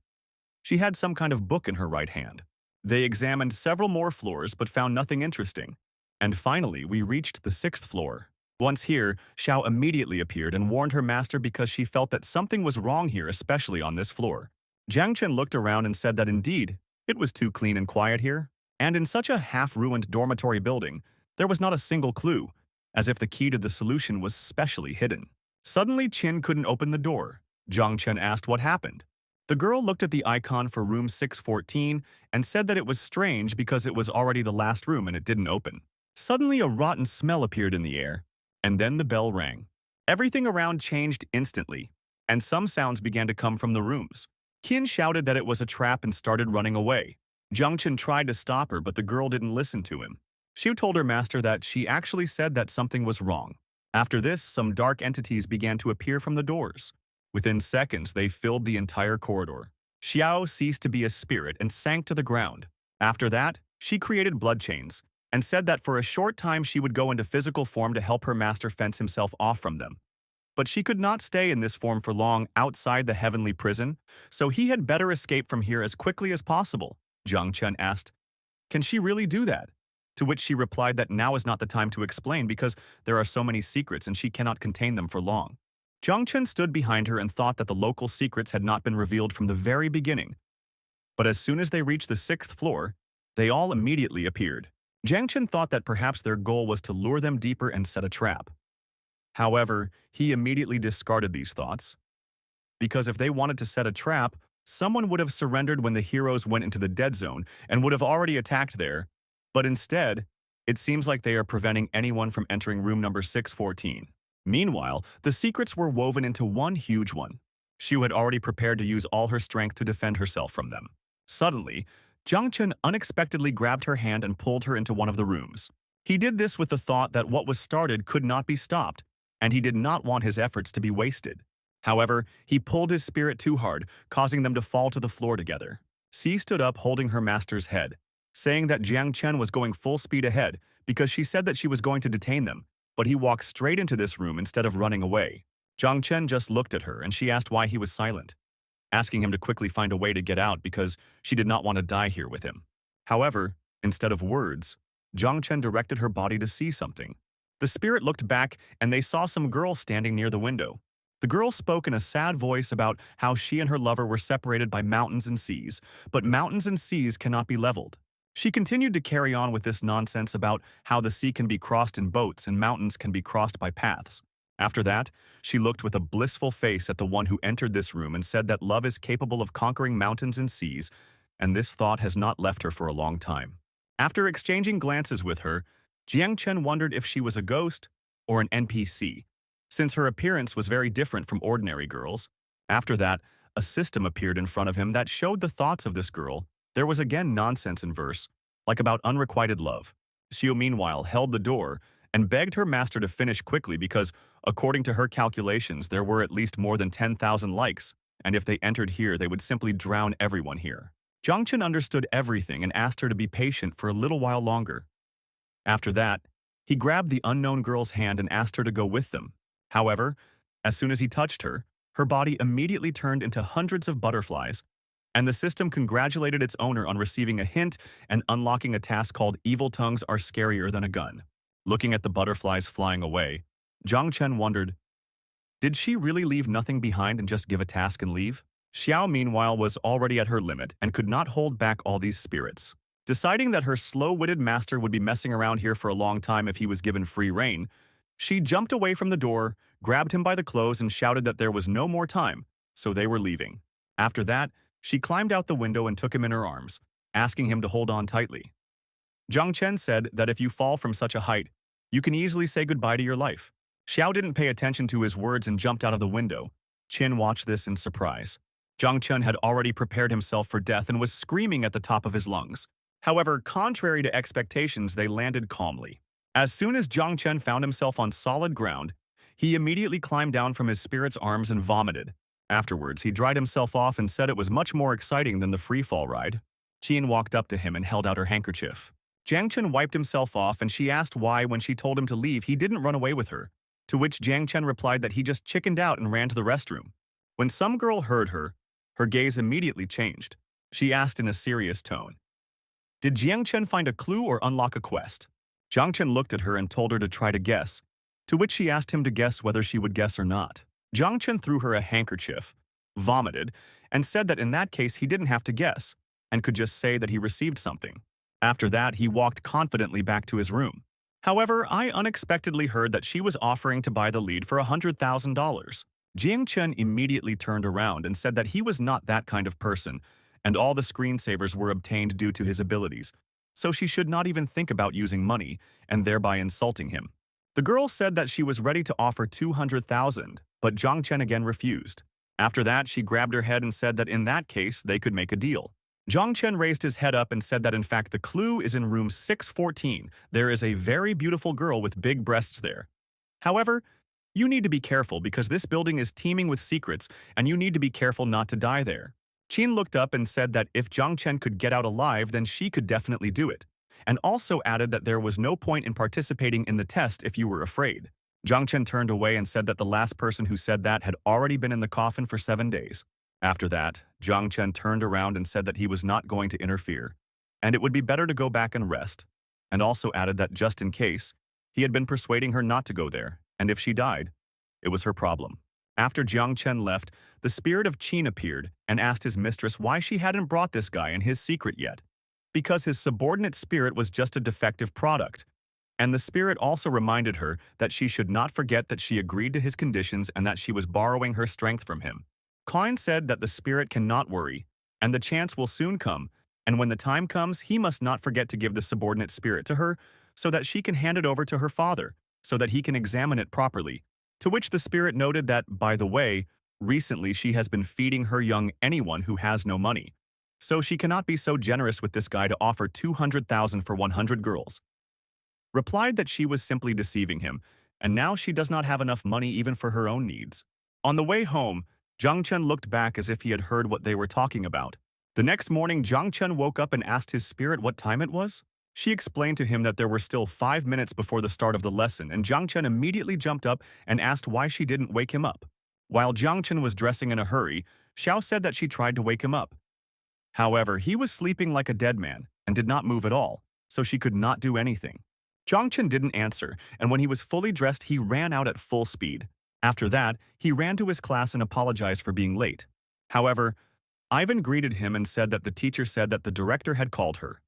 She had some kind of book in her right hand. They examined several more floors but found nothing interesting. And finally, we reached the 6th floor. Once here, Xiao immediately appeared and warned her master because she felt that something was wrong here, especially on this floor. Jiang Chen looked around and said that indeed, it was too clean and quiet here. And in such a half-ruined dormitory building, there was not a single clue, as if the key to the solution was specially hidden. Suddenly, Qin couldn't open the door. Jiang Chen asked what happened. The girl looked at the icon for room 614 and said that it was strange because it was already the last room and it didn't open. Suddenly, a rotten smell appeared in the air, and then the bell rang. Everything around changed instantly, and some sounds began to come from the rooms. Qin shouted that it was a trap and started running away. Jiang Chen tried to stop her, but the girl didn't listen to him. She told her master that she actually said that something was wrong. After this, some dark entities began to appear from the doors. Within seconds, they filled the entire corridor. Xiao ceased to be a spirit and sank to the ground. After that, she created blood chains and said that for a short time she would go into physical form to help her master fence himself off from them. But she could not stay in this form for long outside the heavenly prison, so he had better escape from here as quickly as possible. Jiang Chen asked, "Can she really do that?" To which she replied that now is not the time to explain because there are so many secrets and she cannot contain them for long. Jiang Chen stood behind her and thought that the local secrets had not been revealed from the very beginning. But as soon as they reached the 6th floor, they all immediately appeared. Jiang Chen thought that perhaps their goal was to lure them deeper and set a trap. However, he immediately discarded these thoughts. Because if they wanted to set a trap, someone would have surrendered when the heroes went into the dead zone and would have already attacked there. But instead, it seems like they are preventing anyone from entering room number 614. Meanwhile, the secrets were woven into one huge one. She had already prepared to use all her strength to defend herself from them. Suddenly, Jiang Chen unexpectedly grabbed her hand and pulled her into one of the rooms. He did this with the thought that what was started could not be stopped, and he did not want his efforts to be wasted. However, he pulled his spirit too hard, causing them to fall to the floor together. Xi stood up holding her master's head, saying that Jiang Chen was going full speed ahead because she said that she was going to detain them, but he walked straight into this room instead of running away. Jiang Chen just looked at her and she asked why he was silent, asking him to quickly find a way to get out because she did not want to die here with him. However, instead of words, Jiang Chen directed her body to see something. The spirit looked back and they saw some girl standing near the window. The girl spoke in a sad voice about how she and her lover were separated by mountains and seas, but mountains and seas cannot be leveled. She continued to carry on with this nonsense about how the sea can be crossed in boats and mountains can be crossed by paths. After that, she looked with a blissful face at the one who entered this room and said that love is capable of conquering mountains and seas, and this thought has not left her for a long time. After exchanging glances with her, Jiang Chen wondered if she was a ghost or an NPC, since her appearance was very different from ordinary girls. After that, a system appeared in front of him that showed the thoughts of this girl. There was again nonsense in verse, like about unrequited love. Xiu meanwhile held the door and begged her master to finish quickly because, according to her calculations, there were at least more than 10,000 likes, and if they entered here, they would simply drown everyone here. Jiang Chen understood everything and asked her to be patient for a little while longer. After that, he grabbed the unknown girl's hand and asked her to go with them. However, as soon as he touched her, her body immediately turned into hundreds of butterflies, and the system congratulated its owner on receiving a hint and unlocking a task called "Evil Tongues Are Scarier Than a Gun." Looking at the butterflies flying away, Jiang Chen wondered, did she really leave nothing behind and just give a task and leave? Xiao, meanwhile, was already at her limit and could not hold back all these spirits. Deciding that her slow-witted master would be messing around here for a long time if he was given free rein, she jumped away from the door, grabbed him by the clothes, and shouted that there was no more time, so they were leaving. After that, she climbed out the window and took him in her arms, asking him to hold on tightly. Jiang Chen said that if you fall from such a height, you can easily say goodbye to your life. Xiao didn't pay attention to his words and jumped out of the window. Qin watched this in surprise. Jiang Chen had already prepared himself for death and was screaming at the top of his lungs. However, contrary to expectations, they landed calmly. As soon as Jiang Chen found himself on solid ground, he immediately climbed down from his spirit's arms and vomited. Afterwards, he dried himself off and said it was much more exciting than the free-fall ride. Qin walked up to him and held out her handkerchief. Jiang Chen wiped himself off and she asked why when she told him to leave he didn't run away with her, to which Jiang Chen replied that he just chickened out and ran to the restroom. When some girl heard her, her gaze immediately changed. She asked in a serious tone. Did Jiang Chen find a clue or unlock a quest? Jiang Chen looked at her and told her to try to guess, to which she asked him to guess whether she would guess or not. Jiang Chen threw her a handkerchief, vomited, and said that in that case he didn't have to guess, and could just say that he received something. After that, he walked confidently back to his room. However, I unexpectedly heard that she was offering to buy the lead for $100,000. Jiang Chen immediately turned around and said that he was not that kind of person, and all the screensavers were obtained due to his abilities, so she should not even think about using money and thereby insulting him. The girl said that she was ready to offer $200,000, but Jiang Chen again refused. After that, she grabbed her head and said that in that case, they could make a deal. Jiang Chen raised his head up and said that in fact the clue is in room 614. There is a very beautiful girl with big breasts there. However, you need to be careful because this building is teeming with secrets and you need to be careful not to die there. Qin looked up and said that if Jiang Chen could get out alive, then she could definitely do it, and also added that there was no point in participating in the test if you were afraid. Jiang Chen turned away and said that the last person who said that had already been in the coffin for 7 days. After that, Jiang Chen turned around and said that he was not going to interfere, and it would be better to go back and rest, and also added that just in case, he had been persuading her not to go there, and if she died, it was her problem. After Jiang Chen left, the spirit of Qin appeared and asked his mistress why she hadn't brought this guy and his secret yet. Because his subordinate spirit was just a defective product. And the spirit also reminded her that she should not forget that she agreed to his conditions and that she was borrowing her strength from him. Klein said that the spirit cannot worry, and the chance will soon come, and when the time comes, he must not forget to give the subordinate spirit to her so that she can hand it over to her father, so that he can examine it properly. To which the spirit noted that, by the way, recently she has been feeding her young anyone who has no money. So she cannot be so generous with this guy to offer 200,000 for 100 girls. Replied that she was simply deceiving him, and now she does not have enough money even for her own needs. On the way home, Jiang Chen looked back as if he had heard what they were talking about. The next morning, Jiang Chen woke up and asked his spirit what time it was. She explained to him that there were still 5 minutes before the start of the lesson, and Jiang Chen immediately jumped up and asked why she didn't wake him up. While Jiang Chen was dressing in a hurry, Xiao said that she tried to wake him up. However, he was sleeping like a dead man and did not move at all, so she could not do anything. Jiang Chen didn't answer, and when he was fully dressed, he ran out at full speed. After that, he ran to his class and apologized for being late. However, Ivan greeted him and said that the teacher said that the director had called her,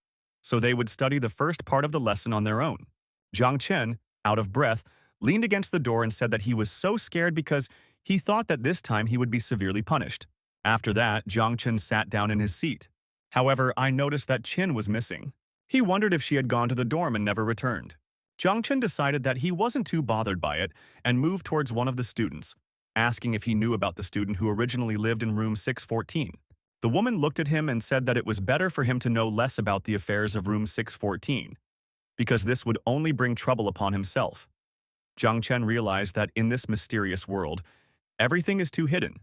so they would study the first part of the lesson on their own. Jiang Chen, out of breath, leaned against the door and said that he was so scared because he thought that this time he would be severely punished. After that, Jiang Chen sat down in his seat. However, I noticed that Qin was missing. He wondered if she had gone to the dorm and never returned. Jiang Chen decided that he wasn't too bothered by it and moved towards one of the students, asking if he knew about the student who originally lived in room 614. The woman looked at him and said that it was better for him to know less about the affairs of room 614, because this would only bring trouble upon himself. Jiang Chen realized that in this mysterious world, everything is too hidden,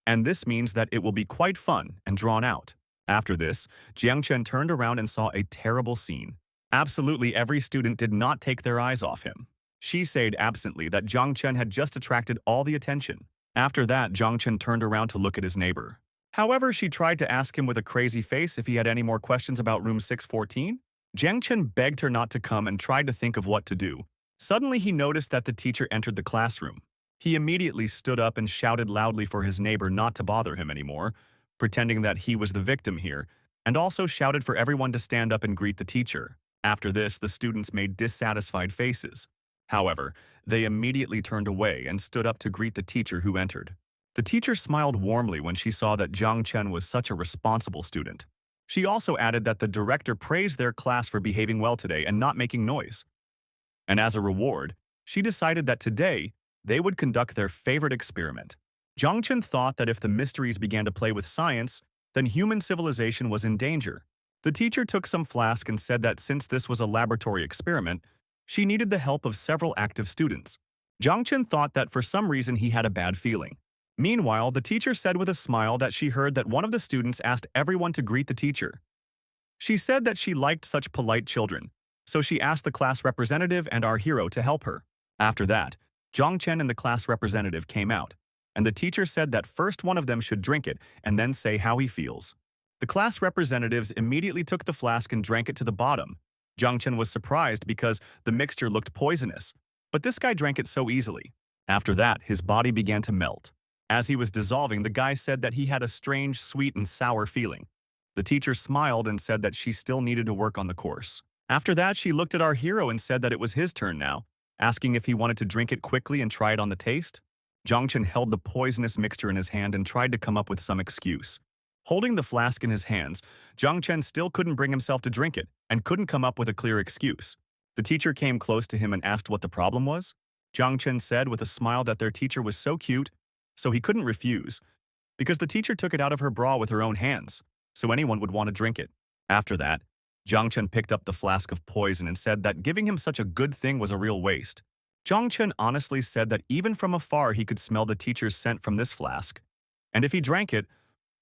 and this means that it will be quite fun and drawn out. After this, Jiang Chen turned around and saw a terrible scene. Absolutely every student did not take their eyes off him. She said absently that Jiang Chen had just attracted all the attention. After that, Jiang Chen turned around to look at his neighbor. However, she tried to ask him with a crazy face if he had any more questions about room 614. Jiang Chen begged her not to come and tried to think of what to do. Suddenly, he noticed that the teacher entered the classroom. He immediately stood up and shouted loudly for his neighbor not to bother him anymore, pretending that he was the victim here, and also shouted for everyone to stand up and greet the teacher. After this, the students made dissatisfied faces. However, they immediately turned away and stood up to greet the teacher who entered. The teacher smiled warmly when she saw that Jiang Chen was such a responsible student. She also added that the director praised their class for behaving well today and not making noise. And as a reward, she decided that today, they would conduct their favorite experiment. Jiang Chen thought that if the mysteries began to play with science, then human civilization was in danger. The teacher took some flask and said that since this was a laboratory experiment, she needed the help of several active students. Jiang Chen thought that for some reason he had a bad feeling. Meanwhile, the teacher said with a smile that she heard that one of the students asked everyone to greet the teacher. She said that she liked such polite children, so she asked the class representative and our hero to help her. After that, Jiang Chen and the class representative came out, and the teacher said that first one of them should drink it and then say how he feels. The class representatives immediately took the flask and drank it to the bottom. Jiang Chen was surprised because the mixture looked poisonous, but this guy drank it so easily. After that, his body began to melt. As he was dissolving, the guy said that he had a strange, sweet, and sour feeling. The teacher smiled and said that she still needed to work on the course. After that, she looked at our hero and said that it was his turn now, asking if he wanted to drink it quickly and try it on the taste. Jiang Chen held the poisonous mixture in his hand and tried to come up with some excuse. Holding the flask in his hands, Jiang Chen still couldn't bring himself to drink it and couldn't come up with a clear excuse. The teacher came close to him and asked what the problem was. Jiang Chen said with a smile that their teacher was so cute, so he couldn't refuse, because the teacher took it out of her bra with her own hands, so anyone would want to drink it. After that, Jiang Chen picked up the flask of poison and said that giving him such a good thing was a real waste. Jiang Chen honestly said that even from afar he could smell the teacher's scent from this flask. And if he drank it,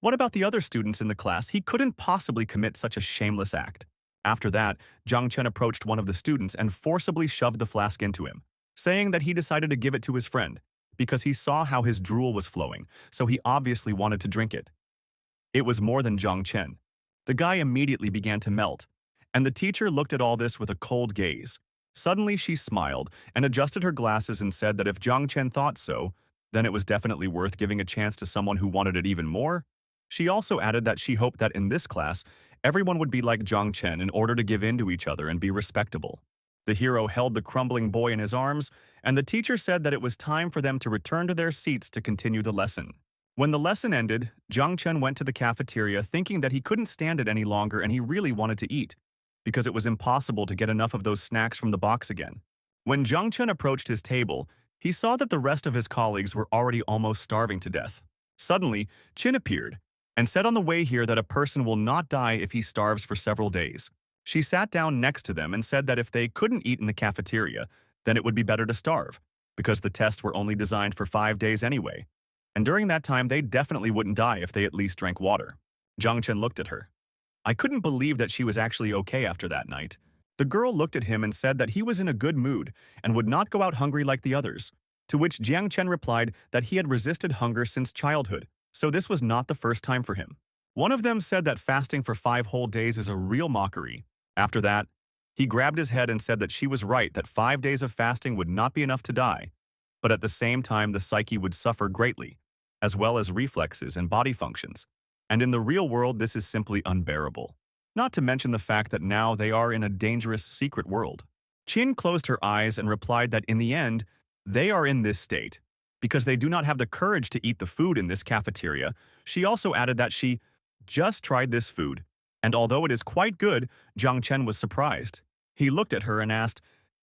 what about the other students in the class? He couldn't possibly commit such a shameless act. After that, Jiang Chen approached one of the students and forcibly shoved the flask into him, saying that he decided to give it to his friend because he saw how his drool was flowing, so he obviously wanted to drink it. It was more than Jiang Chen. The guy immediately began to melt, and the teacher looked at all this with a cold gaze. Suddenly, she smiled and adjusted her glasses and said that if Jiang Chen thought so, then it was definitely worth giving a chance to someone who wanted it even more. She also added that she hoped that in this class, everyone would be like Jiang Chen in order to give in to each other and be respectable. The hero held the crumbling boy in his arms, and the teacher said that it was time for them to return to their seats to continue the lesson. When the lesson ended, Jiang Chen went to the cafeteria thinking that he couldn't stand it any longer and he really wanted to eat, because it was impossible to get enough of those snacks from the box again. When Jiang Chen approached his table, he saw that the rest of his colleagues were already almost starving to death. Suddenly, Chin appeared and said on the way here that a person will not die if he starves for several days. She sat down next to them and said that if they couldn't eat in the cafeteria, then it would be better to starve, because the tests were only designed for 5 days anyway. And during that time, they definitely wouldn't die if they at least drank water. Jiang Chen looked at her. I couldn't believe that she was actually okay after that night. The girl looked at him and said that he was in a good mood and would not go out hungry like the others, to which Jiang Chen replied that he had resisted hunger since childhood, so this was not the first time for him. One of them said that fasting for 5 whole days is a real mockery. After that, he grabbed his head and said that she was right that 5 days of fasting would not be enough to die, but at the same time the psyche would suffer greatly, as well as reflexes and body functions. And in the real world, this is simply unbearable. Not to mention the fact that now they are in a dangerous secret world. Qin closed her eyes and replied that in the end, they are in this state because they do not have the courage to eat the food in this cafeteria. She also added that she just tried this food, and although it is quite good, Jiang Chen was surprised. He looked at her and asked,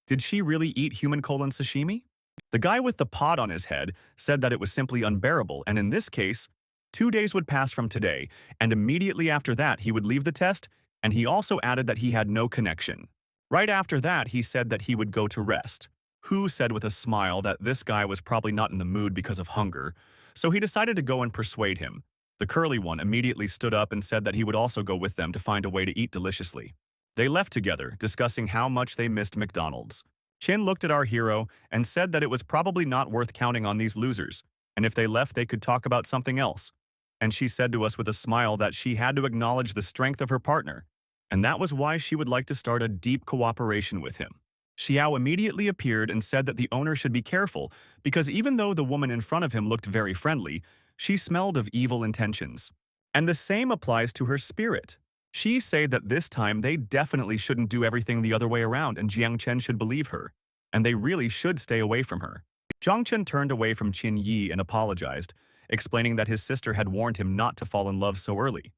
did she really eat human colon sashimi? The guy with the pot on his head said that it was simply unbearable, and in this case, 2 days would pass from today, and immediately after that he would leave the test, and he also added that he had no connection. Right after that, he said that he would go to rest. Hu said with a smile that this guy was probably not in the mood because of hunger, so he decided to go and persuade him. The curly one immediately stood up and said that he would also go with them to find a way to eat deliciously. They left together, discussing how much they missed McDonald's. Chin looked at our hero and said that it was probably not worth counting on these losers, and if they left they could talk about something else. And she said to us with a smile that she had to acknowledge the strength of her partner, and that was why she would like to start a deep cooperation with him. Xiao immediately appeared and said that the owner should be careful because even though the woman in front of him looked very friendly, she smelled of evil intentions. And the same applies to her spirit. She said that this time they definitely shouldn't do everything the other way around and Jiang Chen should believe her, and they really should stay away from her. Jiang Chen turned away from Qin Yi and apologized, explaining that his sister had warned him not to fall in love so early.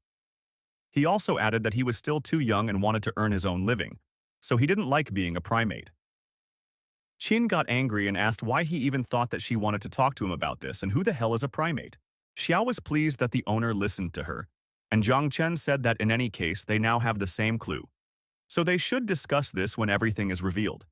He also added that he was still too young and wanted to earn his own living, so he didn't like being a primate. Qin got angry and asked why he even thought that she wanted to talk to him about this and who the hell is a primate. Xiao was pleased that the owner listened to her, and Jiang Chen said that in any case they now have the same clue, so they should discuss this when everything is revealed.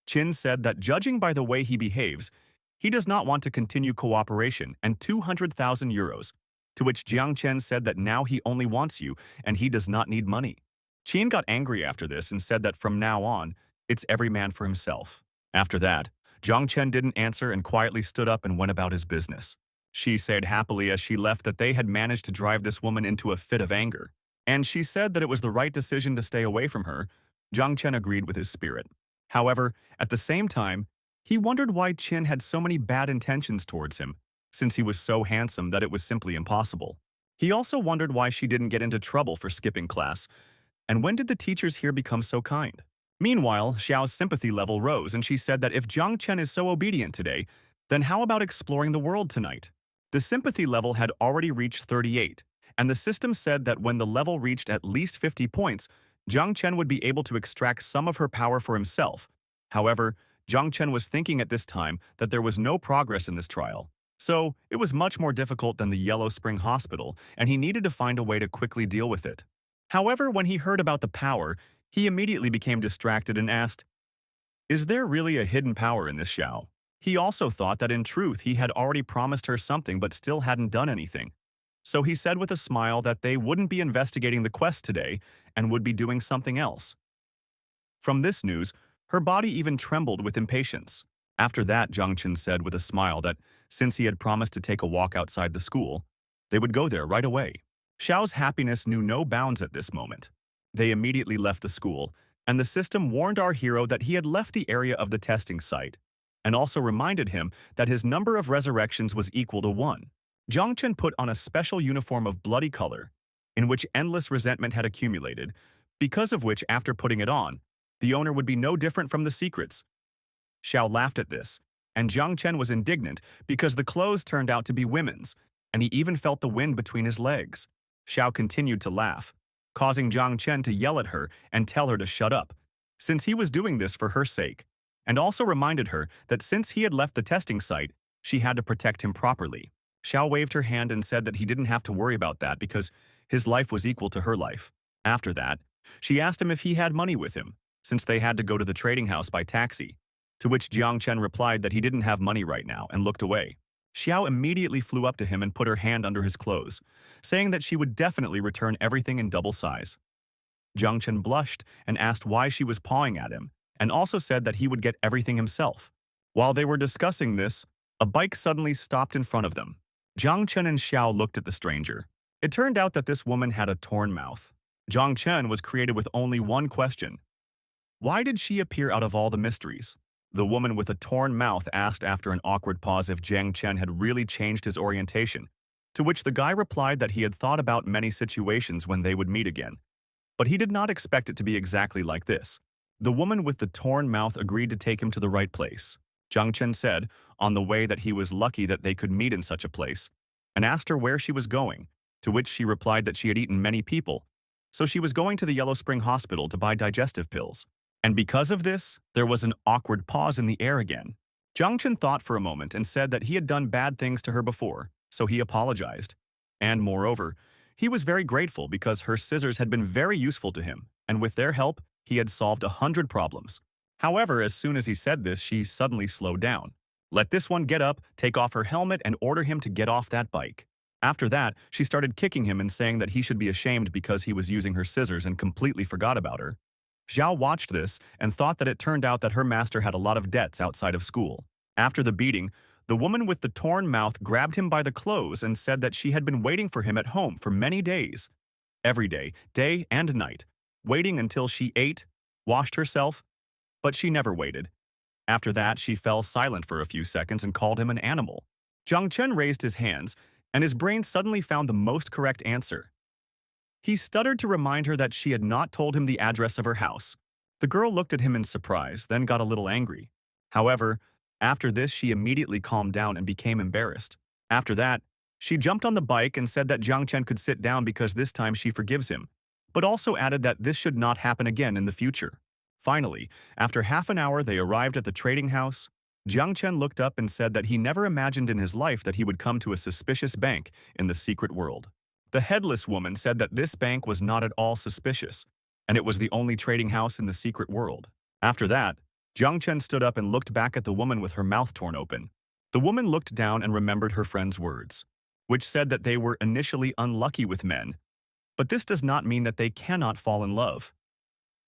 Qin said that judging by the way he behaves, he does not want to continue cooperation and 200,000 euros, to which Jiang Chen said that now he only wants you and he does not need money. Qin got angry after this and said that from now on, it's every man for himself. After that, Jiang Chen didn't answer and quietly stood up and went about his business. She said happily as she left that they had managed to drive this woman into a fit of anger. and she said that it was the right decision to stay away from her. Jiang Chen agreed with his spirit. However, at the same time, he wondered why Qin had so many bad intentions towards him, since he was so handsome that it was simply impossible. He also wondered why she didn't get into trouble for skipping class, and when did the teachers here become so kind? Meanwhile, Xiao's sympathy level rose and she said that if Jiang Chen is so obedient today, then how about exploring the world tonight? The sympathy level had already reached 38, and the system said that when the level reached at least 50 points, Jiang Chen would be able to extract some of her power for himself. However, Jiang Chen was thinking at this time that there was no progress in this trial. So, it was much more difficult than the Yellow Spring Hospital, and he needed to find a way to quickly deal with it. However, when he heard about the power, he immediately became distracted and asked, "Is there really a hidden power in this Xiao?" He also thought that in truth he had already promised her something but still hadn't done anything. So he said with a smile that they wouldn't be investigating the quest today and would be doing something else. From this news, her body even trembled with impatience. After that, Jiang Chen said with a smile that since he had promised to take a walk outside the school, they would go there right away. Xiao's happiness knew no bounds at this moment. They immediately left the school, and the system warned our hero that he had left the area of the testing site, and also reminded him that his number of resurrections was equal to 1. Jiang Chen put on a special uniform of bloody color, in which endless resentment had accumulated, because of which after putting it on, the owner would be no different from the secrets. Xiao laughed at this, and Jiang Chen was indignant because the clothes turned out to be women's, and he even felt the wind between his legs. Xiao continued to laugh, causing Jiang Chen to yell at her and tell her to shut up, since he was doing this for her sake, and also reminded her that since he had left the testing site, she had to protect him properly. Xiao waved her hand and said that he didn't have to worry about that because his life was equal to her life. After that, she asked him if he had money with him, since they had to go to the trading house by taxi, to which Jiang Chen replied that he didn't have money right now and looked away. Xiao immediately flew up to him and put her hand under his clothes, saying that she would definitely return everything in double size. Jiang Chen blushed and asked why she was pawing at him, and also said that he would get everything himself. While they were discussing this, a bike suddenly stopped in front of them. Jiang Chen and Xiao looked at the stranger. It turned out that this woman had a torn mouth. Jiang Chen was created with only one question. Why did she appear out of all the mysteries? The woman with a torn mouth asked after an awkward pause if Jiang Chen had really changed his orientation, to which the guy replied that he had thought about many situations when they would meet again, but he did not expect it to be exactly like this. The woman with the torn mouth agreed to take him to the right place. Jiang Chen said, on the way, that he was lucky that they could meet in such a place, and asked her where she was going, to which she replied that she had eaten many people, so she was going to the Yellow Spring Hospital to buy digestive pills. And because of this, there was an awkward pause in the air again. Jiang Chen thought for a moment and said that he had done bad things to her before, so he apologized. And moreover, he was very grateful because her scissors had been very useful to him, and with their help, he had solved 100 problems. However, as soon as he said this, she suddenly slowed down. Let this one get up, take off her helmet, and order him to get off that bike. After that, she started kicking him and saying that he should be ashamed because he was using her scissors and completely forgot about her. Xiao watched this and thought that it turned out that her master had a lot of debts outside of school. After the beating, the woman with the torn mouth grabbed him by the clothes and said that she had been waiting for him at home for many days. Every day and night, waiting until she ate, washed herself, but she never waited. After that, she fell silent for a few seconds and called him an animal. Jiang Chen raised his hands, and his brain suddenly found the most correct answer. He stuttered to remind her that she had not told him the address of her house. The girl looked at him in surprise, then got a little angry. However, after this, she immediately calmed down and became embarrassed. After that, she jumped on the bike and said that Jiang Chen could sit down because this time she forgives him, but also added that this should not happen again in the future. Finally, after half an hour, they arrived at the trading house. Jiang Chen looked up and said that he never imagined in his life that he would come to a suspicious bank in the secret world. The headless woman said that this bank was not at all suspicious, and it was the only trading house in the secret world. After that, Jiang Chen stood up and looked back at the woman with her mouth torn open. The woman looked down and remembered her friend's words, which said that they were initially unlucky with men, but this does not mean that they cannot fall in love.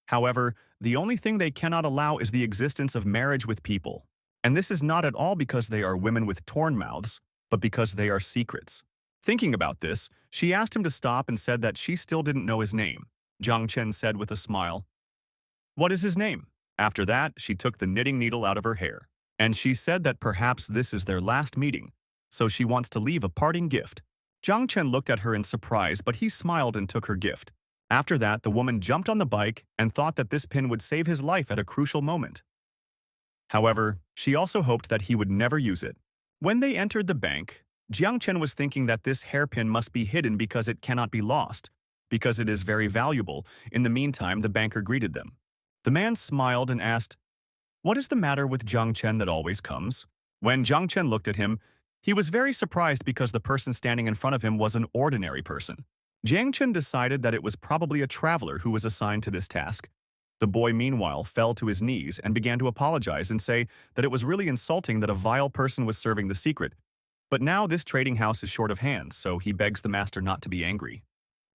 However, the only thing they cannot allow is the existence of marriage with people, and this is not at all because they are women with torn mouths, but because they are secrets. Thinking about this, she asked him to stop and said that she still didn't know his name. Jiang Chen said with a smile, "What is his name?" After that, she took the knitting needle out of her hair, and she said that perhaps this is their last meeting, so she wants to leave a parting gift. Jiang Chen looked at her in surprise, but he smiled and took her gift. After that, the woman jumped on the bike and thought that this pin would save his life at a crucial moment. However, she also hoped that he would never use it. When they entered the bank, Jiang Chen was thinking that this hairpin must be hidden because it cannot be lost, because it is very valuable. In the meantime, the banker greeted them. The man smiled and asked, "What is the matter with Jiang Chen that always comes?" When Jiang Chen looked at him, he was very surprised because the person standing in front of him was an ordinary person. Jiang Chen decided that it was probably a traveler who was assigned to this task. The boy, meanwhile, fell to his knees and began to apologize and say that it was really insulting that a vile person was serving the secret. But now this trading house is short of hands, so he begs the master not to be angry.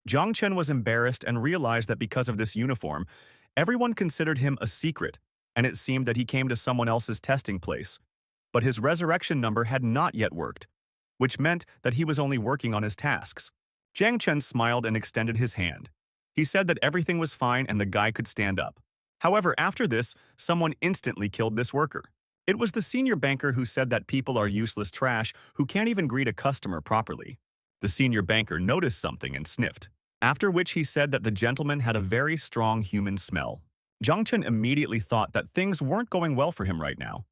Jiang Chen was embarrassed and realized that because of this uniform, everyone considered him a secret, and it seemed that he came to someone else's testing place. But his resurrection number had not yet worked, which meant that he was only working on his tasks. Jiang Chen smiled and extended his hand. He said that everything was fine and the guy could stand up. However, after this, someone instantly killed this worker. It was the senior banker who said that people are useless trash who can't even greet a customer properly. The senior banker noticed something and sniffed, after which he said that the gentleman had a very strong human smell. Jiang Chen immediately thought that things weren't going well for him right now.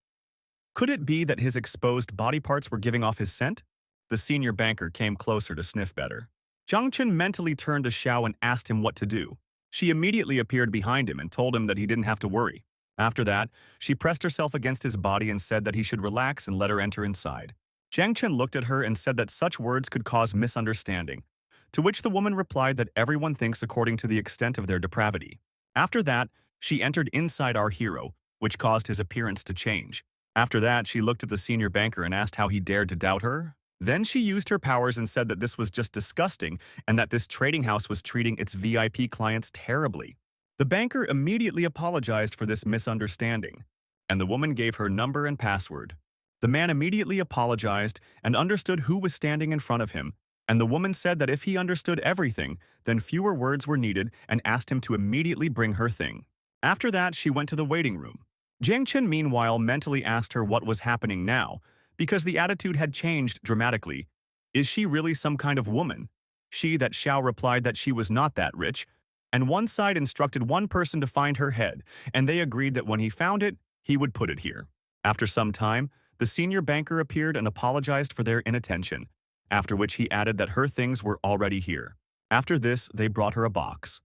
Could it be that his exposed body parts were giving off his scent? The senior banker came closer to sniff better. Jiang Chen mentally turned to Xiao and asked him what to do. She immediately appeared behind him and told him that he didn't have to worry. After that, she pressed herself against his body and said that he should relax and let her enter inside. Jiang Chen looked at her and said that such words could cause misunderstanding, to which the woman replied that everyone thinks according to the extent of their depravity. After that, she entered inside our hero, which caused his appearance to change. After that, she looked at the senior banker and asked how he dared to doubt her. Then she used her powers and said that this was just disgusting and that this trading house was treating its VIP clients terribly. The banker immediately apologized for this misunderstanding, and the woman gave her number and password. The man immediately apologized and understood who was standing in front of him, and the woman said that if he understood everything, then fewer words were needed and asked him to immediately bring her thing. After that, she went to the waiting room. Jiang Chen, meanwhile, mentally asked her what was happening now, because the attitude had changed dramatically. Is she really some kind of woman? She that Xiao replied that she was not that rich, and one side instructed one person to find her head, and they agreed that when he found it, he would put it here. After some time, the senior banker appeared and apologized for their inattention, after which he added that her things were already here. After this, they brought her a box.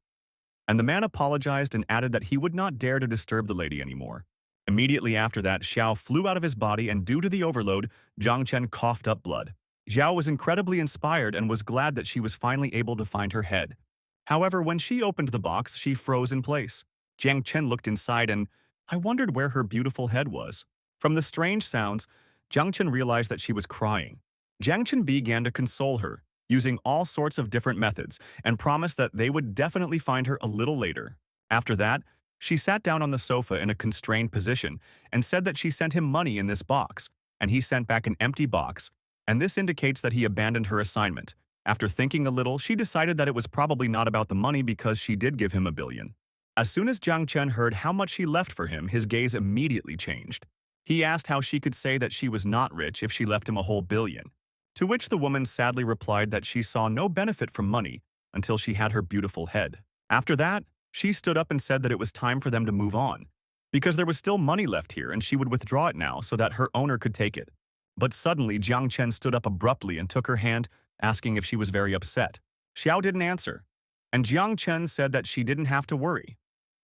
And the man apologized and added that he would not dare to disturb the lady anymore. Immediately after that, Xiao flew out of his body, and due to the overload, Jiang Chen coughed up blood. Xiao was incredibly inspired and was glad that she was finally able to find her head. However, when she opened the box, she froze in place. Jiang Chen looked inside and I wondered where her beautiful head was. From the strange sounds, Jiang Chen realized that she was crying. Jiang Chen began to console her, using all sorts of different methods, and promised that they would definitely find her a little later. After that, she sat down on the sofa in a constrained position and said that she sent him money in this box, and he sent back an empty box, and this indicates that he abandoned her assignment. After thinking a little, she decided that it was probably not about the money because she did give him $1 billion. As soon as Jiang Chen heard how much she left for him, his gaze immediately changed. He asked how she could say that she was not rich if she left him a whole $1 billion, to which the woman sadly replied that she saw no benefit from money until she had her beautiful head. After that, she stood up and said that it was time for them to move on, because there was still money left here and she would withdraw it now so that her owner could take it. But suddenly, Jiang Chen stood up abruptly and took her hand, asking if she was very upset. Xiao didn't answer, and Jiang Chen said that she didn't have to worry.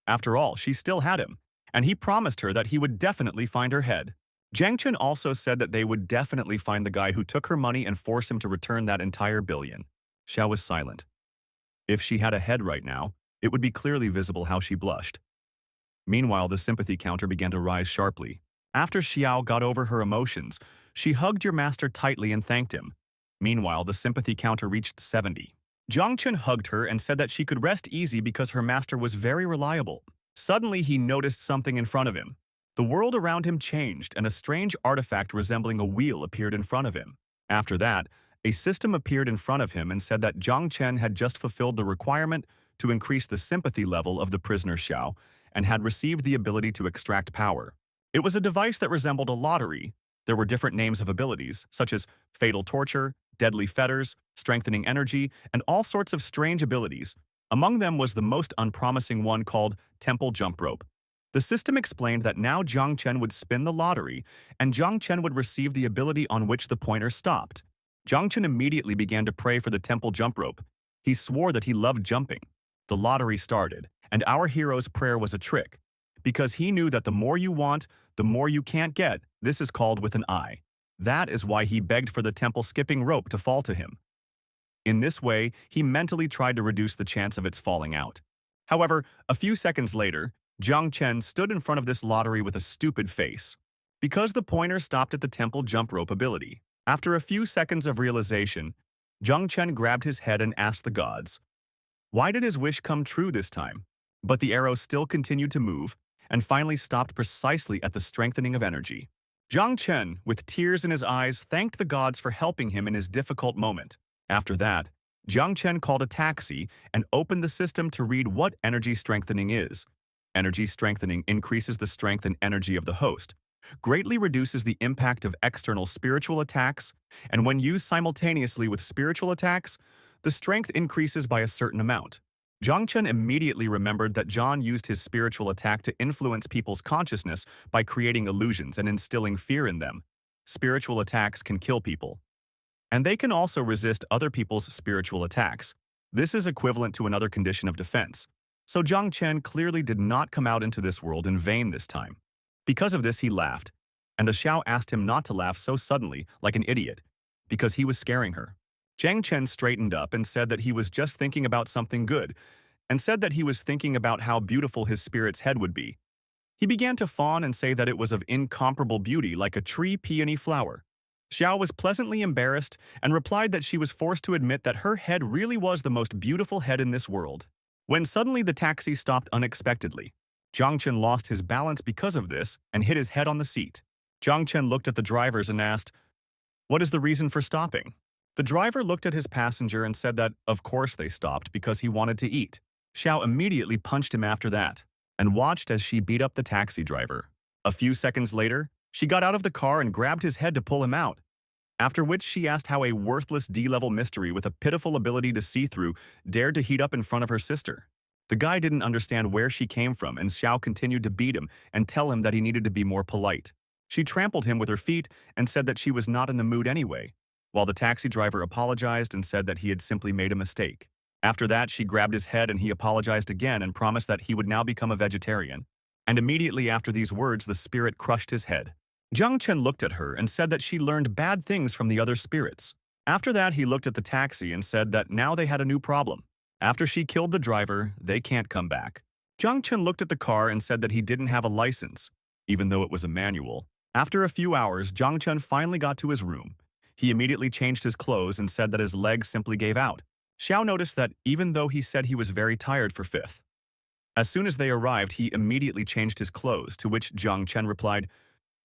After all, she still had him, and he promised her that he would definitely find her head. Jiang Chen also said that they would definitely find the guy who took her money and force him to return that entire $1 billion. Xiao was silent. If she had a head right now, it would be clearly visible how she blushed. Meanwhile, the sympathy counter began to rise sharply. After Xiao got over her emotions, she hugged your master tightly and thanked him. Meanwhile, the sympathy counter reached 70. Jiang Chen hugged her and said that she could rest easy because her master was very reliable. Suddenly, he noticed something in front of him. The world around him changed, and a strange artifact resembling a wheel appeared in front of him. After that, A system appeared in front of him and said that Jiang Chen had just fulfilled the requirement to increase the sympathy level of the prisoner Xiao and had received the ability to extract power. It was a device that resembled a lottery. There were different names of abilities, such as fatal torture, deadly fetters, strengthening energy, and all sorts of strange abilities. Among them was the most unpromising one called Temple Jump Rope. The system explained that now Jiang Chen would spin the lottery, and Jiang Chen would receive the ability on which the pointer stopped. Jiang Chen immediately began to pray for the temple jump rope. He swore that he loved jumping. The lottery started, and our hero's prayer was a trick. Because he knew that the more you want, the more you can't get. This is called with an I. That is why he begged for the temple skipping rope to fall to him. In this way, he mentally tried to reduce the chance of its falling out. However, a few seconds later, Jiang Chen stood in front of this lottery with a stupid face. Because the pointer stopped at the temple jump rope ability. After a few seconds of realization, Jiang Chen grabbed his head and asked the gods, why did his wish come true this time? But the arrow still continued to move, and finally stopped precisely at the strengthening of energy. Jiang Chen, with tears in his eyes, thanked the gods for helping him in his difficult moment. After that, Jiang Chen called a taxi and opened the system to read what energy strengthening is. Energy strengthening increases the strength and energy of the host, greatly reduces the impact of external spiritual attacks, and when used simultaneously with spiritual attacks, the strength increases by a certain amount. Jiang Chen immediately remembered that John used his spiritual attack to influence people's consciousness by creating illusions and instilling fear in them. Spiritual attacks can kill people. And they can also resist other people's spiritual attacks. This is equivalent to another condition of defense. So Jiang Chen clearly did not come out into this world in vain this time. Because of this, he laughed, and a Xiao asked him not to laugh so suddenly, like an idiot, because he was scaring her. Jiang Chen straightened up and said that he was just thinking about something good, and said that he was thinking about how beautiful his spirit's head would be. He began to fawn and say that it was of incomparable beauty like a tree peony flower. Xiao was pleasantly embarrassed and replied that she was forced to admit that her head really was the most beautiful head in this world. When suddenly the taxi stopped unexpectedly. Jiang Chen lost his balance because of this and hit his head on the seat. Jiang Chen looked at the drivers and asked, "What is the reason for stopping?" The driver looked at his passenger and said that, of course they stopped because he wanted to eat. Xiao immediately punched him after that and watched as she beat up the taxi driver. A few seconds later, she got out of the car and grabbed his head to pull him out, after which she asked how a worthless D-level mystery with a pitiful ability to see through dared to heat up in front of her sister. The guy didn't understand where she came from, and Xiao continued to beat him and tell him that he needed to be more polite. She trampled him with her feet and said that she was not in the mood anyway, while the taxi driver apologized and said that he had simply made a mistake. After that, she grabbed his head and he apologized again and promised that he would now become a vegetarian. And immediately after these words, the spirit crushed his head. Jiang Chen looked at her and said that she learned bad things from the other spirits. After that, he looked at the taxi and said that now they had a new problem. After she killed the driver, they can't come back. Jiang Chen looked at the car and said that he didn't have a license, even though it was a manual. After a few hours, Jiang Chen finally got to his room. He immediately changed his clothes and said that his legs simply gave out. Xiao noticed that even though he said he was very tired for fifth. As soon as they arrived, he immediately changed his clothes, to which Jiang Chen replied,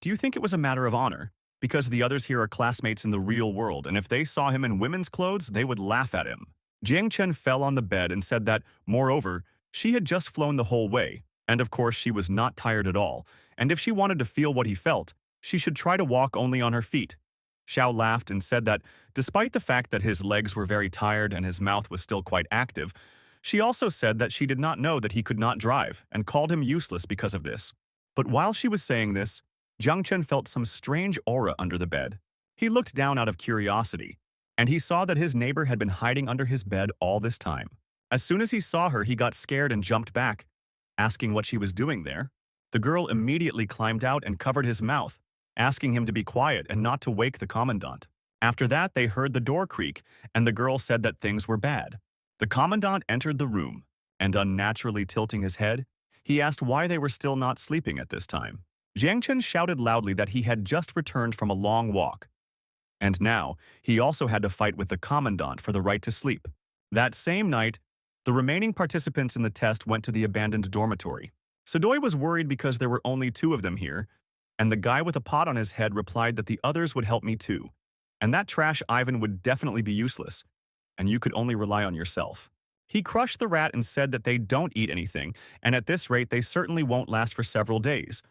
"Do you think it was a matter of honor? Because the others here are classmates in the real world, and if they saw him in women's clothes, they would laugh at him." Jiang Chen fell on the bed and said that, moreover, she had just flown the whole way, and of course she was not tired at all, and if she wanted to feel what he felt, she should try to walk only on her feet. Xiao laughed and said that, despite the fact that his legs were very tired and his mouth was still quite active, she also said that she did not know that he could not drive and called him useless because of this. But while she was saying this, Jiang Chen felt some strange aura under the bed. He looked down out of curiosity, and he saw that his neighbor had been hiding under his bed all this time. As soon as he saw her, he got scared and jumped back, asking what she was doing there. The girl immediately climbed out and covered his mouth, asking him to be quiet and not to wake the Commandant. After that, they heard the door creak, and the girl said that things were bad. The Commandant entered the room, and unnaturally tilting his head, he asked why they were still not sleeping at this time. Jiang Chen shouted loudly that he had just returned from a long walk, and now he also had to fight with the Commandant for the right to sleep. That same night, the remaining participants in the test went to the abandoned dormitory. Sadoy was worried because there were only 2 of them here, and the guy with a pot on his head replied that the others would help me too, and that trash Ivan would definitely be useless, and you could only rely on yourself. He crushed the rat and said that they don't eat anything, and at this rate they certainly won't last for several days.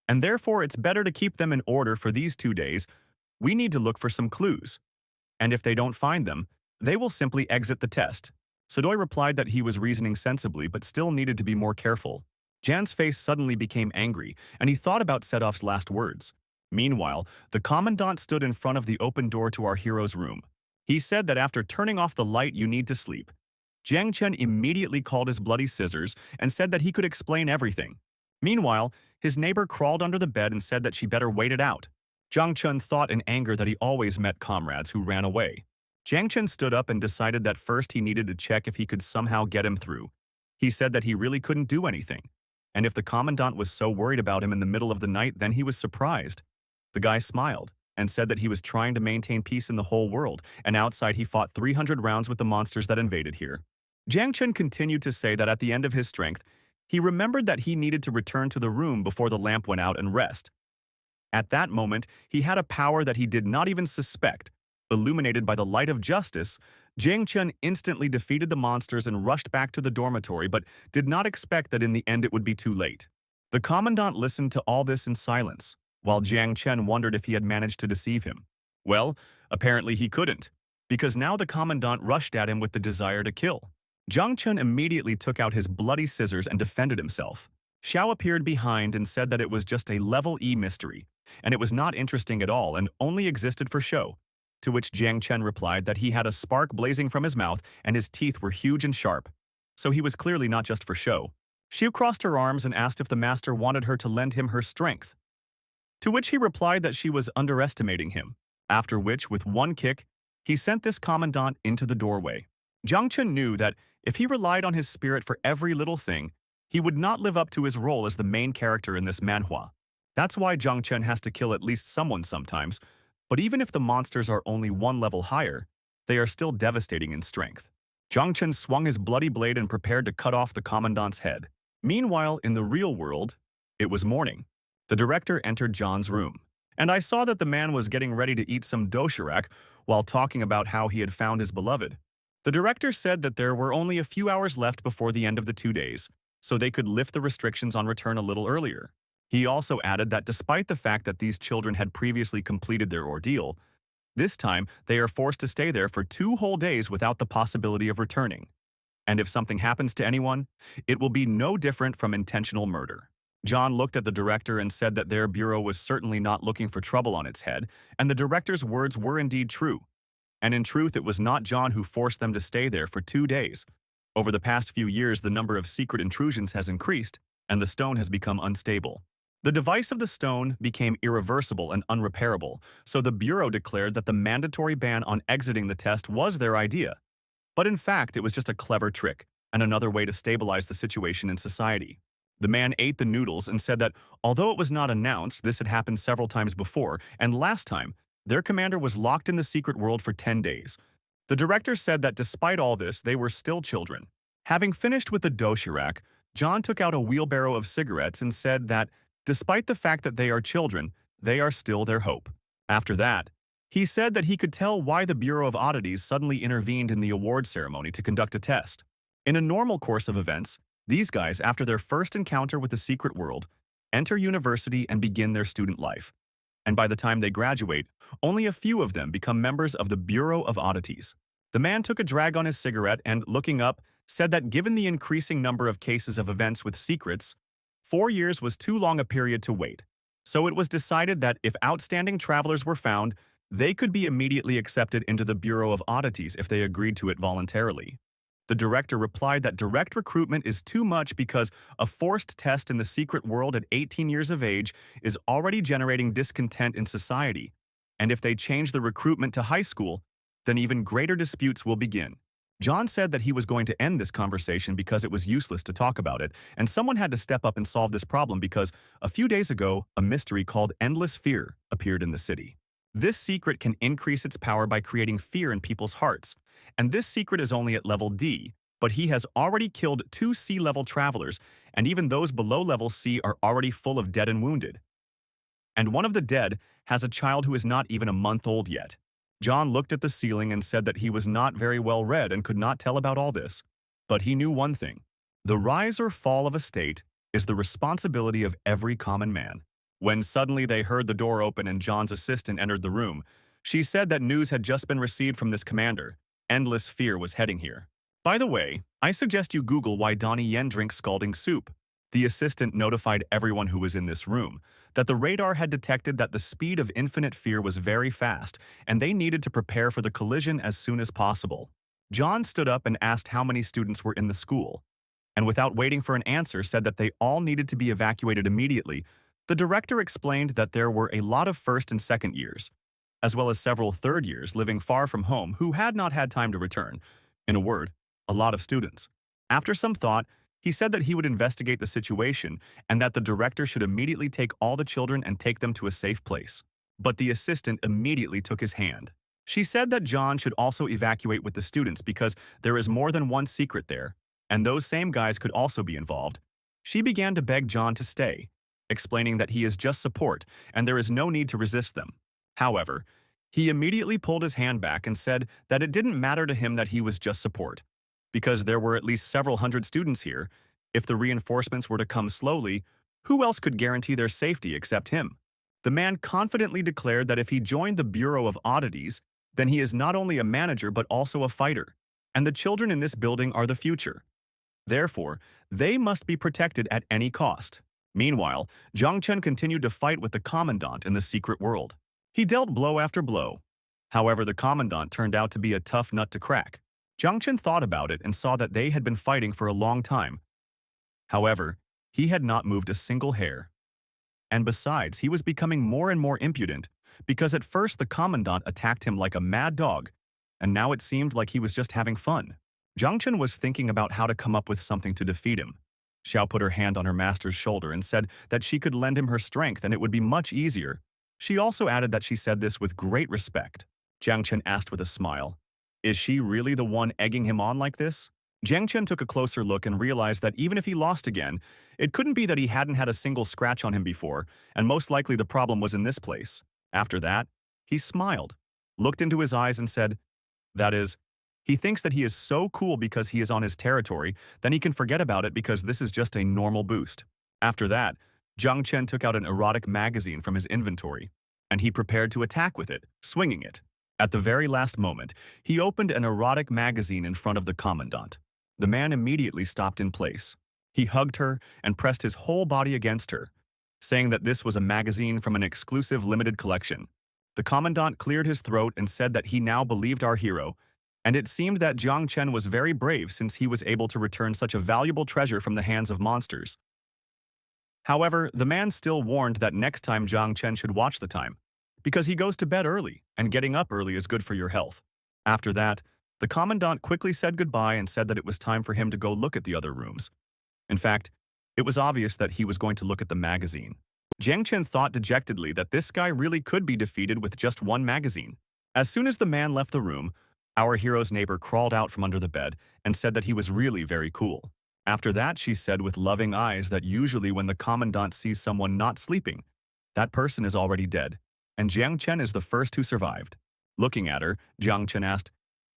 And therefore it's better to keep them in order for these 2 days. We need to look for some clues. And if they don't find them, they will simply exit the test. Sadoy replied that he was reasoning sensibly but still needed to be more careful. Jan's face suddenly became angry, and he thought about Sedov's last words. Meanwhile, the Commandant stood in front of the open door to our hero's room. He said that after turning off the light you need to sleep. Jiang Chen immediately called his bloody scissors and said that he could explain everything. Meanwhile, his neighbor crawled under the bed and said that she better wait it out. Jiang Chen thought in anger that he always met comrades who ran away. Jiang Chen stood up and decided that first he needed to check if he could somehow get him through. He said that he really couldn't do anything. And if the Commandant was so worried about him in the middle of the night, then he was surprised. The guy smiled and said that he was trying to maintain peace in the whole world, and outside he fought 300 rounds with the monsters that invaded here. Jiang Chen continued to say that at the end of his strength, he remembered that he needed to return to the room before the lamp went out and rest. At that moment, he had a power that he did not even suspect. Illuminated by the light of justice, Jiang Chen instantly defeated the monsters and rushed back to the dormitory, but did not expect that in the end it would be too late. The Commandant listened to all this in silence, while Jiang Chen wondered if he had managed to deceive him. Well, apparently he couldn't, because now the Commandant rushed at him with the desire to kill. Jiang Chen immediately took out his bloody scissors and defended himself. Xiao appeared behind and said that it was just a level E mystery, and it was not interesting at all and only existed for show. To which Jiang Chen replied that he had a spark blazing from his mouth and his teeth were huge and sharp. So he was clearly not just for show. Xiu crossed her arms and asked if the master wanted her to lend him her strength. To which he replied that she was underestimating him, after which, with one kick, he sent this Commandant into the doorway. Jiang Chen knew that if he relied on his spirit for every little thing, he would not live up to his role as the main character in this manhwa. That's why Jiang Chen has to kill at least someone sometimes, but even if the monsters are only one level higher, they are still devastating in strength. Jiang Chen swung his bloody blade and prepared to cut off the Commandant's head. Meanwhile, in the real world, it was morning. The director entered John's room, and I saw that the man was getting ready to eat some doshirak while talking about how he had found his beloved. The director said that there were only a few hours left before the end of the 2 days, so they could lift the restrictions on return a little earlier. He also added that despite the fact that these children had previously completed their ordeal, this time they are forced to stay there for 2 whole days without the possibility of returning. And if something happens to anyone, it will be no different from intentional murder. John looked at the director and said that their bureau was certainly not looking for trouble on its head, and the director's words were indeed true. And in truth, it was not John who forced them to stay there for 2 days. Over the past few years, the number of secret intrusions has increased, and the stone has become unstable. The device of the stone became irreversible and unrepairable, so the Bureau declared that the mandatory ban on exiting the test was their idea. But in fact, it was just a clever trick, and another way to stabilize the situation in society. The man ate the noodles and said that, although it was not announced, this had happened several times before, and last time, their commander was locked in the secret world for 10 days. The director said that despite all this, they were still children. Having finished with the doshirak, John took out a wheelbarrow of cigarettes and said that, despite the fact that they are children, they are still their hope. After that, he said that he could tell why the Bureau of Oddities suddenly intervened in the award ceremony to conduct a test. In a normal course of events, these guys, after their first encounter with the secret world, enter university and begin their student life. And by the time they graduate, only a few of them become members of the Bureau of Oddities. The man took a drag on his cigarette and, looking up, said that given the increasing number of cases of events with secrets, 4 years was too long a period to wait. So it was decided that if outstanding travelers were found, they could be immediately accepted into the Bureau of Oddities if they agreed to it voluntarily. The director replied that direct recruitment is too much because a forced test in the secret world at 18 years of age is already generating discontent in society, and if they change the recruitment to high school, then even greater disputes will begin. John said that he was going to end this conversation because it was useless to talk about it, and someone had to step up and solve this problem because a few days ago, a mystery called Endless Fear appeared in the city. This secret can increase its power by creating fear in people's hearts, and this secret is only at level D, but he has already killed 2 C-level travelers, and even those below level C are already full of dead and wounded. And one of the dead has a child who is not even a month old yet. John looked at the ceiling and said that he was not very well read and could not tell about all this. But he knew one thing. The rise or fall of a state is the responsibility of every common man. When suddenly they heard the door open and John's assistant entered the room, she said that news had just been received from this commander. Endless fear was heading here. By the way, I suggest you Google why Donnie Yen drinks scalding soup. The assistant notified everyone who was in this room that the radar had detected that the speed of infinite fear was very fast and they needed to prepare for the collision as soon as possible. John stood up and asked how many students were in the school, and without waiting for an answer said that they all needed to be evacuated immediately. The director explained that there were a lot of first and second years, as well as several third years living far from home who had not had time to return. In a word, a lot of students. After some thought, he said that he would investigate the situation and that the director should immediately take all the children and take them to a safe place. But the assistant immediately took his hand. She said that John should also evacuate with the students because there is more than one secret there, and those same guys could also be involved. She began to beg John to stay, explaining that he is just support and there is no need to resist them. However, he immediately pulled his hand back and said that it didn't matter to him that he was just support, because there were at least several hundred students here. If the reinforcements were to come slowly, who else could guarantee their safety except him? The man confidently declared that if he joined the Bureau of Oddities, then he is not only a manager but also a fighter, and the children in this building are the future. Therefore, they must be protected at any cost. Meanwhile, Jiang Chen continued to fight with the Commandant in the secret world. He dealt blow after blow. However, the Commandant turned out to be a tough nut to crack. Jiang Chen thought about it and saw that they had been fighting for a long time. However, he had not moved a single hair. And besides, he was becoming more and more impudent, because at first the Commandant attacked him like a mad dog, and now it seemed like he was just having fun. Jiang Chen was thinking about how to come up with something to defeat him. Xiao put her hand on her master's shoulder and said that she could lend him her strength and it would be much easier. She also added that she said this with great respect. Jiang Chen asked with a smile, "Is she really the one egging him on like this?" Jiang Chen took a closer look and realized that even if he lost again, it couldn't be that he hadn't had a single scratch on him before, and most likely the problem was in this place. After that, he smiled, looked into his eyes and said, "That is, he thinks that he is so cool because he is on his territory, then he can forget about it because this is just a normal boost." After that, Jiang Chen took out an erotic magazine from his inventory, and he prepared to attack with it, swinging it. At the very last moment, he opened an erotic magazine in front of the Commandant. The man immediately stopped in place. He hugged her and pressed his whole body against her, saying that this was a magazine from an exclusive limited collection. The Commandant cleared his throat and said that he now believed our hero, and it seemed that Jiang Chen was very brave since he was able to return such a valuable treasure from the hands of monsters. However, the man still warned that next time Jiang Chen should watch the time, because he goes to bed early, and getting up early is good for your health. After that, the Commandant quickly said goodbye and said that it was time for him to go look at the other rooms. In fact, it was obvious that he was going to look at the magazine. Jiang Chen thought dejectedly that this guy really could be defeated with just one magazine. As soon as the man left the room, our hero's neighbor crawled out from under the bed and said that he was really very cool. After that, she said with loving eyes that usually when the Commandant sees someone not sleeping, that person is already dead, and Jiang Chen is the first who survived. Looking at her, Jiang Chen asked,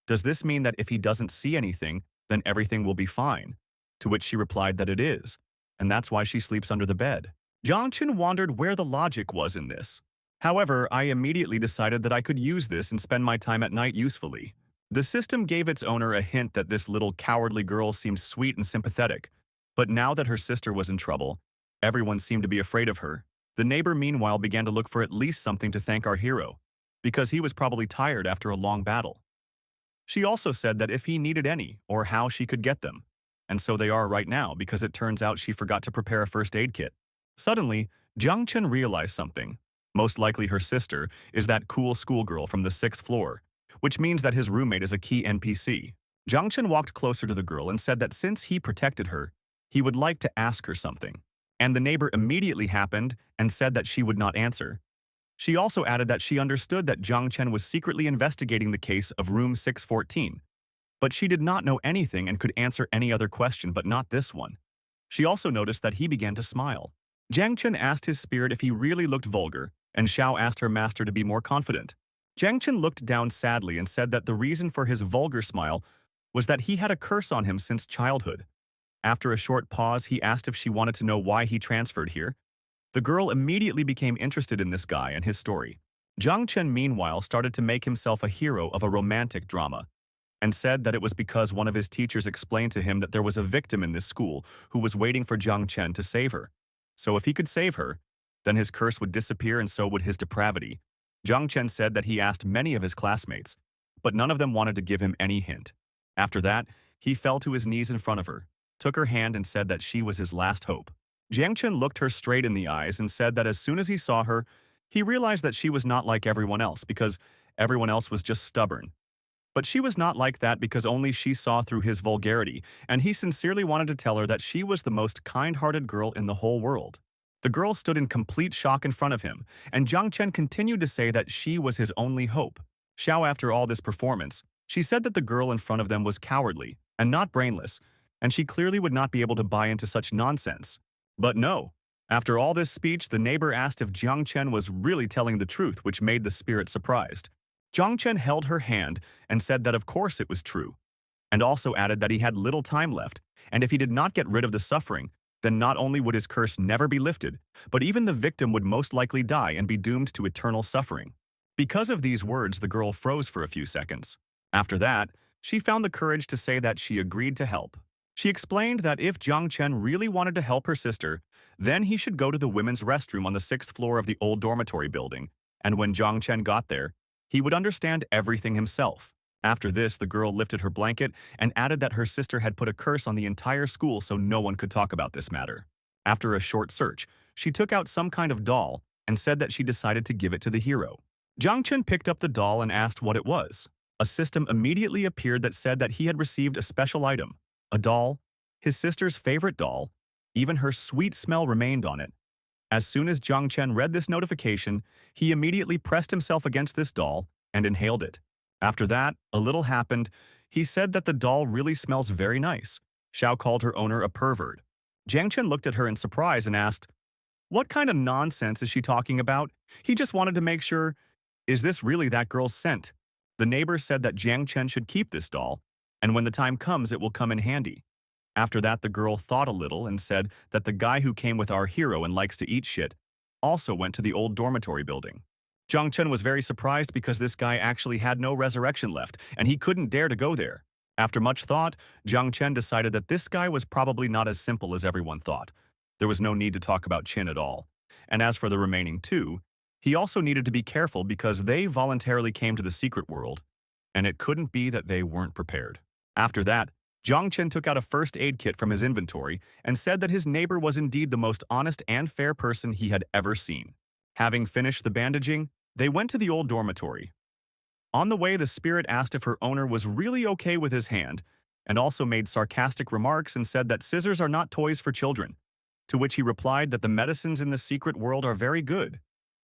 "Does this mean that if he doesn't see anything, then everything will be fine?" To which she replied that it is, and that's why she sleeps under the bed. Jiang Chen wondered where the logic was in this. However, I immediately decided that I could use this and spend my time at night usefully. The system gave its owner a hint that this little cowardly girl seemed sweet and sympathetic, but now that her sister was in trouble, everyone seemed to be afraid of her. The neighbor meanwhile began to look for at least something to thank our hero, because he was probably tired after a long battle. She also said that if he needed any, or how she could get them. And so they are right now because it turns out she forgot to prepare a first aid kit. Suddenly, Jiang Chen realized something. Most likely her sister is that cool schoolgirl from the 6th floor, which means that his roommate is a key NPC. Jiang Chen walked closer to the girl and said that since he protected her, he would like to ask her something. And the neighbor immediately happened and said that she would not answer. She also added that she understood that Jiang Chen was secretly investigating the case of room 614, but she did not know anything and could answer any other question but not this one. She also noticed that he began to smile. Jiang Chen asked his spirit if he really looked vulgar, and Xiao asked her master to be more confident. Jiang Chen looked down sadly and said that the reason for his vulgar smile was that he had a curse on him since childhood. After a short pause, he asked if she wanted to know why he transferred here. The girl immediately became interested in this guy and his story. Jiang Chen meanwhile started to make himself a hero of a romantic drama, and said that it was because one of his teachers explained to him that there was a victim in this school who was waiting for Jiang Chen to save her. So if he could save her, then his curse would disappear and so would his depravity. Jiang Chen said that he asked many of his classmates, but none of them wanted to give him any hint. After that, he fell to his knees in front of her, took her hand and said that she was his last hope. Jiang Chen looked her straight in the eyes and said that as soon as he saw her, he realized that she was not like everyone else because everyone else was just stubborn. But she was not like that because only she saw through his vulgarity, and he sincerely wanted to tell her that she was the most kind-hearted girl in the whole world. The girl stood in complete shock in front of him, and Jiang Chen continued to say that she was his only hope. Xiao, after all this performance, she said that the girl in front of them was cowardly and not brainless, and she clearly would not be able to buy into such nonsense. But no. After all this speech, the neighbor asked if Jiang Chen was really telling the truth, which made the spirit surprised. Jiang Chen held her hand and said that of course it was true, and also added that he had little time left, and if he did not get rid of the suffering, then not only would his curse never be lifted, but even the victim would most likely die and be doomed to eternal suffering. Because of these words, the girl froze for a few seconds. After that, she found the courage to say that she agreed to help. She explained that if Jiang Chen really wanted to help her sister, then he should go to the women's restroom on the 6th floor of the old dormitory building, and when Jiang Chen got there, he would understand everything himself. After this, the girl lifted her blanket and added that her sister had put a curse on the entire school so no one could talk about this matter. After a short search, she took out some kind of doll and said that she decided to give it to the hero. Jiang Chen picked up the doll and asked what it was. A system immediately appeared that said that he had received a special item, a doll, his sister's favorite doll. Even her sweet smell remained on it. As soon as Jiang Chen read this notification, he immediately pressed himself against this doll and inhaled it. After that, a little happened. He said that the doll really smells very nice. Xiao called her owner a pervert. Jiang Chen looked at her in surprise and asked, "What kind of nonsense is she talking about? He just wanted to make sure. Is this really that girl's scent?" The neighbor said that Jiang Chen should keep this doll, and when the time comes, it will come in handy. After that, the girl thought a little and said that the guy who came with our hero and likes to eat shit also went to the old dormitory building. Jiang Chen was very surprised because this guy actually had no resurrection left, and he couldn't dare to go there. After much thought, Jiang Chen decided that this guy was probably not as simple as everyone thought. There was no need to talk about Qin at all. And as for the remaining two, he also needed to be careful because they voluntarily came to the secret world, and it couldn't be that they weren't prepared. After that, Jiang Chen took out a first aid kit from his inventory and said that his neighbor was indeed the most honest and fair person he had ever seen. Having finished the bandaging, they went to the old dormitory. On the way, the spirit asked if her owner was really okay with his hand, and also made sarcastic remarks and said that scissors are not toys for children, to which he replied that the medicines in the secret world are very good,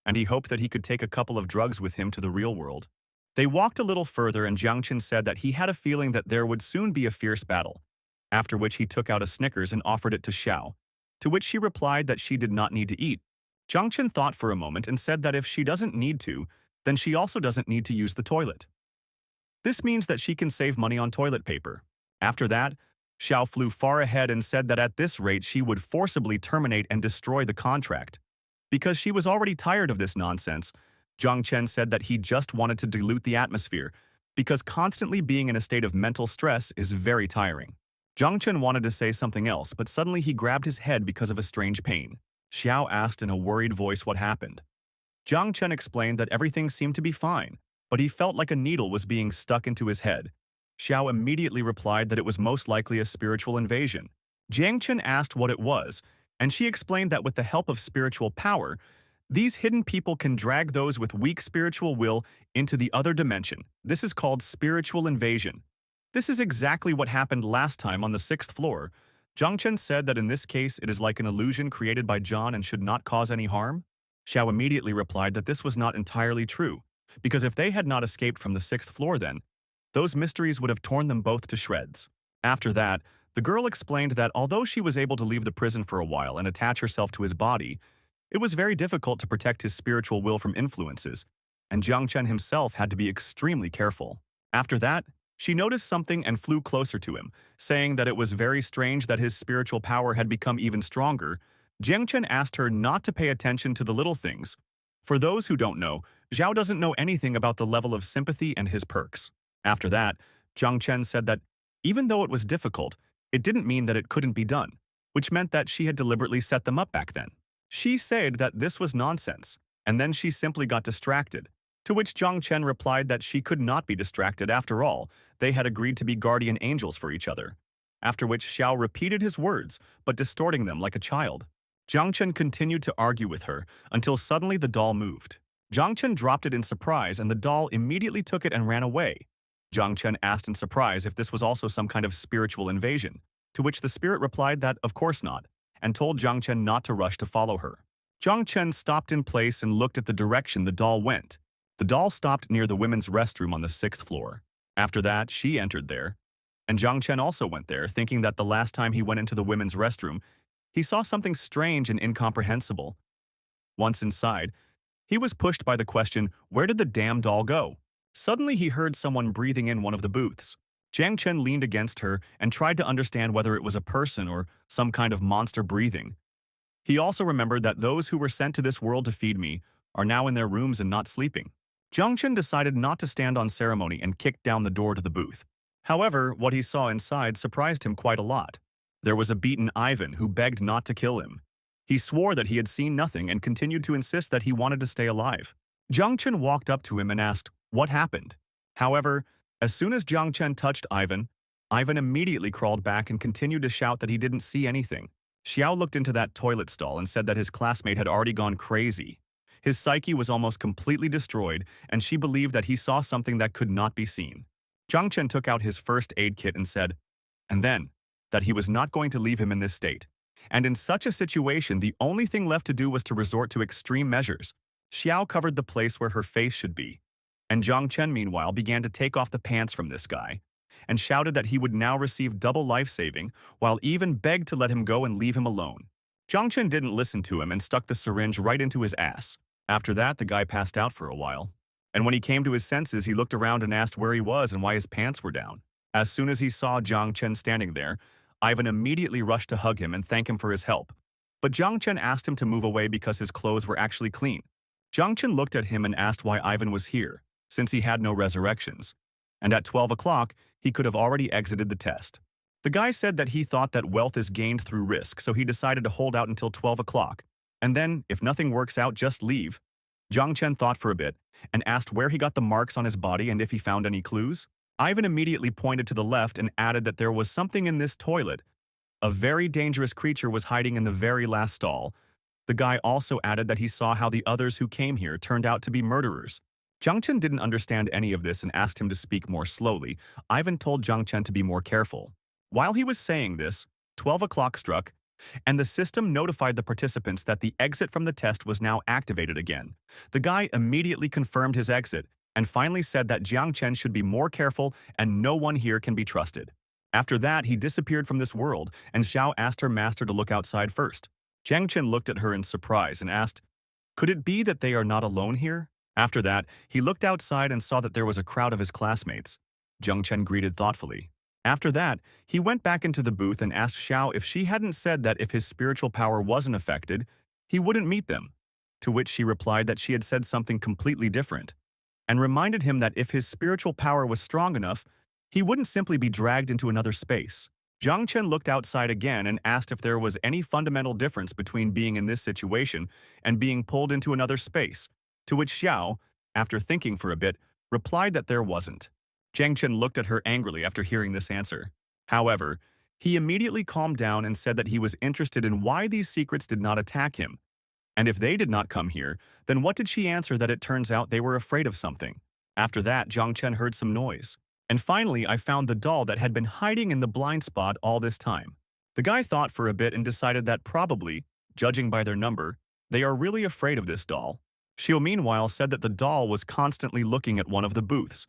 and he hoped that he could take a couple of drugs with him to the real world. They walked a little further and Jiang Chen said that he had a feeling that there would soon be a fierce battle, after which he took out a Snickers and offered it to Xiao, to which she replied that she did not need to eat. Jiang Chen thought for a moment and said that if she doesn't need to, then she also doesn't need to use the toilet. This means that she can save money on toilet paper. After that, Xiao flew far ahead and said that at this rate she would forcibly terminate and destroy the contract. Because she was already tired of this nonsense, Jiang Chen said that he just wanted to dilute the atmosphere, because constantly being in a state of mental stress is very tiring. Jiang Chen wanted to say something else, but suddenly he grabbed his head because of a strange pain. Xiao asked in a worried voice what happened. Jiang Chen explained that everything seemed to be fine, but he felt like a needle was being stuck into his head. Xiao immediately replied that it was most likely a spiritual invasion. Jiang Chen asked what it was, and she explained that with the help of spiritual power, these hidden people can drag those with weak spiritual will into the other dimension. This is called spiritual invasion. This is exactly what happened last time on the 6th floor. Jiang Chen said that in this case it is like an illusion created by John and should not cause any harm. Xiao immediately replied that this was not entirely true, because if they had not escaped from the 6th floor then, those mysteries would have torn them both to shreds. After that, the girl explained that although she was able to leave the prison for a while and attach herself to his body, it was very difficult to protect his spiritual will from influences, and Jiang Chen himself had to be extremely careful. After that, she noticed something and flew closer to him, saying that it was very strange that his spiritual power had become even stronger. Jiang Chen asked her not to pay attention to the little things. For those who don't know, Zhao doesn't know anything about the level of sympathy and his perks. After that, Jiang Chen said that even though it was difficult, it didn't mean that it couldn't be done, which meant that she had deliberately set them up back then. She said that this was nonsense, and then she simply got distracted, to which Jiang Chen replied that she could not be distracted after all. They had agreed to be guardian angels for each other. After which Xiao repeated his words, but distorting them like a child. Jiang Chen continued to argue with her until suddenly the doll moved. Jiang Chen dropped it in surprise and the doll immediately took it and ran away. Jiang Chen asked in surprise if this was also some kind of spiritual invasion, to which the spirit replied that of course not, and told Jiang Chen not to rush to follow her. Jiang Chen stopped in place and looked at the direction the doll went. The doll stopped near the women's restroom on the 6th floor. After that, she entered there, and Jiang Chen also went there, thinking that the last time he went into the women's restroom, he saw something strange and incomprehensible. Once inside, he was pushed by the question, where did the damn doll go? Suddenly he heard someone breathing in one of the booths. Jiang Chen leaned against her and tried to understand whether it was a person or some kind of monster breathing. He also remembered that those who were sent to this world to feed me are now in their rooms and not sleeping. Jiang Chen decided not to stand on ceremony and kicked down the door to the booth. However, what he saw inside surprised him quite a lot. There was a beaten Ivan who begged not to kill him. He swore that he had seen nothing and continued to insist that he wanted to stay alive. Jiang Chen walked up to him and asked, what happened? However, as soon as Jiang Chen touched Ivan, Ivan immediately crawled back and continued to shout that he didn't see anything. Xiao looked into that toilet stall and said that his classmate had already gone crazy. His psyche was almost completely destroyed, and she believed that he saw something that could not be seen. Jiang Chen took out his first aid kit and said, and then, that he was not going to leave him in this state. And in such a situation, the only thing left to do was to resort to extreme measures. Xiao covered the place where her face should be. And Jiang Chen, meanwhile, began to take off the pants from this guy, and shouted that he would now receive double life-saving, while even begged to let him go and leave him alone. Jiang Chen didn't listen to him and stuck the syringe right into his ass. After that, the guy passed out for a while. And when he came to his senses, he looked around and asked where he was and why his pants were down. As soon as he saw Jiang Chen standing there, Ivan immediately rushed to hug him and thank him for his help. But Jiang Chen asked him to move away because his clothes were actually clean. Jiang Chen looked at him and asked why Ivan was here, since he had no resurrections. And at 12 o'clock, he could have already exited the test. The guy said that he thought that wealth is gained through risk, so he decided to hold out until 12 o'clock. And then, if nothing works out, just leave. Jiang Chen thought for a bit and asked where he got the marks on his body and if he found any clues. Ivan immediately pointed to the left and added that there was something in this toilet. A very dangerous creature was hiding in the very last stall. The guy also added that he saw how the others who came here turned out to be murderers. Jiang Chen didn't understand any of this and asked him to speak more slowly. Ivan told Jiang Chen to be more careful. While he was saying this, 12 o'clock struck, and the system notified the participants that the exit from the test was now activated again. The guy immediately confirmed his exit and finally said that Jiang Chen should be more careful and no one here can be trusted. After that, he disappeared from this world, and Xiao asked her master to look outside first. Jiang Chen looked at her in surprise and asked, could it be that they are not alone here? After that, he looked outside and saw that there was a crowd of his classmates. Jiang Chen greeted thoughtfully. After that, he went back into the booth and asked Xiao if she hadn't said that if his spiritual power wasn't affected, he wouldn't meet them. To which she replied that she had said something completely different, and reminded him that if his spiritual power was strong enough, he wouldn't simply be dragged into another space. Jiang Chen looked outside again and asked if there was any fundamental difference between being in this situation and being pulled into another space, to which Xiao, after thinking for a bit, replied that there wasn't. Jiang Chen looked at her angrily after hearing this answer. However, he immediately calmed down and said that he was interested in why these secrets did not attack him. And if they did not come here, then what did she answer that it turns out they were afraid of something? After that, Jiang Chen heard some noise. And finally, I found the doll that had been hiding in the blind spot all this time. The guy thought for a bit and decided that probably, judging by their number, they are really afraid of this doll. Xiao meanwhile said that the doll was constantly looking at one of the booths.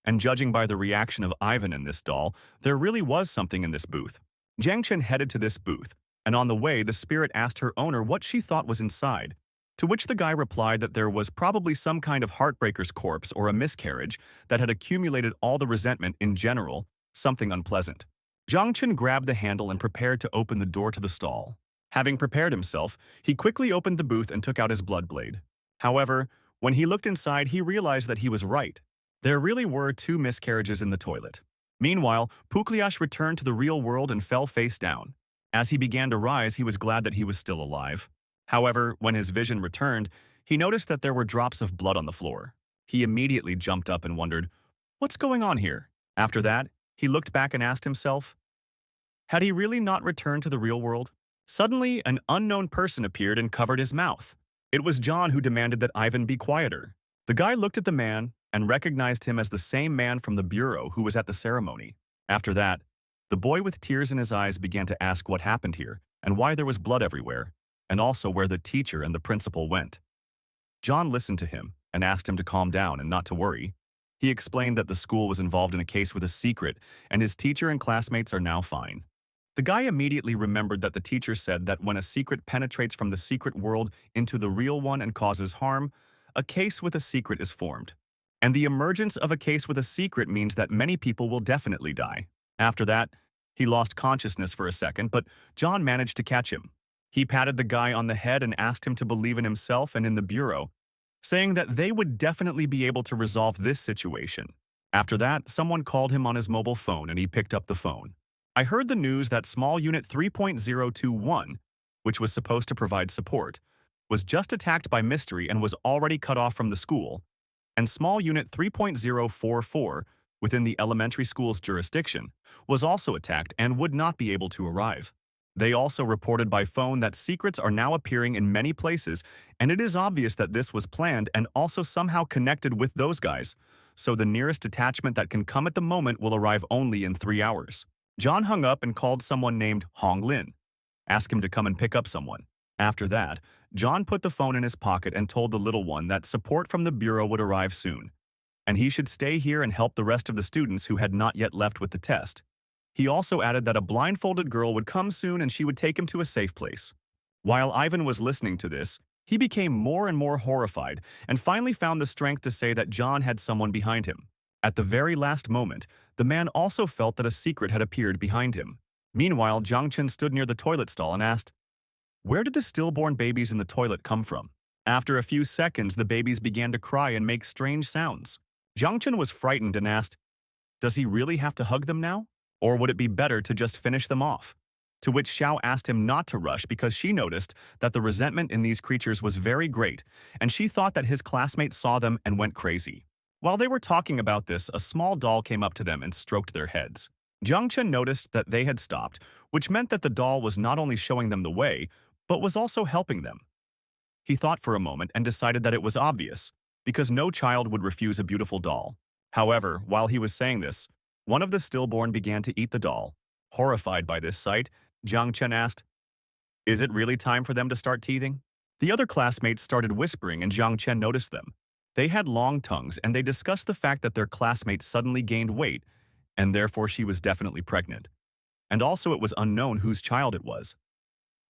And judging by the reaction of Ivan in this doll, there really was something in this booth. Jiang Chen headed to this booth, and on the way, the spirit asked her owner what she thought was inside. To which the guy replied that there was probably some kind of heartbreaker's corpse or a miscarriage that had accumulated all the resentment in general, something unpleasant. Zhang Chen grabbed the handle and prepared to open the door to the stall. Having prepared himself, he quickly opened the booth and took out his blood blade. However, when he looked inside, he realized that he was right. There really were two miscarriages in the toilet. Meanwhile, Pukliash returned to the real world and fell face down. As he began to rise, he was glad that he was still alive. However, when his vision returned, he noticed that there were drops of blood on the floor. He immediately jumped up and wondered, "What's going on here?" After that, he looked back and asked himself, had he really not returned to the real world? Suddenly, an unknown person appeared and covered his mouth. It was John who demanded that Ivan be quieter. The guy looked at the man and recognized him as the same man from the bureau who was at the ceremony. After that, the boy with tears in his eyes began to ask what happened here and why there was blood everywhere, and also where the teacher and the principal went. John listened to him and asked him to calm down and not to worry. He explained that the school was involved in a case with a secret and his teacher and classmates are now fine. The guy immediately remembered that the teacher said that when a secret penetrates from the secret world into the real one and causes harm, a case with a secret is formed. And the emergence of a case with a secret means that many people will definitely die. After that, he lost consciousness for a second, but John managed to catch him. He patted the guy on the head and asked him to believe in himself and in the bureau, saying that they would definitely be able to resolve this situation. After that, someone called him on his mobile phone and he picked up the phone. I heard the news that Small Unit 3.021, which was supposed to provide support, was just attacked by Mystery and was already cut off from the school, and Small Unit 3.044, within the elementary school's jurisdiction, was also attacked and would not be able to arrive. They also reported by phone that secrets are now appearing in many places, and it is obvious that this was planned and also somehow connected with those guys, so the nearest detachment that can come at the moment will arrive only in 3 hours. John hung up and called someone named Hong Lin, asked him to come and pick up someone. After that, John put the phone in his pocket and told the little one that support from the bureau would arrive soon, and he should stay here and help the rest of the students who had not yet left with the test. He also added that a blindfolded girl would come soon and she would take him to a safe place. While Ivan was listening to this, he became more and more horrified and finally found the strength to say that John had someone behind him. At the very last moment, the man also felt that a secret had appeared behind him. Meanwhile, Zhang Chen stood near the toilet stall and asked, "Where did the stillborn babies in the toilet come from?" After a few seconds, the babies began to cry and make strange sounds. Zhang Chen was frightened and asked, "Does he really have to hug them now? Or would it be better to just finish them off?" To which Xiao asked him not to rush because she noticed that the resentment in these creatures was very great, and she thought that his classmates saw them and went crazy. While they were talking about this, a small doll came up to them and stroked their heads. Zhang Chen noticed that they had stopped, which meant that the doll was not only showing them the way, but was also helping them. He thought for a moment and decided that it was obvious, because no child would refuse a beautiful doll. However, while he was saying this, one of the stillborn began to eat the doll. Horrified by this sight, Zhang Chen asked, "Is it really time for them to start teething?" The other classmates started whispering and Zhang Chen noticed them. They had long tongues and they discussed the fact that their classmate suddenly gained weight, and therefore she was definitely pregnant. And also it was unknown whose child it was.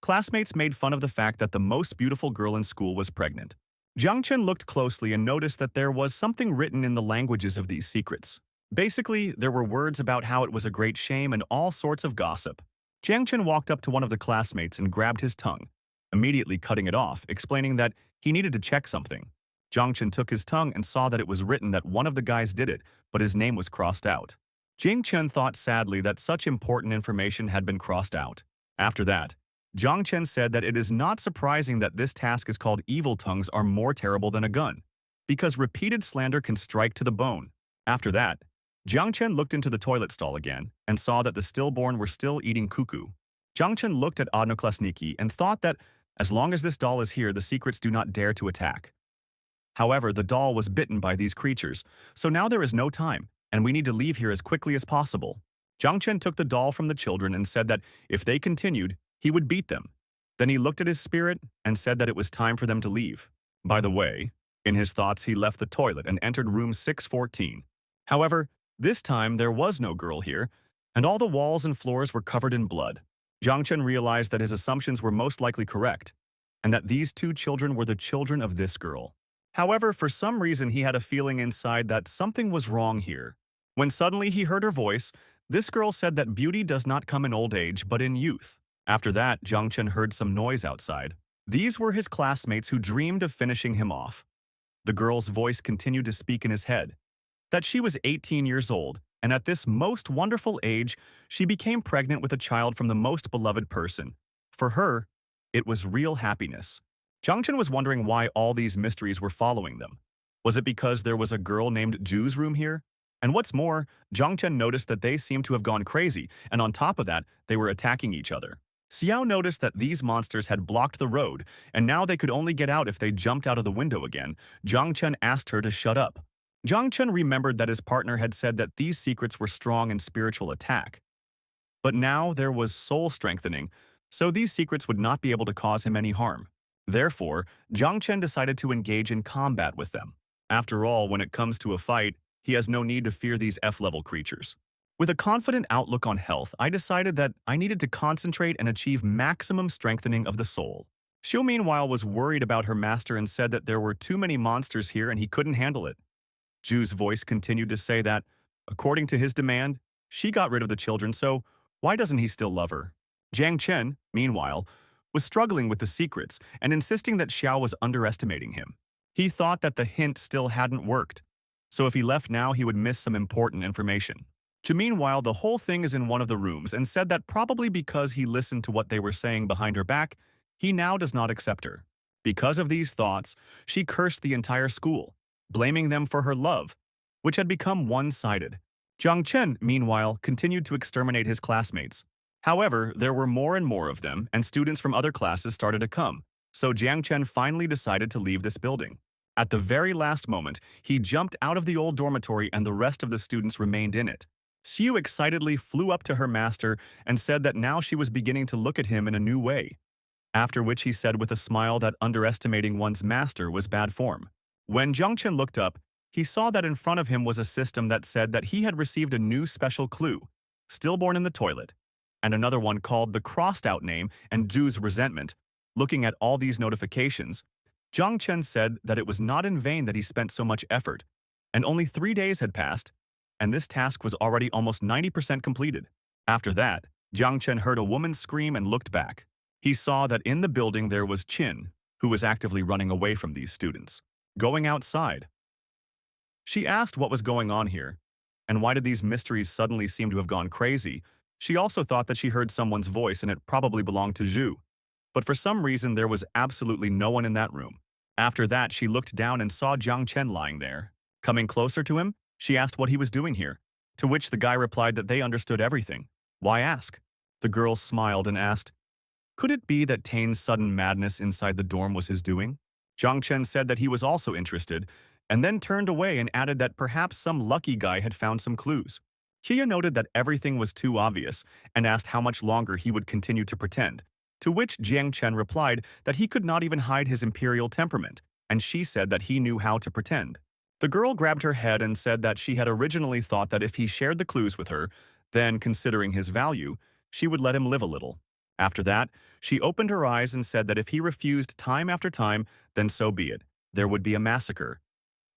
Classmates made fun of the fact that the most beautiful girl in school was pregnant. Zhang Chen looked closely and noticed that there was something written in the languages of these secrets. Basically, there were words about how it was a great shame and all sorts of gossip. Zhang Chen walked up to one of the classmates and grabbed his tongue, immediately cutting it off, explaining that he needed to check something. Zhang Chen took his tongue and saw that it was written that one of the guys did it, but his name was crossed out. Zhang Chen thought sadly that such important information had been crossed out. After that, Zhang Chen said that it is not surprising that this task is called evil tongues are more terrible than a gun, because repeated slander can strike to the bone. After that, Zhang Chen looked into the toilet stall again and saw that the stillborn were still eating cuckoo. Zhang Chen looked at Odnoklasniki and thought that as long as this doll is here, the secrets do not dare to attack. However, the doll was bitten by these creatures, so now there is no time, and we need to leave here as quickly as possible. Zhang Chen took the doll from the children and said that if they continued, he would beat them. Then he looked at his spirit and said that it was time for them to leave. By the way, in his thoughts he left the toilet and entered room 614. However, this time there was no girl here, and all the walls and floors were covered in blood. Zhang Chen realized that his assumptions were most likely correct, and that these two children were the children of this girl. However, for some reason he had a feeling inside that something was wrong here. When suddenly he heard her voice, this girl said that beauty does not come in old age but in youth. After that, Jungchen heard some noise outside. These were his classmates who dreamed of finishing him off. The girl's voice continued to speak in his head, that she was 18 years old, and at this most wonderful age, she became pregnant with a child from the most beloved person. For her, it was real happiness. Jungchen was wondering why all these mysteries were following them. Was it because there was a girl named Ju's room here? And what's more, Jungchen noticed that they seemed to have gone crazy, and on top of that, they were attacking each other. Xiao noticed that these monsters had blocked the road, and now they could only get out if they jumped out of the window again. Jungchen asked her to shut up. Jungchen remembered that his partner had said that these secrets were strong in spiritual attack. But now there was soul strengthening, so these secrets would not be able to cause him any harm. Therefore, Jungchen decided to engage in combat with them. After all, when it comes to a fight, he has no need to fear these F-level creatures. With a confident outlook on health, I decided that I needed to concentrate and achieve maximum strengthening of the soul. Xiu meanwhile was worried about her master and said that there were too many monsters here and he couldn't handle it. Ju's voice continued to say that, according to his demand, she got rid of the children, so why doesn't he still love her? Jiang Chen, meanwhile, was struggling with the secrets and insisting that Xiao was underestimating him. He thought that the hint still hadn't worked, so if he left now he would miss some important information. Meanwhile, the whole thing is in one of the rooms and said that probably because he listened to what they were saying behind her back, he now does not accept her. Because of these thoughts, she cursed the entire school, blaming them for her love, which had become one-sided. Jiang Chen, meanwhile, continued to exterminate his classmates. However, there were more and more of them, and students from other classes started to come, so Jiang Chen finally decided to leave this building. At the very last moment, he jumped out of the old dormitory and the rest of the students remained in it. Xiu excitedly flew up to her master and said that now she was beginning to look at him in a new way, after which he said with a smile that underestimating one's master was bad form. When Jungchen looked up, he saw that in front of him was a system that said that he had received a new special clue, stillborn in the toilet, and another one called the crossed-out name and Ju's resentment. Looking at all these notifications, Jungchen said that it was not in vain that he spent so much effort, and only 3 days had passed, and this task was already almost 90% completed. After that, Jungchen heard a woman scream and looked back. He saw that in the building there was Qin, who was actively running away from these students, going outside. She asked what was going on here, and why did these mysteries suddenly seem to have gone crazy. She also thought that she heard someone's voice and it probably belonged to Zhu. But for some reason there was absolutely no one in that room. After that, she looked down and saw Jiang Chen lying there. Coming closer to him, she asked what he was doing here, to which the guy replied that they understood everything. Why ask? The girl smiled and asked, could it be that Tane's sudden madness inside the dorm was his doing? Jiang Chen said that he was also interested, and then turned away and added that perhaps some lucky guy had found some clues. Kia noted that everything was too obvious and asked how much longer he would continue to pretend, to which Jiang Chen replied that he could not even hide his imperial temperament, and she said that he knew how to pretend. The girl grabbed her head and said that she had originally thought that if he shared the clues with her, then, considering his value, she would let him live a little. After that, she opened her eyes and said that if he refused time after time, then so be it. There would be a massacre.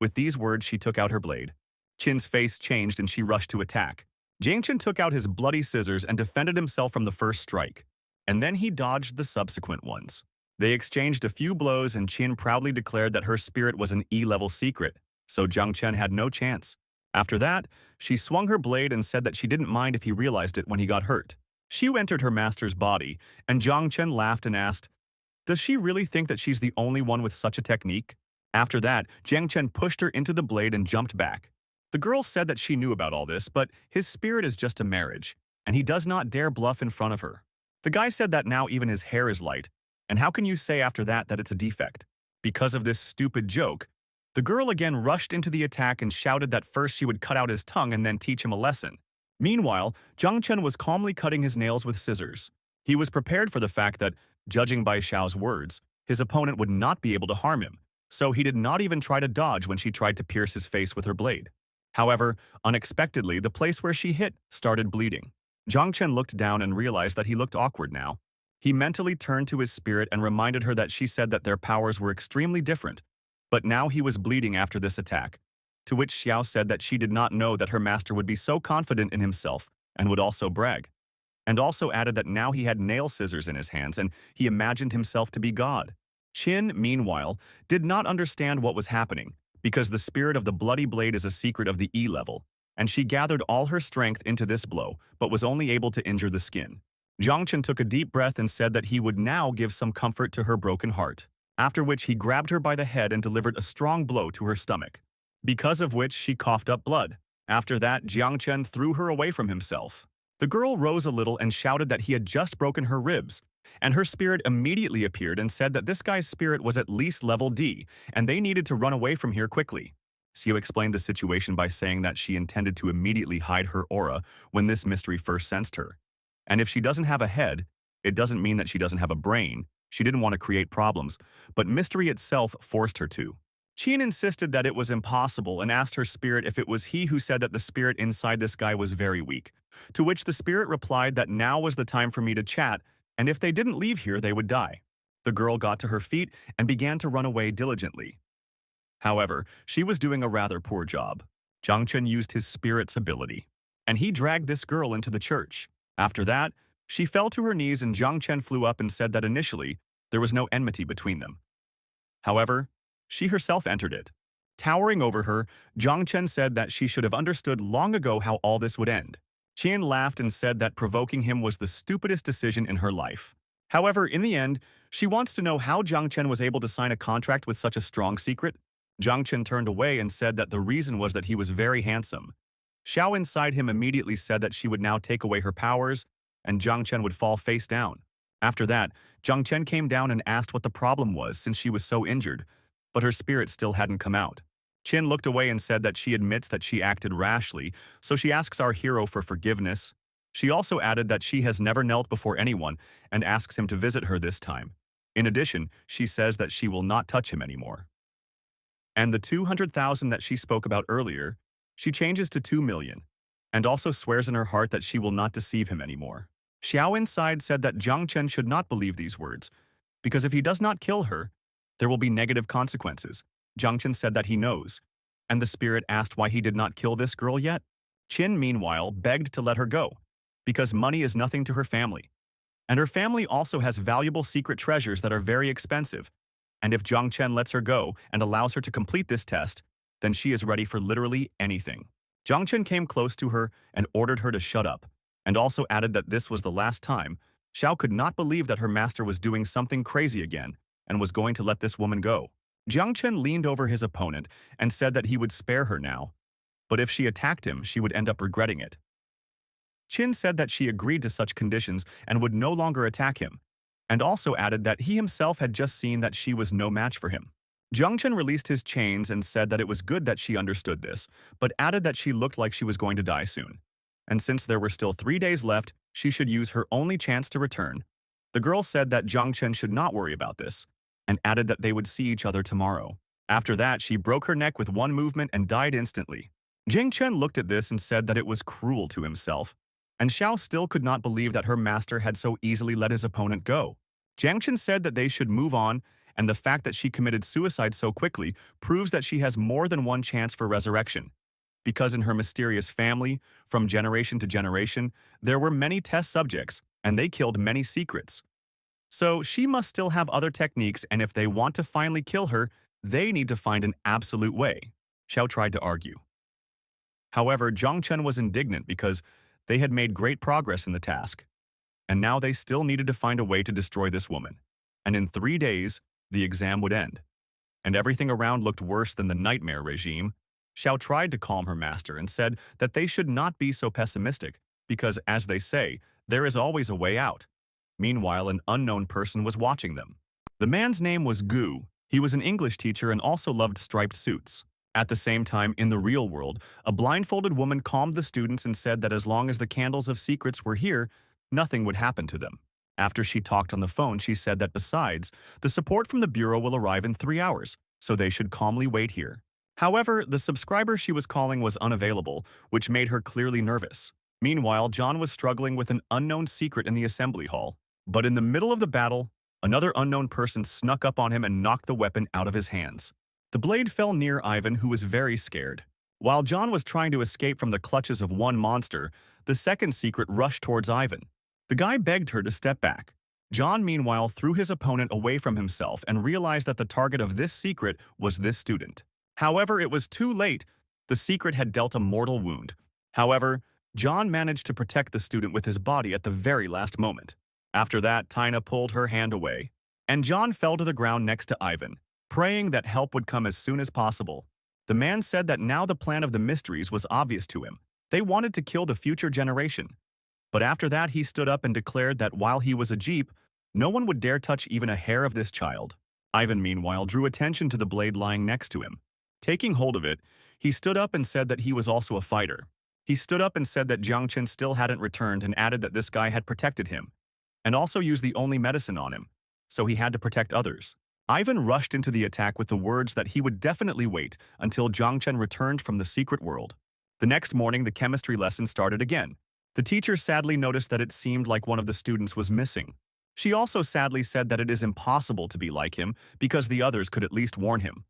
With these words, she took out her blade. Qin's face changed and she rushed to attack. Jiang Chen took out his bloody scissors and defended himself from the first strike, and then he dodged the subsequent ones. They exchanged a few blows and Qin proudly declared that her spirit was an E-level secret, so Jiang Chen had no chance. After that, she swung her blade and said that she didn't mind if he realized it when he got hurt. Xiu entered her master's body, and Jiang Chen laughed and asked, does she really think that she's the only one with such a technique? After that, Jiang Chen pushed her into the blade and jumped back. The girl said that she knew about all this, but his spirit is just a marriage, and he does not dare bluff in front of her. The guy said that now even his hair is light, and how can you say after that that it's a defect? Because of this stupid joke, the girl again rushed into the attack and shouted that first she would cut out his tongue and then teach him a lesson. Meanwhile, Jiang Chen was calmly cutting his nails with scissors. He was prepared for the fact that, judging by Xiao's words, his opponent would not be able to harm him, so he did not even try to dodge when she tried to pierce his face with her blade. However, unexpectedly, the place where she hit started bleeding. Jiang Chen looked down and realized that he looked awkward now. He mentally turned to his spirit and reminded her that she said that their powers were extremely different, but now he was bleeding after this attack, to which Xiao said that she did not know that her master would be so confident in himself and would also brag, and also added that now he had nail scissors in his hands and he imagined himself to be God. Qin, meanwhile, did not understand what was happening, because the spirit of the bloody blade is a secret of the E level, and she gathered all her strength into this blow, but was only able to injure the skin. Zhangchen took a deep breath and said that he would now give some comfort to her broken heart, after which he grabbed her by the head and delivered a strong blow to her stomach, because of which she coughed up blood. After that, Jiangchen threw her away from himself. The girl rose a little and shouted that he had just broken her ribs, and her spirit immediately appeared and said that this guy's spirit was at least level D, and they needed to run away from here quickly. Xiao explained the situation by saying that she intended to immediately hide her aura when this mystery first sensed her. And if she doesn't have a head, it doesn't mean that she doesn't have a brain. She didn't want to create problems, but mystery itself forced her to. Qin insisted that it was impossible and asked her spirit if it was he who said that the spirit inside this guy was very weak, to which the spirit replied that now was the time for me to chat, and if they didn't leave here, they would die. The girl got to her feet and began to run away diligently. However, she was doing a rather poor job. Zhang Chen used his spirit's ability, and he dragged this girl into the church. After that, she fell to her knees and Zhang Chen flew up and said that initially, there was no enmity between them. However, she herself entered it. Towering over her, Zhang Chen said that she should have understood long ago how all this would end. Qian laughed and said that provoking him was the stupidest decision in her life. However, in the end, she wants to know how Zhang Chen was able to sign a contract with such a strong secret. Zhang Chen turned away and said that the reason was that he was very handsome. Xiao inside him immediately said that she would now take away her powers, and Zhang Chen would fall face down. After that, Zhang Chen came down and asked what the problem was since she was so injured, but her spirit still hadn't come out. Qin looked away and said that she admits that she acted rashly, so she asks our hero for forgiveness. She also added that she has never knelt before anyone and asks him to visit her this time. In addition, she says that she will not touch him anymore. And the 200,000 that she spoke about earlier, she changes to 2 million, and also swears in her heart that she will not deceive him anymore. Xiao inside said that Zhang Chen should not believe these words, because if he does not kill her, there will be negative consequences. Zhang Chen said that he knows, and the spirit asked why he did not kill this girl yet. Qin, meanwhile, begged to let her go, because money is nothing to her family. And her family also has valuable secret treasures that are very expensive, and if Zhang Chen lets her go and allows her to complete this test, then she is ready for literally anything. Zhang Chen came close to her and ordered her to shut up, and also added that this was the last time. Xiao could not believe that her master was doing something crazy again and was going to let this woman go. Zhang Chen leaned over his opponent and said that he would spare her now, but if she attacked him, she would end up regretting it. Qin said that she agreed to such conditions and would no longer attack him, and also added that he himself had just seen that she was no match for him. Zhang Chen released his chains and said that it was good that she understood this, but added that she looked like she was going to die soon. And since there were still 3 days left, she should use her only chance to return. The girl said that Zhang Chen should not worry about this, and added that they would see each other tomorrow. After that, she broke her neck with one movement and died instantly. Jing Chen looked at this and said that it was cruel to himself, and Xiao still could not believe that her master had so easily let his opponent go. Jiang Chen said that they should move on, and the fact that she committed suicide so quickly proves that she has more than one chance for resurrection. Because in her mysterious family, from generation to generation, there were many test subjects, and they killed many secrets. So she must still have other techniques, and if they want to finally kill her, they need to find an absolute way. Xiao tried to argue. However, Zhang Chen was indignant because they had made great progress in the task, and now they still needed to find a way to destroy this woman. And in 3 days, the exam would end. And everything around looked worse than the nightmare regime. Xiao tried to calm her master and said that they should not be so pessimistic because, as they say, there is always a way out. Meanwhile, an unknown person was watching them. The man's name was Gu. He was an English teacher and also loved striped suits. At the same time, in the real world, a blindfolded woman calmed the students and said that as long as the candles of secrets were here, nothing would happen to them. After she talked on the phone, she said that besides, the support from the Bureau will arrive in 3 hours, so they should calmly wait here. However, the subscriber she was calling was unavailable, which made her clearly nervous. Meanwhile, John was struggling with an unknown secret in the assembly hall. But in the middle of the battle, another unknown person snuck up on him and knocked the weapon out of his hands. The blade fell near Ivan, who was very scared. While John was trying to escape from the clutches of one monster, the second secret rushed towards Ivan. The guy begged her to step back. John, meanwhile, threw his opponent away from himself and realized that the target of this secret was this student. However, it was too late. The secret had dealt a mortal wound. However, John managed to protect the student with his body at the very last moment. After that, Tina pulled her hand away, and John fell to the ground next to Ivan, praying that help would come as soon as possible. The man said that now the plan of the mysteries was obvious to him. They wanted to kill the future generation. But after that, he stood up and declared that while he was a Jeep, no one would dare touch even a hair of this child. Ivan, meanwhile, drew attention to the blade lying next to him. Taking hold of it, he stood up and said that he was also a fighter. He stood up and said that Jiang Chen still hadn't returned and added that this guy had protected him, and also used the only medicine on him, so he had to protect others. Ivan rushed into the attack with the words that he would definitely wait until Jiang Chen returned from the secret world. The next morning, the chemistry lesson started again. The teacher sadly noticed that it seemed like one of the students was missing. She also sadly said that it is impossible to be like him because the others could at least warn him.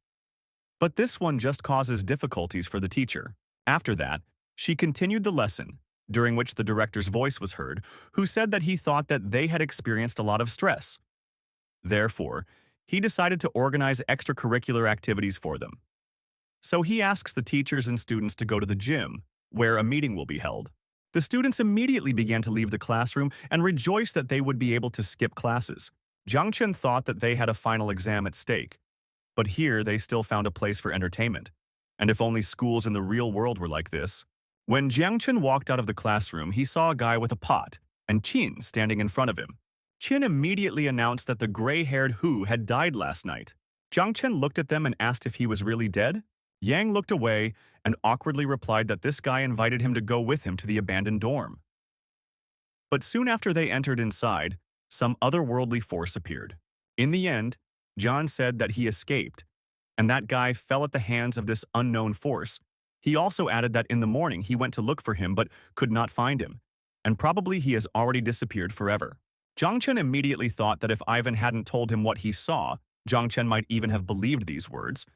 But this one just causes difficulties for the teacher. After that, she continued the lesson, during which the director's voice was heard, who said that he thought that they had experienced a lot of stress. Therefore, he decided to organize extracurricular activities for them. So he asks the teachers and students to go to the gym, where a meeting will be held. The students immediately began to leave the classroom and rejoiced that they would be able to skip classes. Jiang Chen thought that they had a final exam at stake, but here they still found a place for entertainment. And if only schools in the real world were like this. When Jiang Chen walked out of the classroom, he saw a guy with a pot and Qin standing in front of him. Qin immediately announced that the gray-haired Hu had died last night. Jiang Chen looked at them and asked if he was really dead. Yang looked away and awkwardly replied that this guy invited him to go with him to the abandoned dorm. But soon after they entered inside, some otherworldly force appeared. In the end, John said that he escaped, and that guy fell at the hands of this unknown force. He also added that in the morning he went to look for him but could not find him, and probably he has already disappeared forever. Jiang Chen immediately thought that if Ivan hadn't told him what he saw, Jiang Chen might even have believed these words.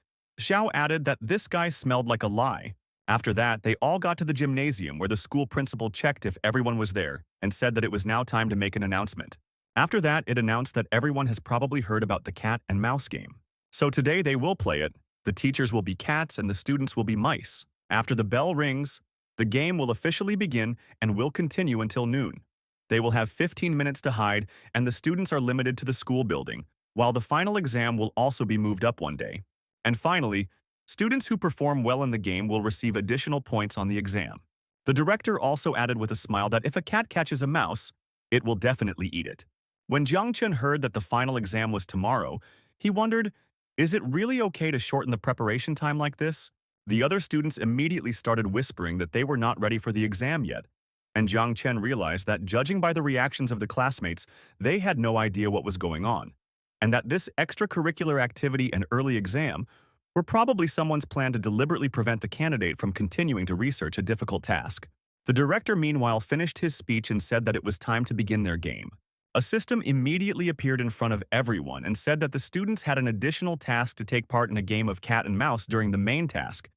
Xiao added that this guy smelled like a lie. After that, they all got to the gymnasium where the school principal checked if everyone was there and said that it was now time to make an announcement. After that, it announced that everyone has probably heard about the cat and mouse game. So today they will play it. The teachers will be cats and the students will be mice. After the bell rings, the game will officially begin and will continue until noon. They will have 15 minutes to hide, and the students are limited to the school building, while the final exam will also be moved up one day. And finally, students who perform well in the game will receive additional points on the exam. The director also added with a smile that if a cat catches a mouse, it will definitely eat it. When Jiang Chen heard that the final exam was tomorrow, he wondered, is it really okay to shorten the preparation time like this? The other students immediately started whispering that they were not ready for the exam yet, and Jiang Chen realized that judging by the reactions of the classmates, they had no idea what was going on, and that this extracurricular activity and early exam were probably someone's plan to deliberately prevent the candidate from continuing to research a difficult task. The director, meanwhile, finished his speech and said that it was time to begin their game. A system immediately appeared in front of everyone and said that the students had an additional task to take part in a game of cat and mouse during the main task,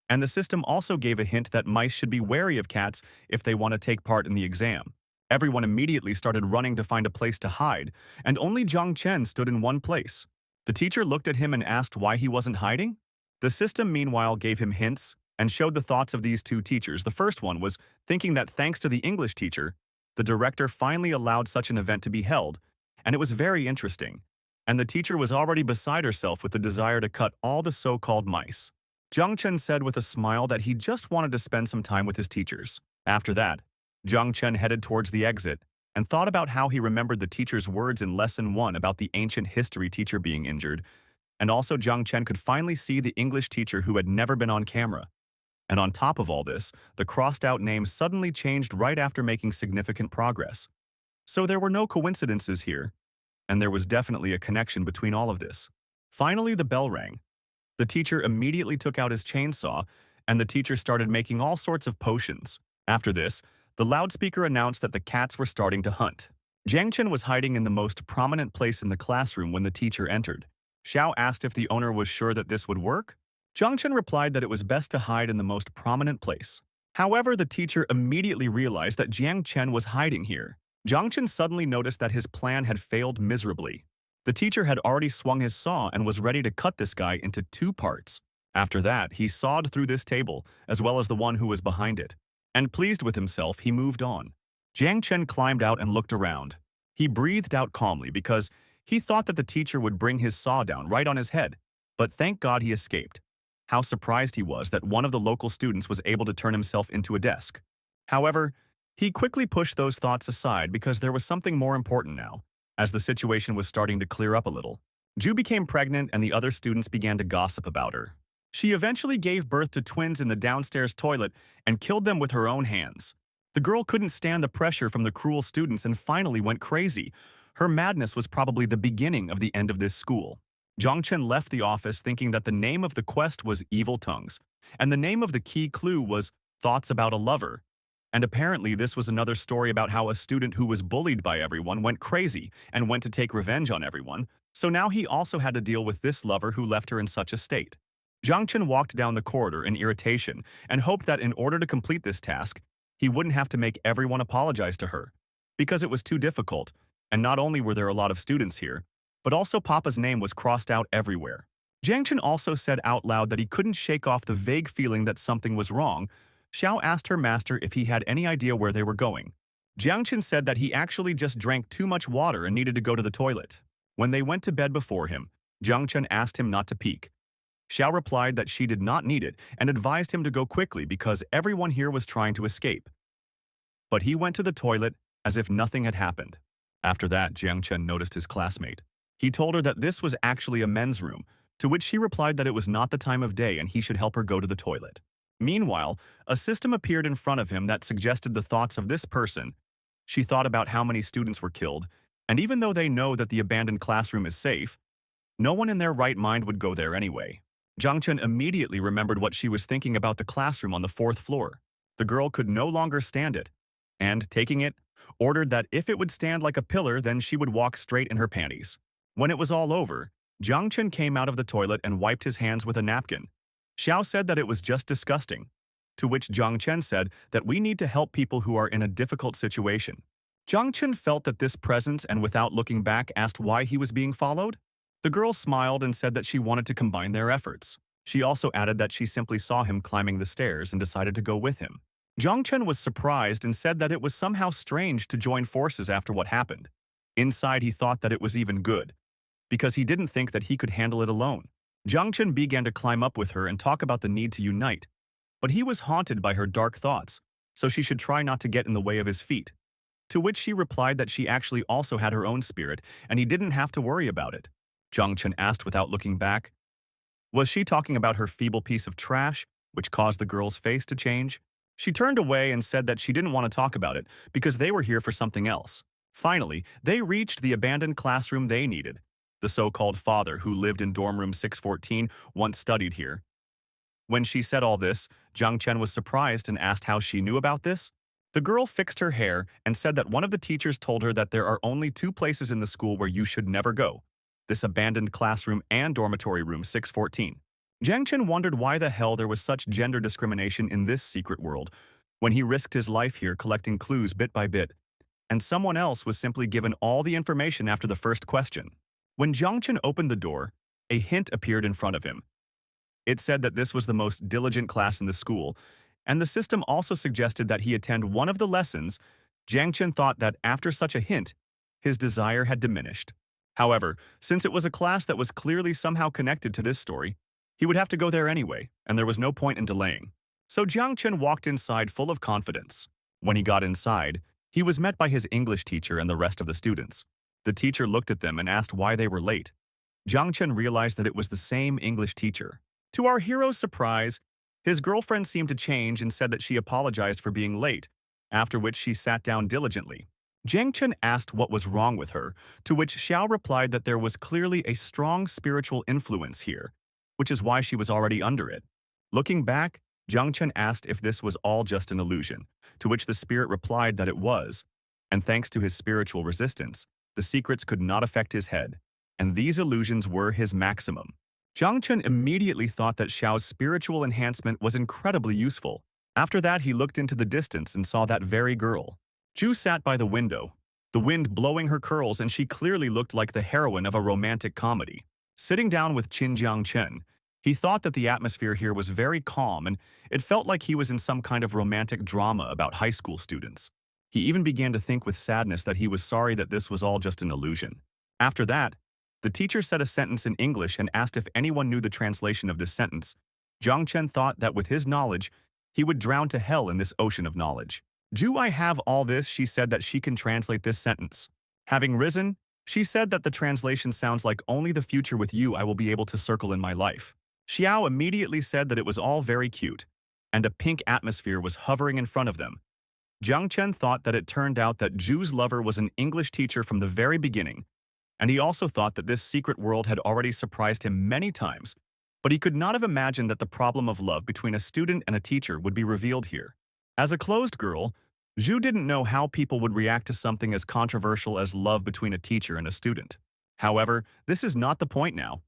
and the system also gave a hint that mice should be wary of cats if they want to take part in the exam. Everyone immediately started running to find a place to hide, and only Jiang Chen stood in one place. The teacher looked at him and asked why he wasn't hiding. The system, meanwhile, gave him hints and showed the thoughts of these two teachers. The first one was thinking that thanks to the English teacher, the director finally allowed such an event to be held, and it was very interesting. And the teacher was already beside herself with the desire to cut all the so-called mice. Jiang Chen said with a smile that he just wanted to spend some time with his teachers. After that, Jiang Chen headed towards the exit and thought about how he remembered the teacher's words in Lesson 1 about the ancient history teacher being injured, and also Jiang Chen could finally see the English teacher who had never been on camera. And on top of all this, the crossed-out name suddenly changed right after making significant progress. So there were no coincidences here, and there was definitely a connection between all of this. Finally, the bell rang. The teacher immediately took out his chainsaw, and the teacher started making all sorts of potions. After this, the loudspeaker announced that the cats were starting to hunt. Jiang Chen was hiding in the most prominent place in the classroom when the teacher entered. Xiao asked if the owner was sure that this would work. Jiang Chen replied that it was best to hide in the most prominent place. However, the teacher immediately realized that Jiang Chen was hiding here. Jiang Chen suddenly noticed that his plan had failed miserably. The teacher had already swung his saw and was ready to cut this guy into two parts. After that, he sawed through this table, as well as the one who was behind it. And pleased with himself, he moved on. Jiang Chen climbed out and looked around. He breathed out calmly because he thought that the teacher would bring his saw down right on his head, but thank God he escaped. How surprised he was that one of the local students was able to turn himself into a desk. However, he quickly pushed those thoughts aside because there was something more important now, as the situation was starting to clear up a little. Ju became pregnant and the other students began to gossip about her. She eventually gave birth to twins in the downstairs toilet and killed them with her own hands. The girl couldn't stand the pressure from the cruel students and finally went crazy. Her madness was probably the beginning of the end of this school. Jiang Chen left the office thinking that the name of the quest was Evil Tongues, and the name of the key clue was Thoughts About a Lover. And apparently this was another story about how a student who was bullied by everyone went crazy and went to take revenge on everyone, so now he also had to deal with this lover who left her in such a state. Jiang Chen walked down the corridor in irritation and hoped that in order to complete this task, he wouldn't have to make everyone apologize to her, because it was too difficult, and not only were there a lot of students here, but also Papa's name was crossed out everywhere. Jiang Chen also said out loud that he couldn't shake off the vague feeling that something was wrong. Xiao asked her master if he had any idea where they were going. Jiang Chen said that he actually just drank too much water and needed to go to the toilet. When they went to bed before him, Jiang Chen asked him not to peek. Xiao replied that she did not need it and advised him to go quickly because everyone here was trying to escape. But he went to the toilet as if nothing had happened. After that, Jiang Chen noticed his classmate. He told her that this was actually a men's room, to which she replied that it was not the time of day and he should help her go to the toilet. Meanwhile, a system appeared in front of him that suggested the thoughts of this person. She thought about how many students were killed, and even though they know that the abandoned classroom is safe, no one in their right mind would go there anyway. Jiang Chen immediately remembered what she was thinking about the classroom on the 4th floor. The girl could no longer stand it, and, taking it, ordered that if it would stand like a pillar, then she would walk straight in her panties. When it was all over, Jiang Chen came out of the toilet and wiped his hands with a napkin. Xiao said that it was just disgusting, to which Jiang Chen said that we need to help people who are in a difficult situation. Jiang Chen felt that this presence and without looking back asked why he was being followed. The girl smiled and said that she wanted to combine their efforts. She also added that she simply saw him climbing the stairs and decided to go with him. Jiang Chen was surprised and said that it was somehow strange to join forces after what happened. Inside, he thought that it was even good, because he didn't think that he could handle it alone. Jiang Chen began to climb up with her and talk about the need to unite, but he was haunted by her dark thoughts, so she should try not to get in the way of his feet. To which she replied that she actually also had her own spirit and he didn't have to worry about it. Jiang Chen asked without looking back. Was she talking about her feeble piece of trash, which caused the girl's face to change? She turned away and said that she didn't want to talk about it because they were here for something else. Finally, they reached the abandoned classroom they needed. The so-called father who lived in dorm room 614 once studied here. When she said all this, Jiang Chen was surprised and asked how she knew about this. The girl fixed her hair and said that one of the teachers told her that there are only 2 places in the school where you should never go: this abandoned classroom and dormitory room 614. Jiang Chen wondered why the hell there was such gender discrimination in this secret world when he risked his life here collecting clues bit by bit, and someone else was simply given all the information after the first question. When Jiang Chen opened the door, a hint appeared in front of him. It said that this was the most diligent class in the school, and the system also suggested that he attend one of the lessons. Jiang Chen thought that after such a hint, his desire had diminished. However, since it was a class that was clearly somehow connected to this story, he would have to go there anyway, and there was no point in delaying. So Jiang Chen walked inside full of confidence. When he got inside, he was met by his English teacher and the rest of the students. The teacher looked at them and asked why they were late. Jiang Chen realized that it was the same English teacher. To our hero's surprise, his girlfriend seemed to change and said that she apologized for being late, after which she sat down diligently. Jiang Chen asked what was wrong with her, to which Xiao replied that there was clearly a strong spiritual influence here, which is why she was already under it. Looking back, Jiang Chen asked if this was all just an illusion, to which the spirit replied that it was, and thanks to his spiritual resistance, the secrets could not affect his head, and these illusions were his maximum. Jiang Chen immediately thought that Xiao's spiritual enhancement was incredibly useful. After that, he looked into the distance and saw that very girl. Ju sat by the window, the wind blowing her curls, and she clearly looked like the heroine of a romantic comedy. Sitting down with Jiang Chen, he thought that the atmosphere here was very calm, and it felt like he was in some kind of romantic drama about high school students. He even began to think with sadness that he was sorry that this was all just an illusion. After that, the teacher said a sentence in English and asked if anyone knew the translation of this sentence. Jiang Chen thought that with his knowledge, he would drown to hell in this ocean of knowledge. "Do I have all this?" she said that she can translate this sentence. Having risen, she said that the translation sounds like only the future with you I will be able to circle in my life. Xiao immediately said that it was all very cute, and a pink atmosphere was hovering in front of them. Jiang Chen thought that it turned out that Ju's lover was an English teacher from the very beginning, and he also thought that this secret world had already surprised him many times, but he could not have imagined that the problem of love between a student and a teacher would be revealed here. As a closed girl, Zhu didn't know how people would react to something as controversial as love between a teacher and a student. However, this is not the point now.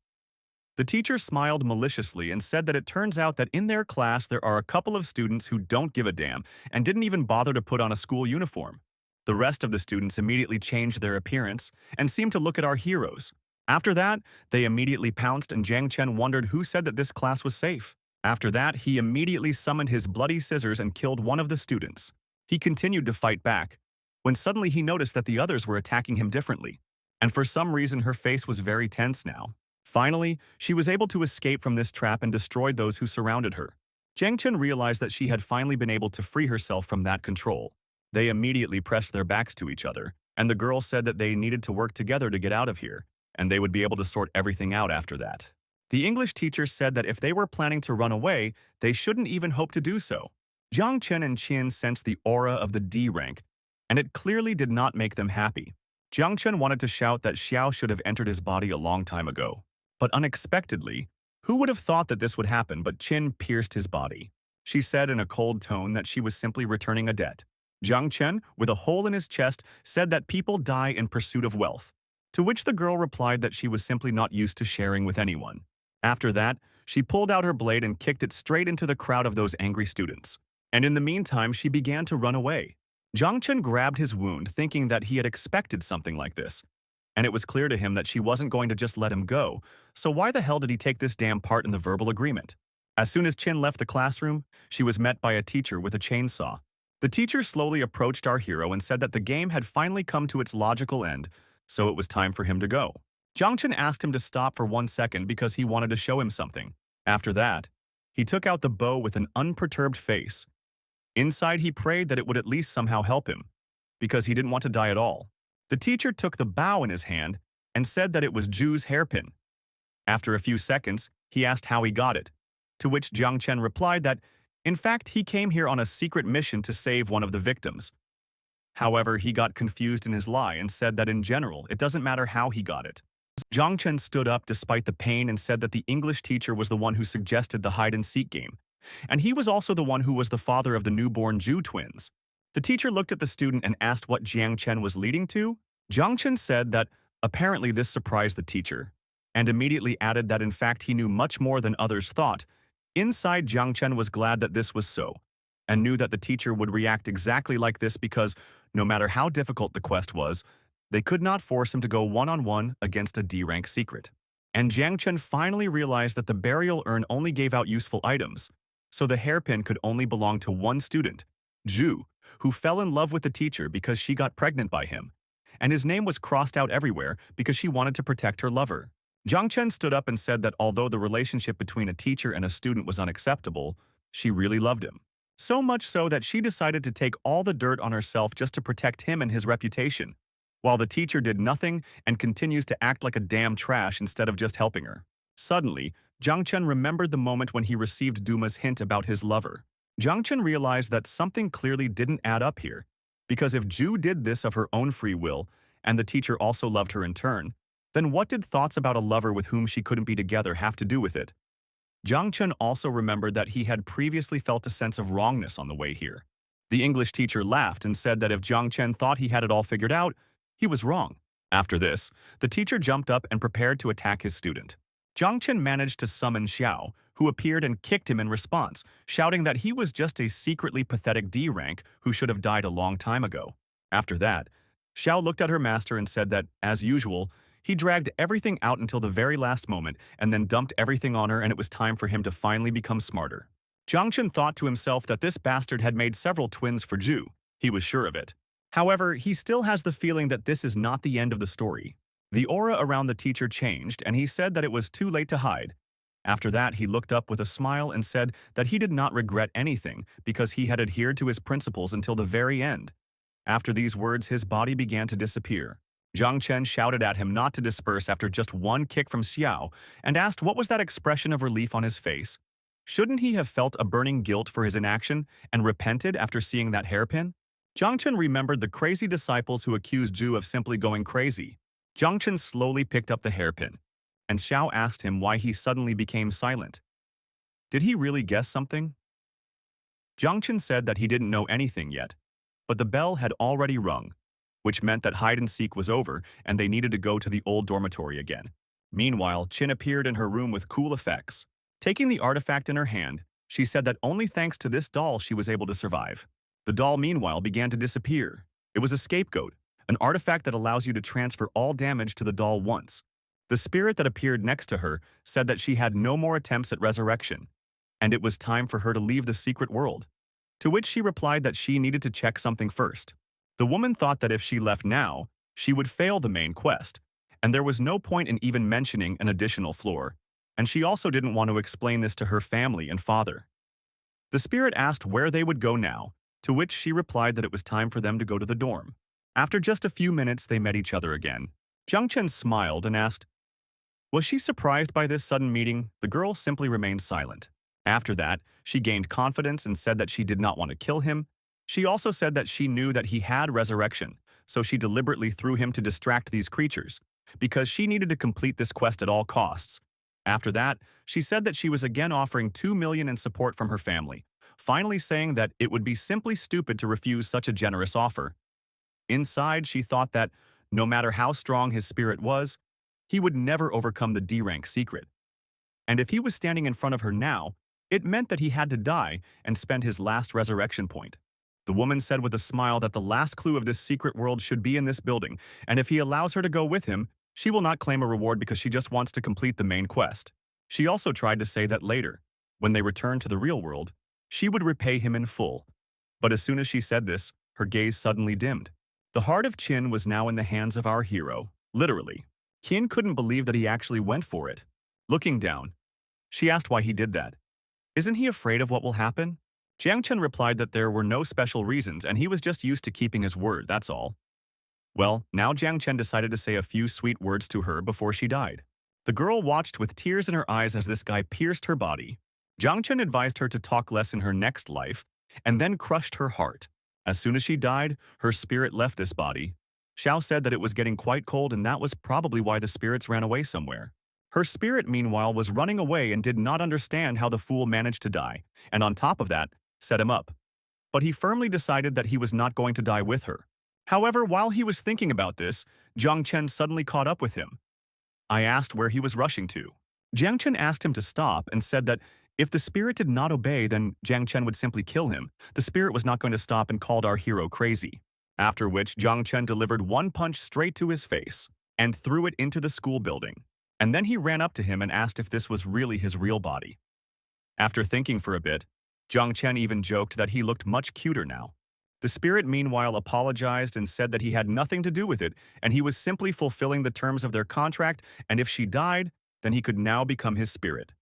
The teacher smiled maliciously and said that it turns out that in their class there are a couple of students who don't give a damn and didn't even bother to put on a school uniform. The rest of the students immediately changed their appearance and seemed to look at our heroes. After that, they immediately pounced, and Jiang Chen wondered who said that this class was safe. After that, he immediately summoned his bloody scissors and killed one of the students. He continued to fight back, when suddenly he noticed that the others were attacking him differently, and for some reason her face was very tense now. Finally, she was able to escape from this trap and destroyed those who surrounded her. Jiang Chen realized that she had finally been able to free herself from that control. They immediately pressed their backs to each other, and the girl said that they needed to work together to get out of here, and they would be able to sort everything out after that. The English teacher said that if they were planning to run away, they shouldn't even hope to do so. Jiang Chen and Qin sensed the aura of the D rank, and it clearly did not make them happy. Jiang Chen wanted to shout that Xiao should have entered his body a long time ago. But unexpectedly, who would have thought that this would happen, but Qin pierced his body. She said in a cold tone that she was simply returning a debt. Jiang Chen, with a hole in his chest, said that people die in pursuit of wealth, to which the girl replied that she was simply not used to sharing with anyone. After that, she pulled out her blade and kicked it straight into the crowd of those angry students. And in the meantime, she began to run away. Jiang Chen grabbed his wound, thinking that he had expected something like this, and it was clear to him that she wasn't going to just let him go, so why the hell did he take this damn part in the verbal agreement? As soon as Qin left the classroom, she was met by a teacher with a chainsaw. The teacher slowly approached our hero and said that the game had finally come to its logical end, so it was time for him to go. Jiang Chen asked him to stop for 1 second because he wanted to show him something. After that, he took out the bow with an unperturbed face. Inside, he prayed that it would at least somehow help him, because he didn't want to die at all. The teacher took the bow in his hand and said that it was Ju's hairpin. After a few seconds, he asked how he got it, to which Jiang Chen replied that, in fact, he came here on a secret mission to save one of the victims. However, he got confused in his lie and said that in general, it doesn't matter how he got it. Jiang Chen stood up despite the pain and said that the English teacher was the one who suggested the hide-and-seek game, and he was also the one who was the father of the newborn Ju twins. The teacher looked at the student and asked what Jiang Chen was leading to. Jiang Chen said that apparently this surprised the teacher, and immediately added that in fact he knew much more than others thought. Inside, Jiang Chen was glad that this was so, and knew that the teacher would react exactly like this because, no matter how difficult the quest was, they could not force him to go one-on-one against a D-rank secret. And Jiang Chen finally realized that the burial urn only gave out useful items, so the hairpin could only belong to one student, Ju, who fell in love with the teacher because she got pregnant by him, and his name was crossed out everywhere because she wanted to protect her lover. Jiang Chen stood up and said that although the relationship between a teacher and a student was unacceptable, she really loved him. So much so that she decided to take all the dirt on herself just to protect him and his reputation, while the teacher did nothing and continues to act like a damn trash instead of just helping her. Suddenly, Jiang Chen remembered the moment when he received Duma's hint about his lover. Jiang Chen realized that something clearly didn't add up here, because if Ju did this of her own free will, and the teacher also loved her in turn, then what did thoughts about a lover with whom she couldn't be together have to do with it? Jiang Chen also remembered that he had previously felt a sense of wrongness on the way here. The English teacher laughed and said that if Jiang Chen thought he had it all figured out, he was wrong. After this, the teacher jumped up and prepared to attack his student. Jiang Chen managed to summon Xiao, who appeared and kicked him in response, shouting that he was just a secretly pathetic D rank who should have died a long time ago. After that, Xiao looked at her master and said that, as usual, he dragged everything out until the very last moment and then dumped everything on her, and it was time for him to finally become smarter. Jiang Chen thought to himself that this bastard had made several twins for Zhu. He was sure of it. However, he still has the feeling that this is not the end of the story. The aura around the teacher changed, and he said that it was too late to hide. After that, he looked up with a smile and said that he did not regret anything because he had adhered to his principles until the very end. After these words, his body began to disappear. Jiang Chen shouted at him not to disperse after just one kick from Xiao and asked what was that expression of relief on his face. Shouldn't he have felt a burning guilt for his inaction and repented after seeing that hairpin? Jiang Chen remembered the crazy disciples who accused Zhu of simply going crazy. Jiang Chen slowly picked up the hairpin, and Xiao asked him why he suddenly became silent. Did he really guess something? Jiang Chen said that he didn't know anything yet, but the bell had already rung, which meant that hide-and-seek was over and they needed to go to the old dormitory again. Meanwhile, Qin appeared in her room with cool effects. Taking the artifact in her hand, she said that only thanks to this doll she was able to survive. The doll, meanwhile, began to disappear. It was a scapegoat, an artifact that allows you to transfer all damage to the doll once. The spirit that appeared next to her said that she had no more attempts at resurrection, and it was time for her to leave the secret world. To which she replied that she needed to check something first. The woman thought that if she left now, she would fail the main quest, and there was no point in even mentioning an additional floor, and she also didn't want to explain this to her family and father. The spirit asked where they would go now, to which she replied that it was time for them to go to the dorm. After just a few minutes, they met each other again. Jiang Chen smiled and asked, was she surprised by this sudden meeting? The girl simply remained silent. After that, she gained confidence and said that she did not want to kill him. She also said that she knew that he had resurrection, so she deliberately threw him to distract these creatures, because she needed to complete this quest at all costs. After that, she said that she was again offering 2 million in support from her family, finally saying that it would be simply stupid to refuse such a generous offer. Inside, she thought that, no matter how strong his spirit was, he would never overcome the D-rank secret. And if he was standing in front of her now, it meant that he had to die and spend his last resurrection point. The woman said with a smile that the last clue of this secret world should be in this building, and if he allows her to go with him, she will not claim a reward because she just wants to complete the main quest. She also tried to say that later, when they returned to the real world, she would repay him in full. But as soon as she said this, her gaze suddenly dimmed. The heart of Qin was now in the hands of our hero, literally. Qin couldn't believe that he actually went for it. Looking down, she asked why he did that. Isn't he afraid of what will happen? Jiang Chen replied that there were no special reasons and he was just used to keeping his word, that's all. Well, now Jiang Chen decided to say a few sweet words to her before she died. The girl watched with tears in her eyes as this guy pierced her body. Jiang Chen advised her to talk less in her next life and then crushed her heart. As soon as she died, her spirit left this body. Xiao said that it was getting quite cold and that was probably why the spirits ran away somewhere. Her spirit, meanwhile, was running away and did not understand how the fool managed to die, and on top of that, set him up. But he firmly decided that he was not going to die with her. However, while he was thinking about this, Jiang Chen suddenly caught up with him. I asked where he was rushing to. Jiang Chen asked him to stop and said that if the spirit did not obey, then Jiang Chen would simply kill him. The spirit was not going to stop and called our hero crazy. After which, Jiang Chen delivered one punch straight to his face and threw it into the school building. And then he ran up to him and asked if this was really his real body. After thinking for a bit, Jiang Chen even joked that he looked much cuter now. The spirit meanwhile apologized and said that he had nothing to do with it and he was simply fulfilling the terms of their contract, and if she died, then he could now become his spirit.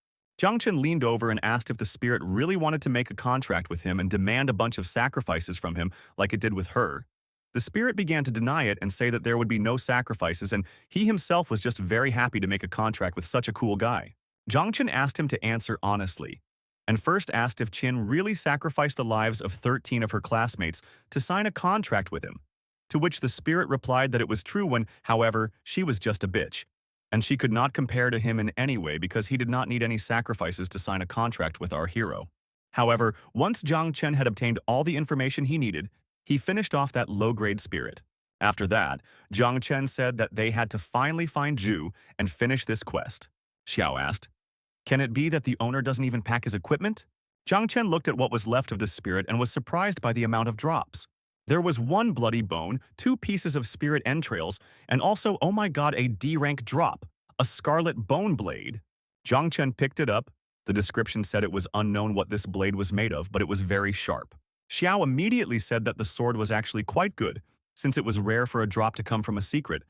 Jiang Chen leaned over and asked if the spirit really wanted to make a contract with him and demand a bunch of sacrifices from him like it did with her. The spirit began to deny it and say that there would be no sacrifices and he himself was just very happy to make a contract with such a cool guy. Jiang Chen asked him to answer honestly, and first asked if Qin really sacrificed the lives of 13 of her classmates to sign a contract with him, to which the spirit replied that it was true when, however, she was just a bitch, and she could not compare to him in any way because he did not need any sacrifices to sign a contract with our hero. However, once Jiang Chen had obtained all the information he needed, he finished off that low-grade spirit. After that, Jiang Chen said that they had to finally find Zhu and finish this quest. Xiao asked, "Can it be that the owner doesn't even pack his equipment?" Jiang Chen looked at what was left of the spirit and was surprised by the amount of drops. There was one bloody bone, 2 pieces of spirit entrails, and also, oh my god, a D-rank drop, a scarlet bone blade. Jiang Chen picked it up. The description said it was unknown what this blade was made of, but it was very sharp. Xiao immediately said that the sword was actually quite good, since it was rare for a drop to come from a secret,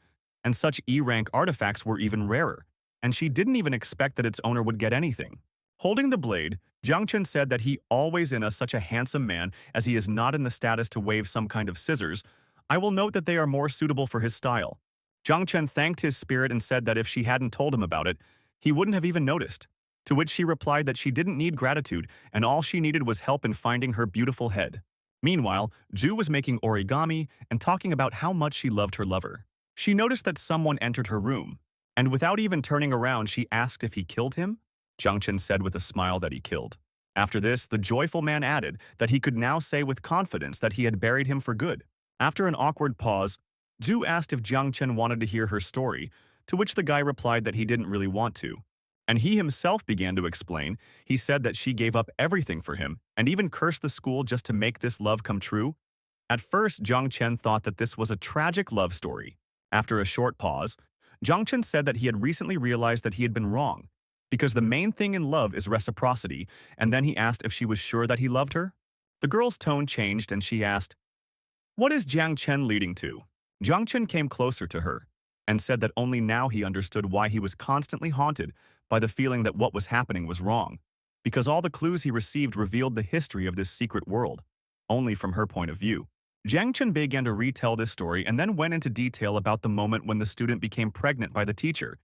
and such E-rank artifacts were even rarer, and she didn't even expect that its owner would get anything. Holding the blade, Jiang Chen said that he always in such a handsome man as he is not in the status to wave some kind of scissors. I will note that they are more suitable for his style. Jiang Chen thanked his spirit and said that if she hadn't told him about it, he wouldn't have even noticed. To which she replied that she didn't need gratitude and all she needed was help in finding her beautiful head. Meanwhile, Zhu was making origami and talking about how much she loved her lover. She noticed that someone entered her room, and without even turning around, she asked if he killed him. Jiang Chen said with a smile that he killed. After this, the joyful man added that he could now say with confidence that he had buried him for good. After an awkward pause, Zhu asked if Jiang Chen wanted to hear her story, to which the guy replied that he didn't really want to. And he himself began to explain. He said that she gave up everything for him and even cursed the school just to make this love come true. At first, Jiang Chen thought that this was a tragic love story. After a short pause, Jiang Chen said that he had recently realized that he had been wrong, because the main thing in love is reciprocity, and then he asked if she was sure that he loved her. The girl's tone changed and she asked, "What is Jiang Chen leading to?" Jiang Chen came closer to her and said that only now he understood why he was constantly haunted by the feeling that what was happening was wrong, because all the clues he received revealed the history of this secret world, only from her point of view. Jiang Chen began to retell this story and then went into detail about the moment when the student became pregnant by the teacher,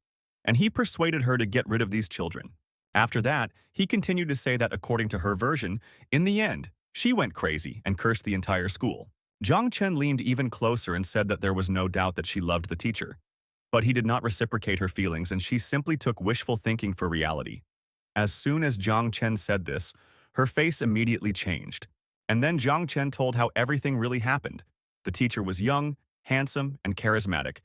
and he persuaded her to get rid of these children. After that, he continued to say that according to her version, in the end, she went crazy and cursed the entire school. Jiang Chen leaned even closer and said that there was no doubt that she loved the teacher. But he did not reciprocate her feelings and she simply took wishful thinking for reality. As soon as Jiang Chen said this, her face immediately changed. And then Jiang Chen told how everything really happened. The teacher was young, handsome, and charismatic.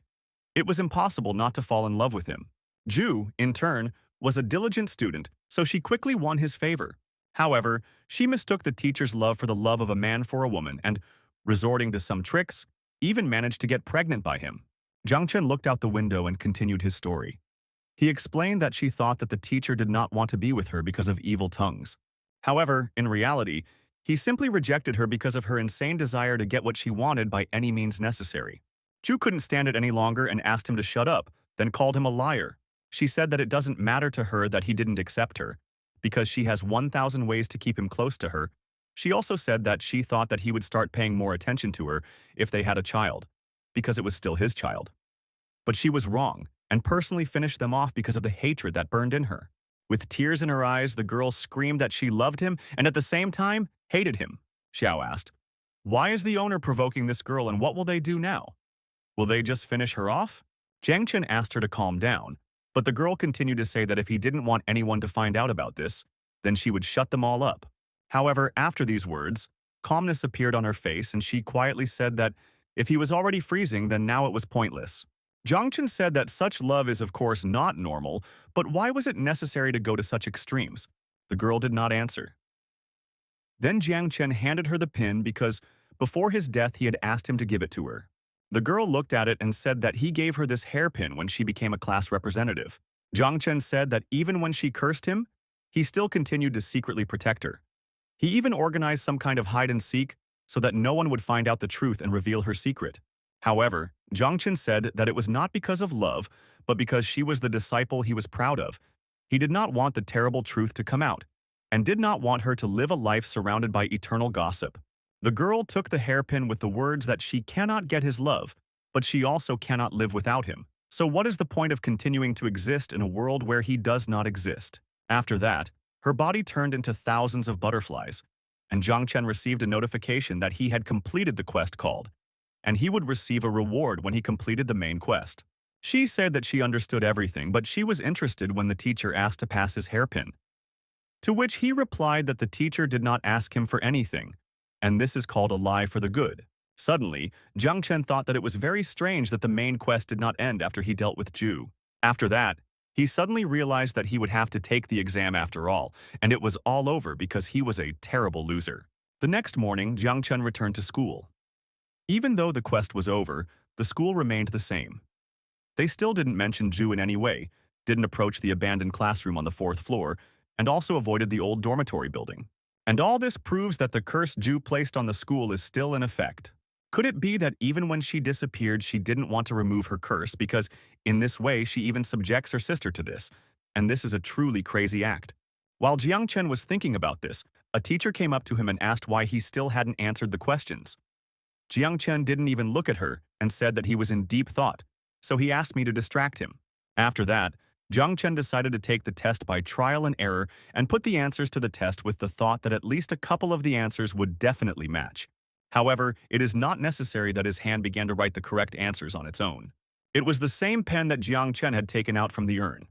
It was impossible not to fall in love with him. Zhu, in turn, was a diligent student, so she quickly won his favor. However, she mistook the teacher's love for the love of a man for a woman and, resorting to some tricks, even managed to get pregnant by him. Jiang Chen looked out the window and continued his story. He explained that she thought that the teacher did not want to be with her because of evil tongues. However, in reality, he simply rejected her because of her insane desire to get what she wanted by any means necessary. Zhu couldn't stand it any longer and asked him to shut up, then called him a liar. She said that it doesn't matter to her that he didn't accept her, because she has 1,000 ways to keep him close to her. She also said that she thought that he would start paying more attention to her if they had a child, because it was still his child. But she was wrong, and personally finished them off because of the hatred that burned in her. With tears in her eyes, the girl screamed that she loved him and at the same time hated him. Xiao asked, "Why is the owner provoking this girl and what will they do now? Will they just finish her off?" Jiang Chen asked her to calm down, but the girl continued to say that if he didn't want anyone to find out about this, then she would shut them all up. However, after these words, calmness appeared on her face and she quietly said that if he was already freezing, then now it was pointless. Jiang Chen said that such love is of course not normal, but why was it necessary to go to such extremes? The girl did not answer. Then Jiang Chen handed her the pin because before his death he had asked him to give it to her. The girl looked at it and said that he gave her this hairpin when she became a class representative. Jiang Chen said that even when she cursed him, he still continued to secretly protect her. He even organized some kind of hide-and-seek so that no one would find out the truth and reveal her secret. However, Jiang Chen said that it was not because of love, but because she was the disciple he was proud of. He did not want the terrible truth to come out, and did not want her to live a life surrounded by eternal gossip. The girl took the hairpin with the words that she cannot get his love, but she also cannot live without him. So what is the point of continuing to exist in a world where he does not exist? After that, her body turned into thousands of butterflies, and Jiang Chen received a notification that he had completed the quest called, and he would receive a reward when he completed the main quest. She said that she understood everything, but she was interested when the teacher asked to pass his hairpin. To which he replied that the teacher did not ask him for anything, and this is called a lie for the good. Suddenly, Jiang Chen thought that it was very strange that the main quest did not end after he dealt with Ju. After that, he suddenly realized that he would have to take the exam after all, and it was all over because he was a terrible loser. The next morning, Jiang Chen returned to school. Even though the quest was over, the school remained the same. They still didn't mention Ju in any way, didn't approach the abandoned classroom on the 4th floor, and also avoided the old dormitory building. And all this proves that the curse Ju placed on the school is still in effect. Could it be that even when she disappeared, she didn't want to remove her curse because in this way she even subjects her sister to this, and this is a truly crazy act. While Jiang Chen was thinking about this, a teacher came up to him and asked why he still hadn't answered the questions. Jiang Chen didn't even look at her and said that he was in deep thought, so he asked me to distract him. After that, Jiang Chen decided to take the test by trial and error and put the answers to the test with the thought that at least a couple of the answers would definitely match. However, it is not necessary that his hand began to write the correct answers on its own. It was the same pen that Jiang Chen had taken out from the urn.